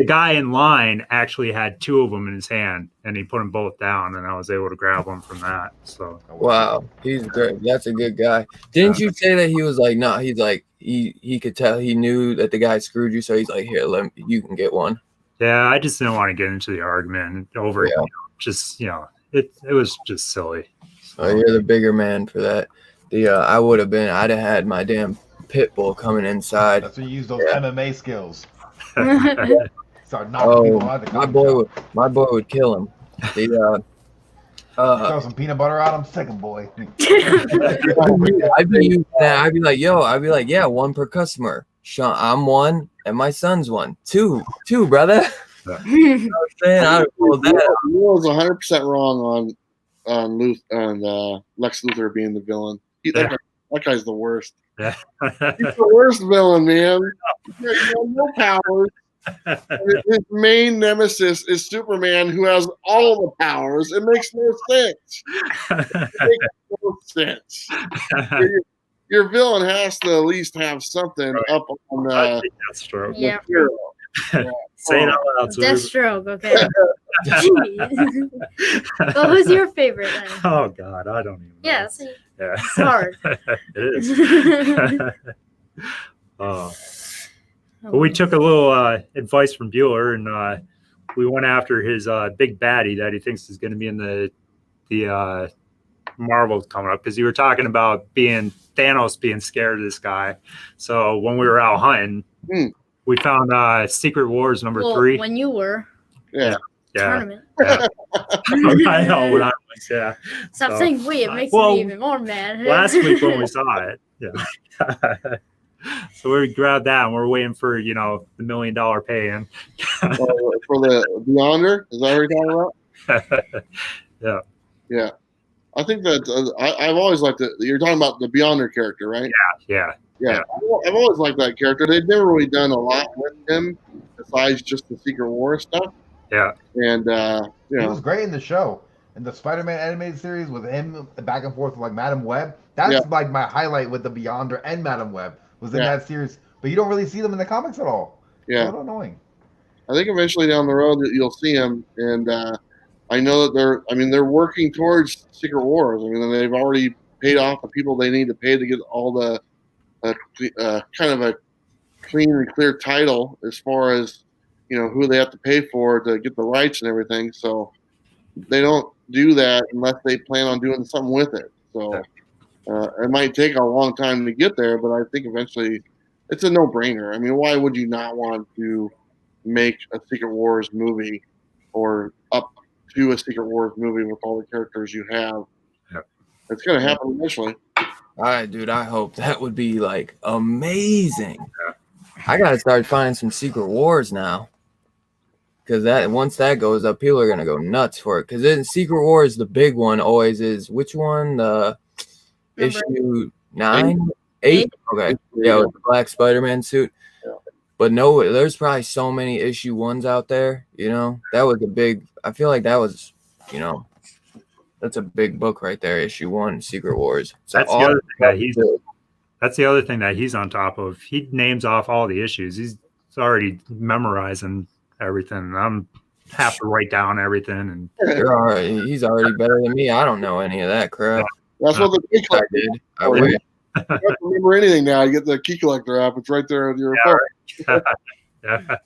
Speaker 2: guy in line actually had 2 of them in his hand, and he put them both down, and I was able to grab them from that. So
Speaker 1: wow, he's great. That's a good guy. Didn't you say that he was like, no, he's like, he could tell, he knew that the guy screwed you, so he's like, here, you can get one.
Speaker 2: Yeah, I just didn't want to get into the argument over it. It was just silly. So.
Speaker 1: Oh, you're the bigger man for that. I'd have had my damn pit bull coming inside.
Speaker 5: That's when you use those MMA skills. Start knocking people out of the
Speaker 1: my boy would kill him.
Speaker 5: Throw some peanut butter on him, second boy.
Speaker 1: I'd be like, yeah, 1 per customer. Sean, I'm 1, and my son's 1. 2, brother. You know what I'm saying? I would that.
Speaker 4: You was 100% wrong on Lex Luthor being the villain. That guy's the worst.
Speaker 2: Yeah.
Speaker 4: He's the worst villain, man. He has no powers. His main nemesis is Superman, who has all the powers. It makes no sense. Your villain has to at least have something up on the
Speaker 2: Deathstroke.
Speaker 3: Yeah.
Speaker 4: hero.
Speaker 2: Say it out loud.
Speaker 3: Deathstroke, okay. What was your favorite then?
Speaker 2: Oh God, I don't even know.
Speaker 3: Yeah,
Speaker 2: It's
Speaker 3: hard.
Speaker 2: It is. But we took a little advice from Bueller, and we went after his big baddie that he thinks is going to be in the Marvel coming up, because you were talking about Thanos being scared of this guy. So when we were out hunting, we found Secret Wars number 3.
Speaker 3: When you were tournament.
Speaker 2: Yeah. I know what I was. Yeah.
Speaker 3: Stop saying we. It makes me even more mad.
Speaker 2: Last week when we saw it, so we grabbed that, and we're waiting for the $1 million pay-in.
Speaker 4: For the Beyonder, is that what you're talking about? Yeah. I think that I've always liked it. You're talking about the Beyonder character, right?
Speaker 2: Yeah.
Speaker 4: I've always liked that character. They've never really done a lot with him besides just the Secret War stuff.
Speaker 2: Yeah.
Speaker 4: And
Speaker 5: he was great in the show. In the Spider-Man animated series with him back and forth with like Madam Web. That's like my highlight with the Beyonder and Madam Web was in that series. But you don't really see them in the comics at all.
Speaker 4: Yeah.
Speaker 5: It's a little annoying.
Speaker 4: I think eventually down the road that you'll see him, and I know that they're working towards Secret Wars. I mean, they've already paid off the people they need to pay to get all the kind of a clean and clear title as far as who they have to pay for to get the rights and everything. So they don't do that unless they plan on doing something with it. So it might take a long time to get there, but I think eventually it's a no-brainer. I mean, why would you not want to make a Secret Wars movie or up to a Secret Wars movie with all the characters you have?
Speaker 2: Yep.
Speaker 4: It's going to happen eventually.
Speaker 1: All right, dude, I hope that would be like amazing. I got to start finding some Secret Wars now. because that once that goes up, people are gonna go nuts for it. Because then Secret Wars, the big one always is which one? The
Speaker 3: Number
Speaker 1: issue 9, 8. Okay, yeah, with the black Spider-Man suit.
Speaker 4: Yeah.
Speaker 1: But no, there's probably so many issue 1s out there. That was a big. I feel like that was, that's a big book right there. Issue 1, Secret Wars. So
Speaker 2: That's the other thing that's the other thing that he's on top of. He names off all the issues. He's already memorizing everything. I'm have to write down everything, and
Speaker 1: he's already better than me. I don't know any of that crap.
Speaker 4: That's what the key
Speaker 1: I
Speaker 4: collector.
Speaker 1: did. I wish.
Speaker 4: You don't have to remember anything now. You get the key collector app. It's right there on your phone.
Speaker 2: yeah.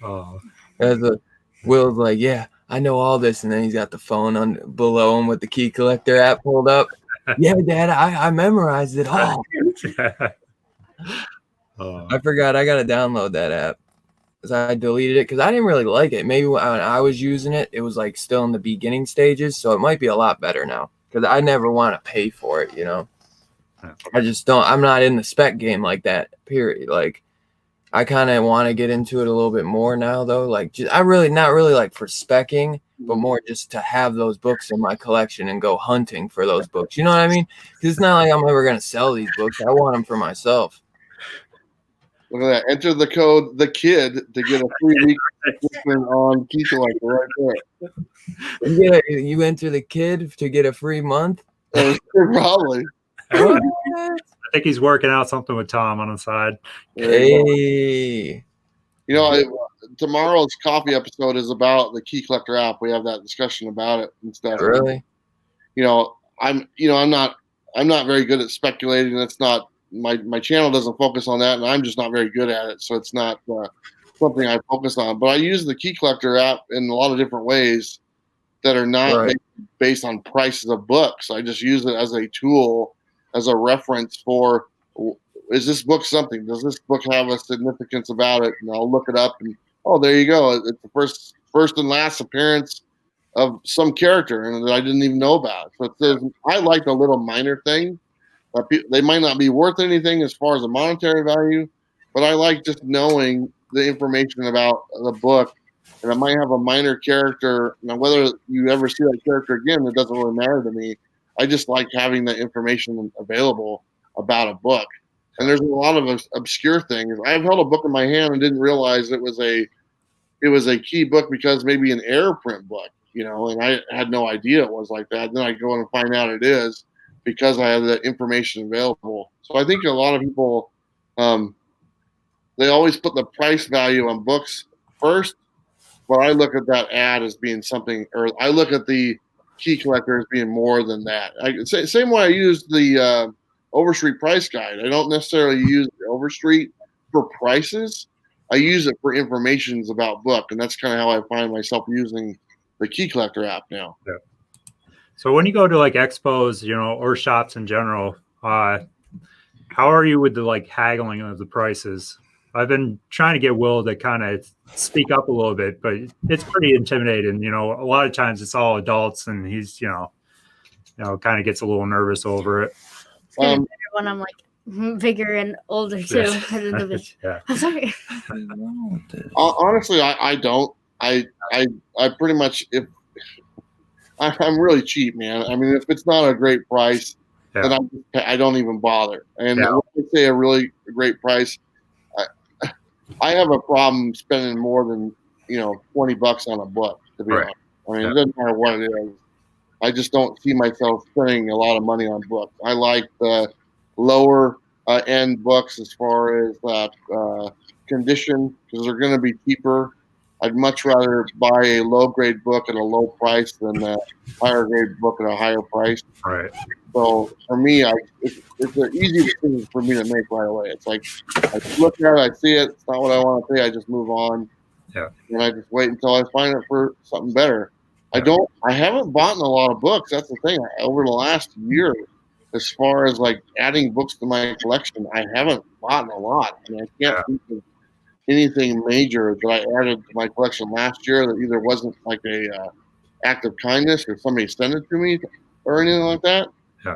Speaker 2: Oh,
Speaker 1: As a Will's like, yeah, I know all this, and then he's got the phone on below him with the key collector app pulled up. Yeah, Dad, I memorized it all.
Speaker 2: oh.
Speaker 1: I forgot I gotta download that app because I deleted it because I didn't really like it. Maybe when I was using it, it was like still in the beginning stages, so it might be a lot better now because I never want to pay for it. I just don't. I'm not in the spec game like that. Period. Like, I kind of want to get into it a little bit more now, though. Like, I really not really like for specking, but more just to have those books in my collection and go hunting for those books. You know what I mean? Because it's not like I'm ever gonna sell these books. I want them for myself.
Speaker 4: Look at that. Enter the code the kid to get a free week subscription on Key Collector right there.
Speaker 1: You enter the kid to get a free month.
Speaker 4: Probably.
Speaker 1: What?
Speaker 2: I think he's working out something with Tom on the side.
Speaker 1: Hey.
Speaker 4: Tomorrow's coffee episode is about the Key Collector app. We have that discussion about it and stuff.
Speaker 1: Really?
Speaker 4: I'm not very good at speculating. That's not my channel doesn't focus on that, and I'm just not very good at it. So it's not something I focus on. But I use the Key Collector app in a lot of different ways that are not based on prices of books. I just use it as a tool, as a reference for, is this book something? Does this book have a significance about it? And I'll look it up, and there you go. It's the first and last appearance of some character, and that I didn't even know about. So it says, I like the little minor thing. They might not be worth anything as far as a monetary value, but I like just knowing the information about the book. And it might have a minor character. Now, whether you ever see that character again, it doesn't really matter to me. I just like having the information available about a book. And there's a lot of obscure things. I've held a book in my hand and didn't realize it was a key book because maybe an air print book, and I had no idea it was like that. Then I go in and find out it is because I have the information available. So I think a lot of people, they always put the price value on books first, but I look at that ad as being something, or I look at the Key Collector as being more than that. Same way I use the Overstreet price guide. I don't necessarily use the Overstreet for prices. I use it for informations about book, and that's kind of how I find myself using the Key Collector app now.
Speaker 2: Yeah. So when you go to like expos, or shops in general, how are you with the haggling of the prices? I've been trying to get Will to kind of speak up a little bit, but it's pretty intimidating. A lot of times it's all adults, and he's, kind of gets a little nervous over it.
Speaker 3: It's getting better when I'm bigger and older too.
Speaker 2: Yeah.
Speaker 3: I'm sorry.
Speaker 4: Honestly, I don't. I pretty much, if I'm really cheap, man. I mean, if it's not a great price, then I don't even bother. And when I say a really great price, I have a problem spending more than $20 on a book, to be honest. I mean, it doesn't matter what it is. I just don't see myself spending a lot of money on books. I like the lower end books as far as condition, because they're going to be cheaper. I'd much rather buy a low grade book at a low price than a higher grade book at a higher price.
Speaker 2: Right.
Speaker 4: So for me, it's an easy decision for me to make right away. It's like I look at it, I see it, it's not what I want to pay, I just move on.
Speaker 2: Yeah.
Speaker 4: And I just wait until I find it for something better. I haven't bought a lot of books. That's the thing. Over the last year, as far as adding books to my collection, I haven't bought a lot. I mean, I can't think of anything major that I added to my collection last year that either wasn't a act of kindness or somebody sent it to me or anything like that.
Speaker 2: Yeah.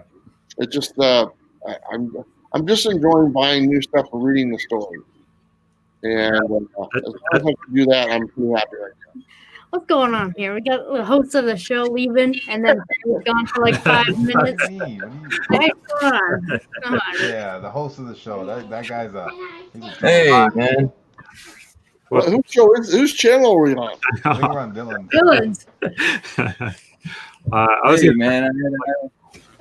Speaker 4: It just I'm just enjoying buying new stuff and reading the story. And as long as I can do that, I'm pretty happy right now.
Speaker 3: What's going on here? We got the host of the show leaving, and then we've gone for like 5 minutes.
Speaker 5: What do you mean?
Speaker 3: Hey, come on. Come on.
Speaker 5: Yeah, the host of the show. That guy's he's a
Speaker 1: Hey, man.
Speaker 4: Whose channel are we on?
Speaker 5: I think we're on Dylan.
Speaker 3: Villains.
Speaker 2: I was
Speaker 1: Hey,
Speaker 2: gonna,
Speaker 1: man.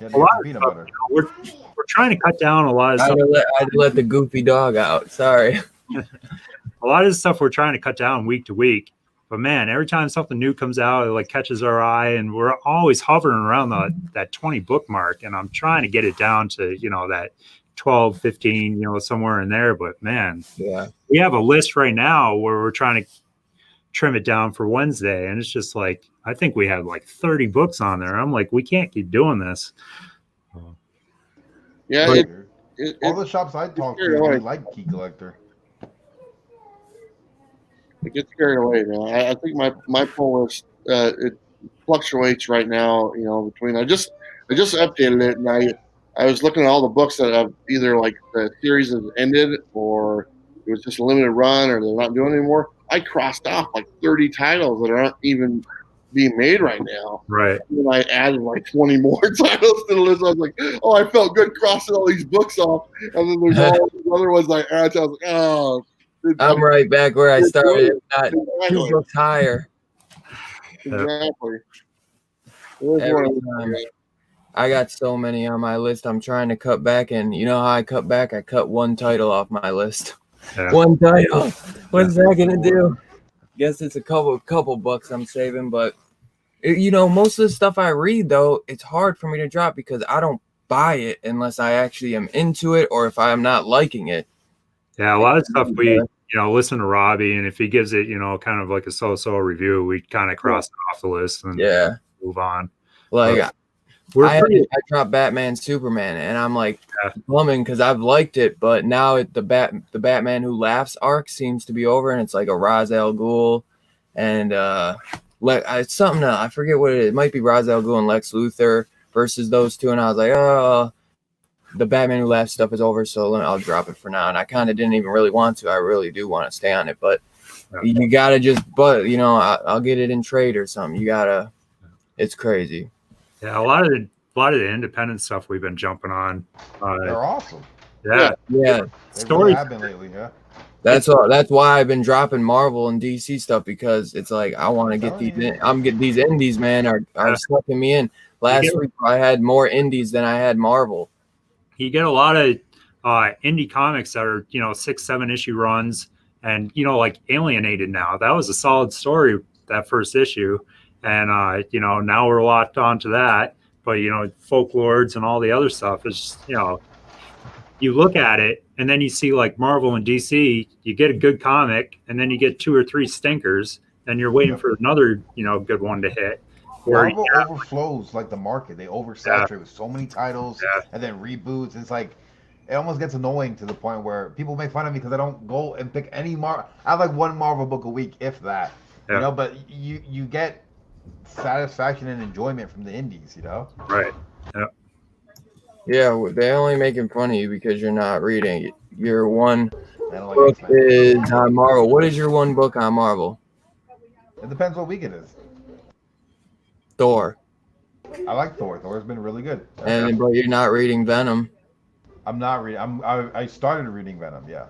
Speaker 5: Yeah,
Speaker 2: a lot
Speaker 5: some
Speaker 2: of
Speaker 5: peanut
Speaker 2: stuff,
Speaker 5: butter.
Speaker 2: we're trying to cut down a lot of
Speaker 1: I
Speaker 2: stuff.
Speaker 1: had to let the goofy dog out. Sorry.
Speaker 2: A lot of the stuff we're trying to cut down week to week. But man, every time something new comes out, it like catches our eye, and we're always hovering around that 20 book mark. And I'm trying to get it down to, that 12, 15, somewhere in there. But man,
Speaker 1: Yeah.
Speaker 2: we have a list right now where we're trying to trim it down for Wednesday. And it's just like, I think we have like 30 books on there. I'm like, we can't keep doing this.
Speaker 4: Yeah,
Speaker 2: But-
Speaker 5: All the shops I talk to
Speaker 4: Sure,
Speaker 5: really
Speaker 4: right.
Speaker 5: like Key Collector.
Speaker 4: it gets carried away, man. I think my pull list it fluctuates right now. Between I just updated it, and I was looking at all the books that have either like the series has ended, or it was just a limited run, or they're not doing anymore. I crossed off like 30 titles that aren't even being made right now.
Speaker 2: Right.
Speaker 4: And then I added like 20 more titles to the list. I was like, oh, I felt good crossing all these books off. And then there's all these other ones I added. I was like, oh.
Speaker 1: I'm right back where I started. Not two
Speaker 4: Exactly.
Speaker 1: books higher.
Speaker 4: Exactly.
Speaker 1: Every time. I got so many on my list. I'm trying to cut back, and you know how I cut back? I cut one title off my list.
Speaker 2: Yeah.
Speaker 1: One title. What's that gonna do? Guess it's a couple bucks I'm saving, but most of the stuff I read though, it's hard for me to drop because I don't buy it unless I actually am into it or if I'm not liking it.
Speaker 2: Yeah, a lot of stuff we, listen to Robbie, and if he gives it, kind of like a so-so review, we kind of cross it off the list and
Speaker 1: Yeah,
Speaker 2: move on.
Speaker 1: like
Speaker 2: We're pretty,
Speaker 1: I dropped Batman Superman, and I'm like bumming because I've liked it, but now the Batman Who Laughs arc seems to be over, and it's like a Ra's al Ghul, and it's something else. I forget what it is. It might be Ra's al Ghul and Lex Luthor versus those two, and I was like, oh, the Batman Who Laughs stuff is over, so I'll drop it for now. And I kind of didn't even really want to. I really do want to stay on it, but you gotta I'll get it in trade or something. You gotta. It's crazy.
Speaker 2: yeah, a lot of the independent stuff we've been jumping on.
Speaker 5: They're awesome.
Speaker 2: Yeah,
Speaker 1: Yeah.
Speaker 5: They
Speaker 2: Stories-
Speaker 5: really have been lately, yeah.
Speaker 1: That's why I've been dropping Marvel and DC stuff, because it's like I want to get these in. I'm getting these indies, man, are sucking me in. Last week I had more indies than I had Marvel.
Speaker 2: you get a lot of indie comics that are 6-7 issue runs, and like Alienated now. That was a solid story, that first issue, and now we're locked onto that. But Folklords and all the other stuff is you look at it, and then you see like Marvel and DC, you get a good comic, and then you get 2 or 3 stinkers, and you're waiting for another good one to hit.
Speaker 5: Marvel overflows like the market. They oversaturate with so many titles and then reboots. It's like it almost gets annoying to the point where people make fun of me because I don't go and pick any Marvel. I have like one Marvel book a week, if that.
Speaker 2: Yeah.
Speaker 5: But you get satisfaction and enjoyment from the indies.
Speaker 2: Right.
Speaker 1: Yeah, they're only making fun of you because you're not reading it. Your one
Speaker 5: I don't like
Speaker 1: book
Speaker 5: X-Men.
Speaker 1: is on Marvel. What is your one book on Marvel?
Speaker 5: It depends what week it is.
Speaker 1: Thor.
Speaker 5: I like Thor. Thor's been really good.
Speaker 1: But you're not reading Venom.
Speaker 5: I'm not reading. I started reading Venom. Yeah.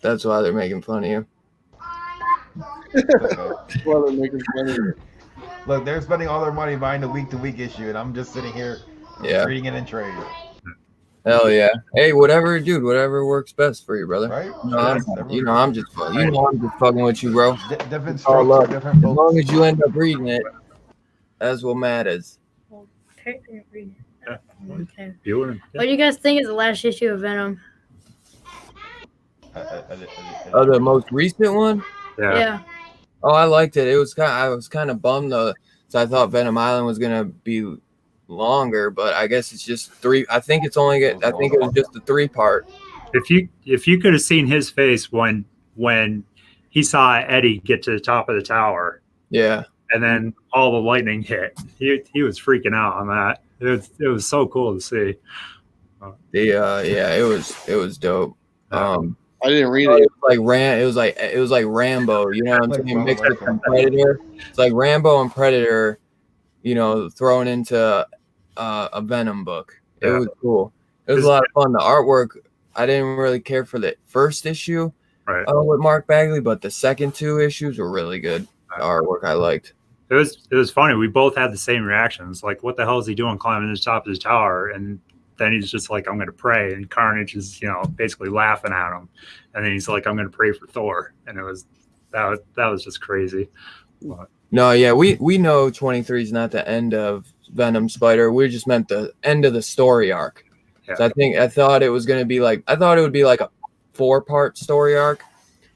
Speaker 1: That's why they're making fun of you.
Speaker 5: Okay.
Speaker 4: Well, they're making fun of you.
Speaker 5: Look, they're spending all their money buying the week-to-week issue, and I'm just sitting here
Speaker 1: Yeah.
Speaker 5: reading it in trade.
Speaker 1: Hell yeah. Hey, whatever works best for you, brother.
Speaker 5: Right?
Speaker 1: I'm just fucking with you, bro.
Speaker 5: Different
Speaker 1: all
Speaker 5: strokes
Speaker 1: love.
Speaker 5: for different
Speaker 1: As
Speaker 5: folks.
Speaker 1: long as you end up reading it, that's what matters.
Speaker 3: Okay.
Speaker 2: Bueller.
Speaker 3: What do you guys think is the last issue of Venom?
Speaker 1: Oh, the most recent one?
Speaker 2: Yeah.
Speaker 1: Oh, I liked it. I was kind of bummed though, so I thought Venom Island was gonna be longer, but I guess it's just 3. I think it was just a 3-part.
Speaker 2: If you could have seen his face when he saw Eddie get to the top of the tower,
Speaker 1: Yeah.
Speaker 2: and then all the lightning hit, he was freaking out on that. It was so cool to see.
Speaker 1: It was dope.
Speaker 4: I didn't read
Speaker 1: It
Speaker 4: it.
Speaker 1: was like it was like Rambo, you know what I'm
Speaker 5: Like
Speaker 1: saying? Mixed
Speaker 5: Bubba
Speaker 1: with some
Speaker 5: Ray.
Speaker 1: Predator. It's like Rambo and Predator, you know, thrown into a Venom book. It
Speaker 2: Yeah.
Speaker 1: was cool. It was a lot of fun. The artwork, I didn't really care for the first issue
Speaker 2: Right.
Speaker 1: with Mark Bagley, but the second 2 issues were really good. The artwork I liked.
Speaker 2: It was funny. We both had the same reactions. Like, what the hell is he doing climbing to the top of the tower? And then he's just like, I'm going to pray. And Carnage is, you know, basically laughing at him. And then he's like, I'm going to pray for Thor. And that was just crazy. But,
Speaker 1: No, yeah, we know 23 is not the end of Venom Spider. We just meant the end of the story arc.
Speaker 2: Yeah.
Speaker 1: So I thought it was gonna be like I thought it would be like a 4-part story arc.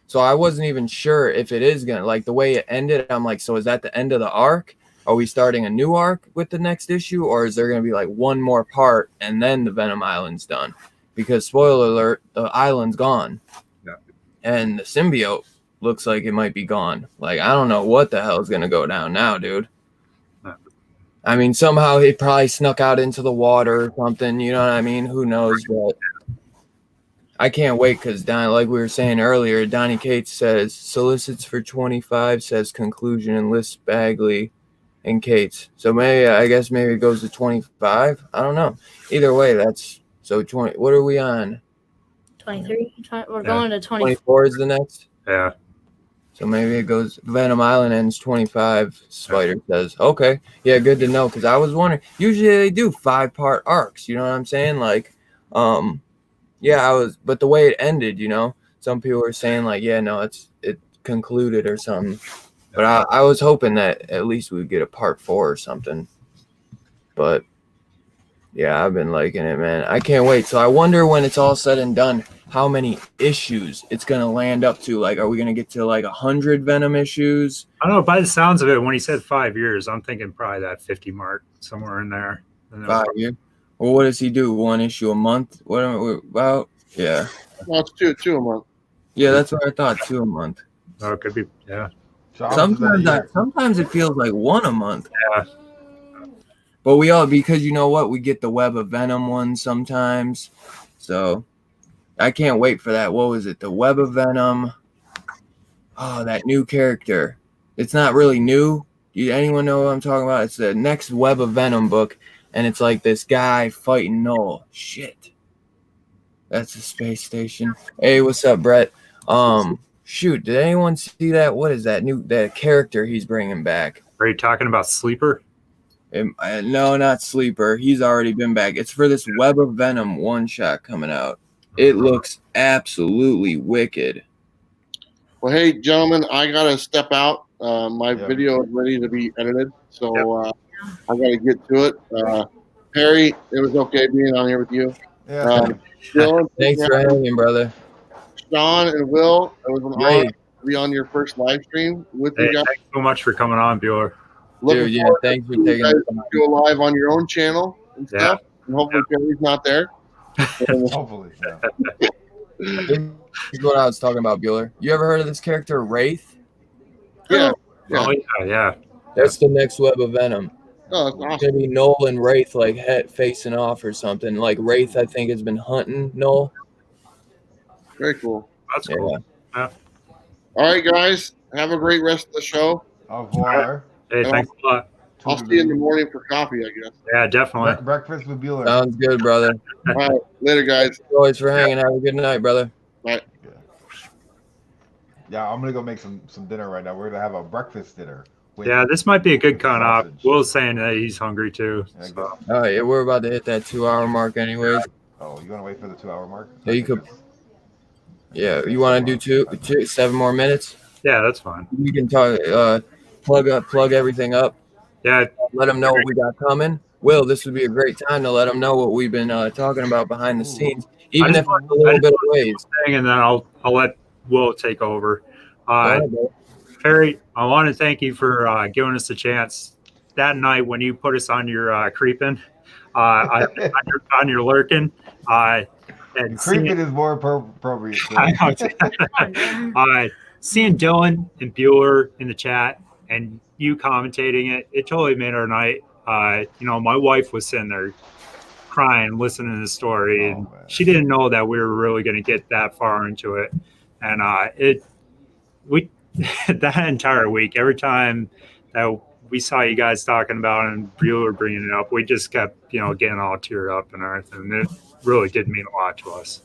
Speaker 1: So I wasn't even sure if it is gonna like the way it ended. I'm like, so is that the end of the arc? Are we starting a new arc with the next issue, or is there gonna be like one more part and then the Venom Island's done? Because spoiler alert, the island's gone.
Speaker 2: Yeah.
Speaker 1: And the symbiote looks like it might be gone. Like, I don't know what the hell is going to go down now, dude.
Speaker 2: Yeah.
Speaker 1: I mean, somehow he probably snuck out into the water or something. You know what I mean? Who knows? But I can't wait because, like we were saying earlier, Donny Cates says, solicits for 25, says conclusion, and lists Bagley and Cates. So I guess maybe it goes to 25. I don't know. Either way, that's so 20. What are we on?
Speaker 3: 23. We're going to 24.
Speaker 1: 24 is the next?
Speaker 2: yeah.
Speaker 1: So maybe it goes Venom Island ends 25. Spider says, okay, yeah, good to know. Because I was wondering, usually they do 5-part arcs. You know what I'm saying? Like, yeah, but the way it ended, you know, some people were saying like, yeah, no, it concluded or something. But I was hoping that at least we'd get a part 4 or something. But yeah, I've been liking it, man. I can't wait. So I wonder when it's all said and done, how many issues it's gonna land up to. Like, are we gonna get to like 100 Venom issues?
Speaker 2: I don't know. By the sounds of it, when he said 5 years, I'm thinking probably that 50 mark, somewhere in there. And then
Speaker 1: 5 years? Well, what does he do? 1 issue a month? What am I about? Yeah.
Speaker 4: Well, it's two a month.
Speaker 1: Yeah, that's what I thought. 2 a month.
Speaker 2: Oh, it could be, yeah.
Speaker 5: So how much is that a year?
Speaker 1: Sometimes it feels like 1 a month.
Speaker 2: Yeah.
Speaker 1: But we all, because you know what, we get the Web of Venom one sometimes. So I can't wait for that. What was it? The Web of Venom. Oh, that new character. It's not really new. Anyone know what I'm talking about? It's the next Web of Venom book, and it's like this guy fighting Null. Shit. That's the space station. Hey, what's up, Brett? Shoot, did anyone see that? What is that character he's bringing back?
Speaker 2: Are you talking about Sleeper?
Speaker 1: No, not Sleeper. He's already been back. It's for this Web of Venom one-shot coming out. It looks absolutely wicked.
Speaker 4: Well, hey, gentlemen, I got to step out. My video is ready to be edited, so I got to get to it. Perry, it was okay being on here with you.
Speaker 5: Yeah.
Speaker 4: Dylan,
Speaker 1: Thanks for hanging, brother.
Speaker 4: Sean and Will, it was an
Speaker 1: Great.
Speaker 4: honor to be on your first live stream with
Speaker 2: Hey,
Speaker 4: you guys.
Speaker 2: thanks so much for coming on, Bueller.
Speaker 4: Looking
Speaker 1: Dude, yeah,
Speaker 4: forward
Speaker 1: thanks for
Speaker 4: to you
Speaker 1: taking
Speaker 4: guys
Speaker 1: the time.
Speaker 4: go live on your own channel and stuff. And hopefully Perry's not there.
Speaker 5: Hopefully. Yeah.
Speaker 1: This is what I was talking about, Bueller. You ever heard of this character, Wraith?
Speaker 4: Yeah.
Speaker 2: Oh, yeah.
Speaker 1: That's the next Web of Venom.
Speaker 4: Oh, that's
Speaker 1: It's
Speaker 4: awesome.
Speaker 1: gonna be Null and Wraith like facing off or something. Like Wraith, I think, has been hunting Null.
Speaker 4: Very cool.
Speaker 2: That's cool.
Speaker 1: Yeah.
Speaker 4: All right, guys. Have a great rest of the show.
Speaker 5: Au revoir.
Speaker 2: Hey, thanks a lot.
Speaker 4: I'll see you in the morning for coffee, I guess.
Speaker 2: Yeah, definitely.
Speaker 5: Breakfast with Bueller.
Speaker 1: Sounds good, brother.
Speaker 4: All right. Later, guys.
Speaker 1: Thanks always for hanging. Have a good night, brother.
Speaker 5: Yeah, I'm gonna go make some dinner right now. We're gonna have a breakfast dinner. with-
Speaker 2: Yeah, this might be a good cut off.
Speaker 5: Sausage.
Speaker 2: Will's saying that he's hungry too.
Speaker 5: Yeah,
Speaker 2: So.
Speaker 5: good.
Speaker 1: All right, yeah, we're about to hit that 2-hour mark, anyways.
Speaker 5: Oh, you wanna wait for the 2-hour mark?
Speaker 1: Yeah, you could- Yeah, you want to do 7 more minutes?
Speaker 2: Yeah, that's fine.
Speaker 1: We can talk. Plug everything up.
Speaker 2: Yeah,
Speaker 1: Let them know what we got coming. Will, this would be a great time to let them know what we've been talking about behind the scenes, even
Speaker 2: just
Speaker 1: if it's a little bit of ways.
Speaker 2: thing, and then I'll let Will take over.
Speaker 1: Go ahead, bro.
Speaker 2: Perry, I want to thank you for giving us a chance that night when you put us on your creeping, on your lurking, and
Speaker 5: Creeping is more appropriate.
Speaker 2: seeing Dylan and Bueller in the chat and you commentating it, it totally made our night. My wife was sitting there crying listening to the story,
Speaker 5: Oh,
Speaker 2: and
Speaker 5: man.
Speaker 2: she didn't know that we were really going to get that far into it. And we that entire week, every time that we saw you guys talking about it and you were bringing it up, we just kept, getting all teared up and everything. It really did mean a lot to us.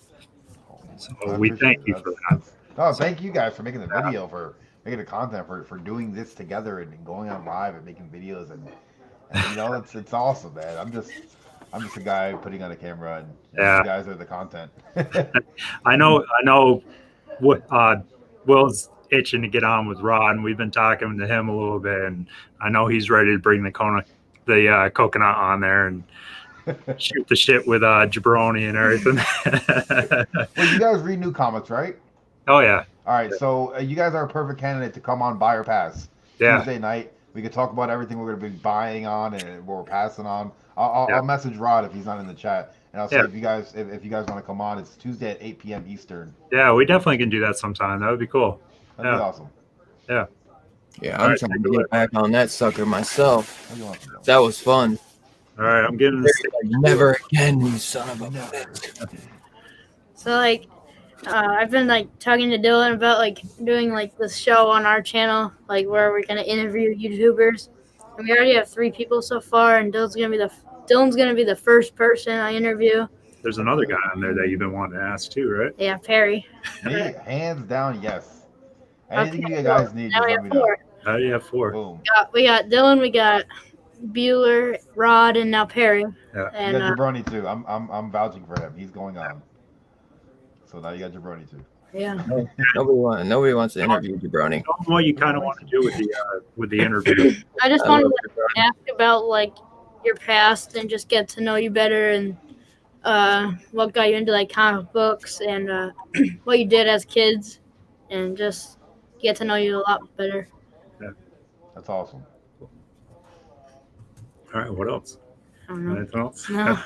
Speaker 2: So
Speaker 5: I
Speaker 2: we
Speaker 5: appreciate
Speaker 2: thank
Speaker 5: it.
Speaker 2: you for that.
Speaker 5: No, thank you guys for making the video, for making the content, for doing this together and going on live and making videos, and it's awesome, man. I'm just a guy putting on a camera, and
Speaker 2: Yeah.
Speaker 5: you guys are the content.
Speaker 2: I know. What Will's itching to get on with Rod, and we've been talking to him a little bit, and I know he's ready to bring the coconut on there and shoot the shit with Jabroni and everything.
Speaker 5: Well, you guys read new comics, right?
Speaker 2: Oh yeah.
Speaker 5: All right, so you guys are a perfect candidate to come on Buy or Pass
Speaker 2: Yeah.
Speaker 5: Tuesday night. We could talk about everything we're going to be buying on and what we're passing on. I'll
Speaker 2: Yeah.
Speaker 5: message Rod if he's not in the chat, and I'll say
Speaker 2: Yeah.
Speaker 5: if you guys want to come on, it's Tuesday at 8 p.m. Eastern.
Speaker 2: Yeah, we definitely can do that sometime. That would be cool.
Speaker 5: That'd be
Speaker 2: Yeah.
Speaker 5: awesome.
Speaker 1: Yeah,
Speaker 2: All
Speaker 1: I'm
Speaker 2: right,
Speaker 1: trying
Speaker 2: take
Speaker 1: to
Speaker 2: a
Speaker 1: get
Speaker 2: look.
Speaker 1: back on that sucker myself.
Speaker 5: What do you want to know?
Speaker 1: That was fun.
Speaker 2: All right, I'm getting this.
Speaker 1: Never again, you son of a bitch.
Speaker 3: So like, I've been like talking to Dylan about like doing like this show on our channel, like where we're gonna interview YouTubers, and we already have 3 people so far, and Dylan's gonna be the first person I interview.
Speaker 2: There's another guy on there that you've been wanting to ask too, right?
Speaker 3: Yeah, Perry.
Speaker 5: Me, hands down, yes. Anything
Speaker 3: Okay,
Speaker 5: you guys need,
Speaker 3: Now
Speaker 5: just
Speaker 3: we
Speaker 5: let
Speaker 3: have
Speaker 5: me know.
Speaker 3: 4.
Speaker 2: How do you have 4?
Speaker 5: Boom.
Speaker 3: We got Dylan, we got Bueller, Rod, and now Perry.
Speaker 2: Yeah.
Speaker 3: And
Speaker 5: You got Jabroni too. I'm vouching for him. He's going on. So now you got Jabroni too.
Speaker 3: yeah.
Speaker 1: Nobody wants to interview Jabroni.
Speaker 2: Tell them what you kind of want to do with the interview.
Speaker 3: I just
Speaker 1: I
Speaker 3: wanted
Speaker 1: love
Speaker 3: to
Speaker 1: Jabroni.
Speaker 3: ask about like your past and just get to know you better, and what got you into like comic books, and what you did as kids, and just get to know you a lot better.
Speaker 5: That's awesome.
Speaker 2: All right, what else?
Speaker 3: I don't know.
Speaker 2: Anything else?
Speaker 3: No.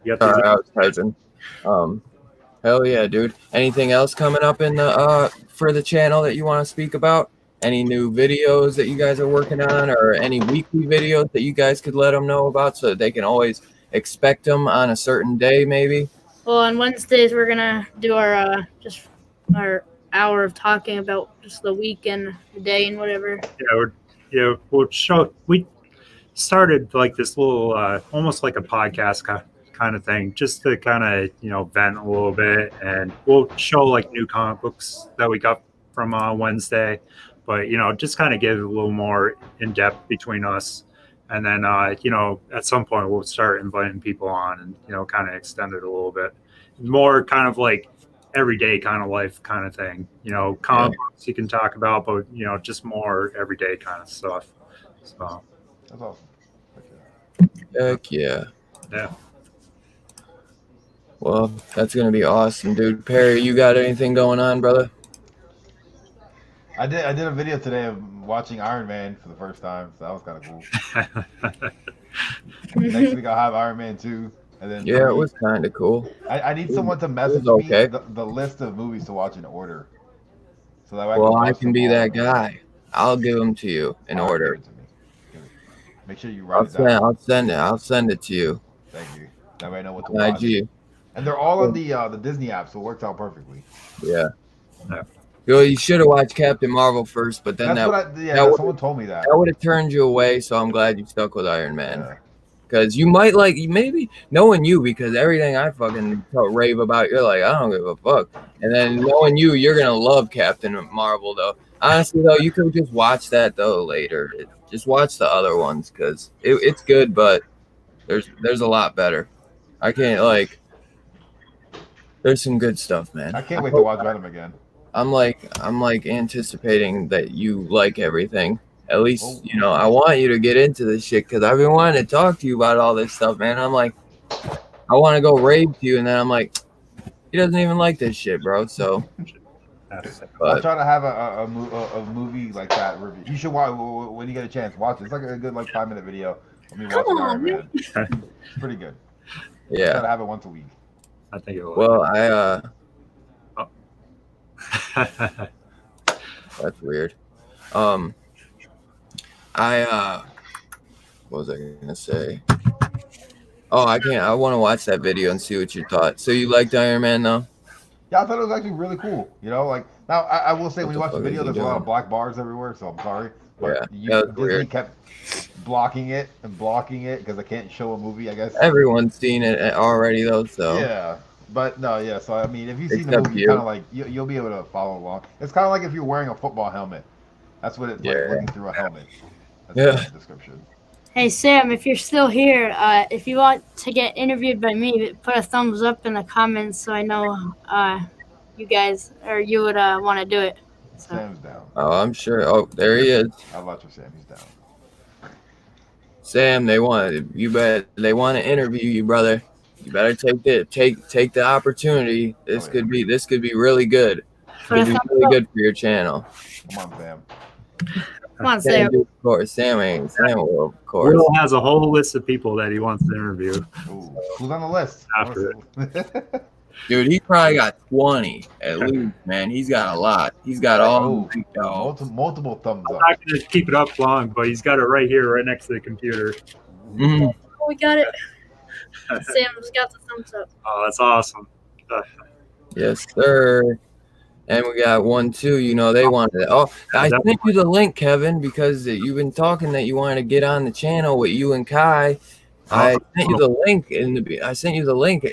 Speaker 2: You got
Speaker 1: Sorry,
Speaker 2: these?
Speaker 1: I was typing. Hell yeah, dude. Anything else coming up in the for the channel that you want to speak about? Any new videos that you guys are working on, or any weekly videos that you guys could let them know about so that they can always expect them on a certain day, maybe?
Speaker 3: Well, on Wednesdays we're gonna do our just our hour of talking about just the week and the day and whatever.
Speaker 2: We started like this little, almost like a podcast kind of thing, just to kind of vent a little bit, and we'll show like new comic books that we got from Wednesday, but just kind of get a little more in depth between us, and then at some point we'll start inviting people on and kind of extend it a little bit more, kind of like everyday kind of life kind of thing. Comic books you can talk about, but just more everyday kind of stuff. So
Speaker 5: That's awesome.
Speaker 1: Heck yeah.
Speaker 2: yeah.
Speaker 1: Well, that's gonna be awesome, dude. Perry, you got anything going on, brother?
Speaker 5: I did a video today of watching Iron Man for the first time, so that was kind of cool. Next week I'll have Iron Man 2, and then
Speaker 1: Yeah, it was kind of cool.
Speaker 5: I need someone to message
Speaker 1: was okay.
Speaker 5: me the list of movies to watch in order, so that way
Speaker 1: Well, I
Speaker 5: watch
Speaker 1: can
Speaker 5: them
Speaker 1: be
Speaker 5: all.
Speaker 1: that guy. I'll give them to you in
Speaker 5: All right,
Speaker 1: order.
Speaker 5: give it to me. Give it. Make sure you write it down.
Speaker 1: I'll send it to you.
Speaker 5: Thank you. That way I know what to
Speaker 1: On
Speaker 5: watch.
Speaker 1: IG.
Speaker 5: And they're all on the Disney app, so it works out perfectly.
Speaker 1: Yeah.
Speaker 2: Yeah.
Speaker 1: You should have watched Captain Marvel first, but then
Speaker 5: Someone told me that.
Speaker 1: that would have turned you away. So I'm glad you stuck with Iron Man.
Speaker 5: Yeah.
Speaker 1: Because you might maybe knowing you, because everything I fucking rave about, you're like, I don't give a fuck. And then knowing you, you're gonna love Captain Marvel though. Honestly though, you could just watch that though later. Just watch the other ones because it's good, but there's a lot better. I can't there's some good stuff, man.
Speaker 5: I can't wait to watch Venom again.
Speaker 1: I'm like anticipating that you like everything. At least, I want you to get into this shit because I've been wanting to talk to you about all this stuff, man. I'm like, I want to go rave to you, and then I'm like, he doesn't even like this shit, bro. So,
Speaker 5: I'll
Speaker 1: but
Speaker 5: try to have a movie like that review. You should watch when you get a chance. Watch it. It's like a good 5-minute video of me watching Iron Man. It's pretty good.
Speaker 1: yeah.
Speaker 5: Gotta have it once a week.
Speaker 2: I think it will.
Speaker 1: Well, that's weird. What was I gonna say? Oh, I can't. I want to watch that video and see what you thought. So you liked Iron Man though?
Speaker 5: Yeah, I thought it was actually really cool. You know, like now I will say
Speaker 1: What
Speaker 5: when
Speaker 1: the
Speaker 5: you watch the
Speaker 1: fuck is
Speaker 5: video,
Speaker 1: he
Speaker 5: there's a lot of
Speaker 1: doing?
Speaker 5: black bars everywhere. So I'm sorry, but
Speaker 1: Yeah, that was
Speaker 5: Disney
Speaker 1: weird.
Speaker 5: kept blocking it and blocking it because I can't show a movie. I guess.
Speaker 1: Everyone's seen it already though, so
Speaker 5: Yeah, but no, yeah. So I mean, if you've seen the
Speaker 1: except
Speaker 5: movie, you kind
Speaker 1: you.
Speaker 5: of like you'll be able to follow along. It's kind of like if you're wearing a football helmet. That's what it's like
Speaker 1: Yeah.
Speaker 5: looking through a helmet. That's
Speaker 1: Yeah.
Speaker 5: the best description.
Speaker 3: Hey Sam, if you're still here, if you want to get interviewed by me, put a thumbs up in the comments so I know you guys or you would want to do it. So
Speaker 5: Sam's down.
Speaker 1: Oh, I'm sure. Oh, there he is.
Speaker 5: I'll let you Sam. He's down.
Speaker 1: Sam, they want to interview you, brother. You better take the opportunity. This
Speaker 5: Oh, yeah.
Speaker 1: could be really good.
Speaker 3: put a
Speaker 1: Could be
Speaker 3: thumbs
Speaker 1: really
Speaker 3: up.
Speaker 1: good for your channel.
Speaker 5: Come on, Sam.
Speaker 3: Come on, Sam.
Speaker 1: Of course, Sam will, of course.
Speaker 2: Will has a whole list of people that he wants to interview.
Speaker 5: Ooh, who's on the list?
Speaker 2: After
Speaker 1: Dude, he's probably got 20 at least, man. He's got a lot. He's got all the big dogs.
Speaker 5: multiple thumbs
Speaker 2: I'm
Speaker 5: up.
Speaker 2: not going to keep it up long, but he's got it right here, right next to the computer.
Speaker 1: Mhm.
Speaker 3: Oh, we got it. Sam's got the thumbs up.
Speaker 2: Oh, that's awesome.
Speaker 1: Yes, sir. And we got 1, 2. You know, they wanted it. Oh, I sent you the link, Kevin, because you've been talking that you wanted to get on the channel with you and Kai. I sent you the link I sent you the link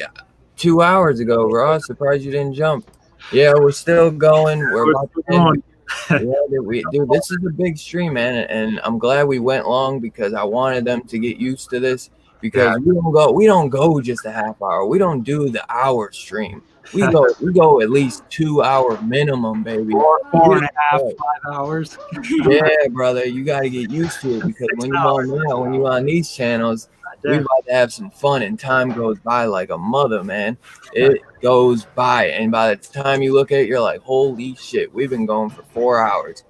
Speaker 1: 2 hours ago, bro. I'm surprised you didn't jump. Yeah, we're still going. We're about to end. Yeah, dude, this is a big stream, man, and I'm glad we went long because I wanted them to get used to this. Because we don't go just a half hour. We don't do the hour stream. We go at least 2 hour minimum, baby.
Speaker 2: 4.5, 5 hours.
Speaker 1: Yeah, brother, you got to get used to it because when you're on these channels, we about to have some fun, and time goes by like a mother, man. It goes by, and by the time you look at it, you're like, holy shit, we've been going for 4 hours.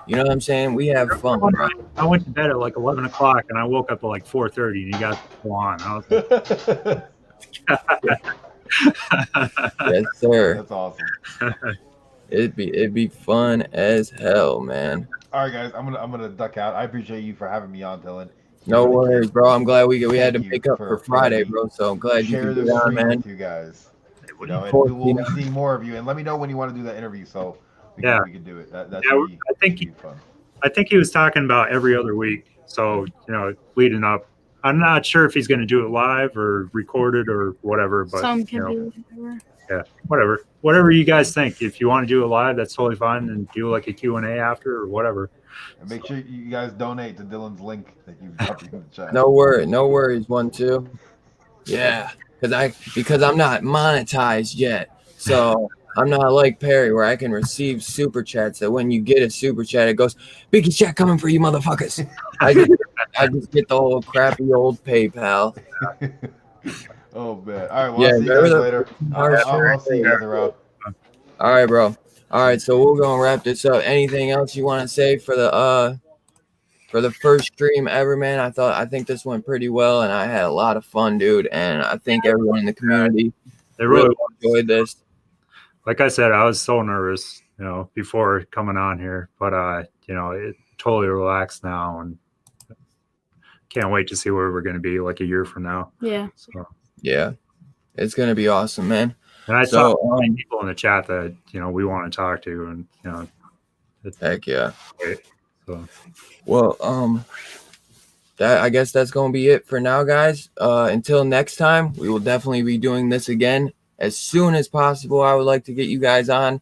Speaker 1: You know what I'm saying? We have fun, bro.
Speaker 2: I went to bed at like 11 o'clock, and I woke up at like 4:30, and you got to go on. I was like,
Speaker 1: Yes, sir.
Speaker 5: That's awesome.
Speaker 1: It'd be fun as hell, man.
Speaker 5: All right, guys, I'm gonna duck out. I appreciate you for having me on, Dylan.
Speaker 1: No worries, bro. I'm glad we had to
Speaker 5: Thank you
Speaker 1: make up for Friday, bro. So I'm glad you
Speaker 5: Share
Speaker 1: could
Speaker 5: the
Speaker 1: get on,
Speaker 5: stream
Speaker 1: man.
Speaker 5: with you guys. You know, and
Speaker 1: course,
Speaker 5: we will be seeing more of you. And let me know when you want to do that interview, so we can do it. That should be,
Speaker 2: I think
Speaker 5: should be fun.
Speaker 2: I think he was talking about every other week. So, you know, leading up. I'm not sure if he's going to do it live or recorded or whatever, but
Speaker 3: Some can
Speaker 2: you know,
Speaker 3: be whatever.
Speaker 2: yeah, whatever you guys think. If you want to do it live, that's totally fine, and do like a Q&A after or whatever.
Speaker 5: And make sure you guys donate to Dylan's link that you've dropped in the chat.
Speaker 1: No worries. 1, 2. Yeah, because I'm not monetized yet, so I'm not like Perry where I can receive super chats. That when you get a super chat, it goes, "Biggest chat coming for you, motherfuckers." I just get the whole crappy old PayPal.
Speaker 5: Oh man! All right, well,
Speaker 1: Yeah,
Speaker 5: I'll see you guys
Speaker 1: remember
Speaker 5: later. I'll see you guys around.
Speaker 1: All right, bro. All right, so we're gonna wrap this up. Anything else you want to say for the first stream ever, man? I think this went pretty well, and I had a lot of fun, dude. And I think everyone in the community
Speaker 2: They really
Speaker 1: enjoyed this.
Speaker 2: like I said, I was so nervous, you know, before coming on here, but you know, it totally relaxed now, and can't wait to see where we're going to be like a year from now.
Speaker 3: Yeah.
Speaker 2: So,
Speaker 1: Yeah, it's gonna be awesome, man.
Speaker 2: and I
Speaker 1: So,
Speaker 2: saw many people in the chat that, you know, we want to talk to, and you know,
Speaker 1: Heck yeah.
Speaker 2: great. So
Speaker 1: Well, I guess that's gonna be it for now, guys. Until next time, we will definitely be doing this again as soon as possible. I would like to get you guys on,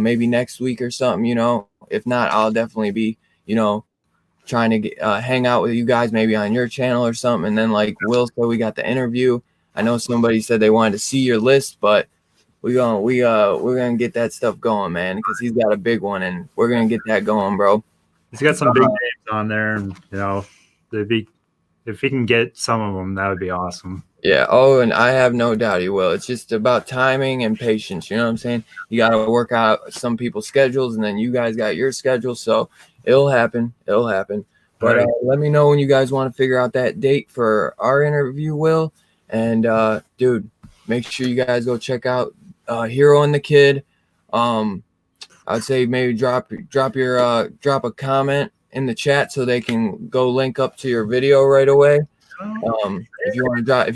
Speaker 1: maybe next week or something. You know, if not, I'll definitely be, you know, trying to get, hang out with you guys maybe on your channel or something. And then, like Will said, we got the interview. I know somebody said they wanted to see your list, but we're gonna get that stuff going, man, because he's got a big one, and we're gonna get that going, bro.
Speaker 2: he's got some big names on there, and you know, if he can get some of them, that would be awesome.
Speaker 1: Yeah. Oh, and I have no doubt he will. It's just about timing and patience. You know what I'm saying? You got to work out some people's schedules, and then you guys got your schedule. So it'll happen. It'll happen. But
Speaker 2: Right.
Speaker 1: let me know when you guys want to figure out that date for our interview, Will. And dude, make sure you guys go check out Hero and the Kid. I'd say maybe drop a comment in the chat so they can go link up to your video right away. If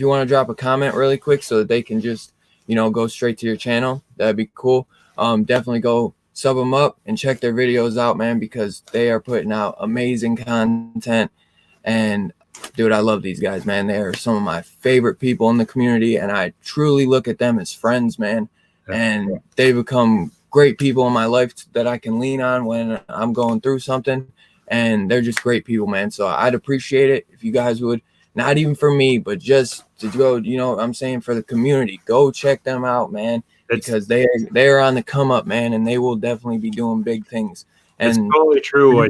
Speaker 1: you want to drop a comment really quick so that they can just, go straight to your channel, that'd be cool. Definitely go sub them up and check their videos out, man, because they are putting out amazing content. And dude, I love these guys, man. They are some of my favorite people in the community, and I truly look at them as friends, man. And they become great people in my life that I can lean on when I'm going through something. And they're just great people, man. So I'd appreciate it if you guys would, not even for me, but just to go, I'm saying for the community, go check them out, man, because they're on the come up, man, and they will definitely be doing big things. And
Speaker 2: it's totally true.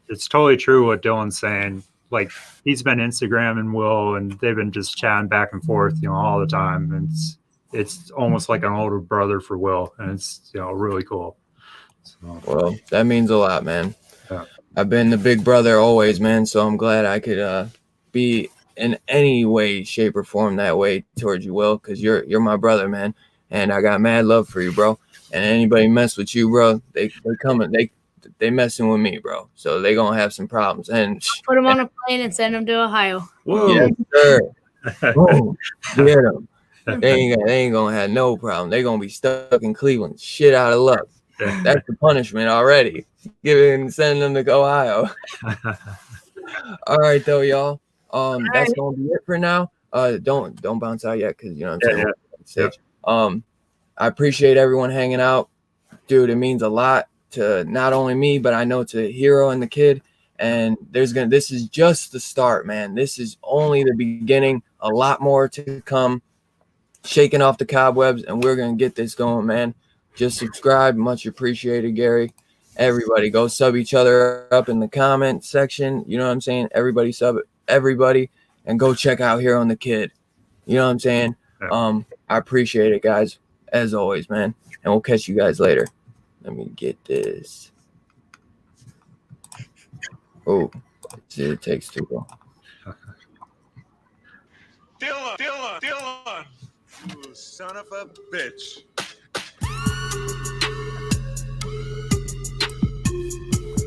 Speaker 2: It's totally true what Dylan's saying. Like, he's been Instagramming Will, and they've been just chatting back and forth, all the time. And it's almost like an older brother for Will, and it's really cool. So,
Speaker 1: well, that means a lot, man.
Speaker 2: Yeah.
Speaker 1: I've been the big brother always, man. So I'm glad I could be in any way, shape, or form that way towards you, Will, because you're my brother, man, and I got mad love for you, bro. And anybody mess with you, bro, they messing with me, bro. So they gonna have some problems. And
Speaker 3: put them on a plane and send them to Ohio.
Speaker 2: whoa.
Speaker 1: yes, sir. Boom. Get them. They ain't gonna have no problem. They gonna be stuck in Cleveland. Shit out of luck. That's the punishment already. Send them to Ohio. All right, though, y'all. That's gonna be it for now. Don't bounce out yet, because I'm saying. I appreciate everyone hanging out, dude. It means a lot to not only me, but I know to Hero and the kid. And this is just the start, man. This is only the beginning. A lot more to come. Shaking off the cobwebs, and we're gonna get this going, man. Just subscribe, much appreciated, Gary. Everybody go sub each other up in the comment section. You know what I'm saying? Everybody sub everybody, and go check out Hero and the Kid. You know what I'm saying? I appreciate it, guys, as always, man. And we'll catch you guys later. Let me get this. Oh, it takes too long.
Speaker 6: Dylan, you son of a bitch.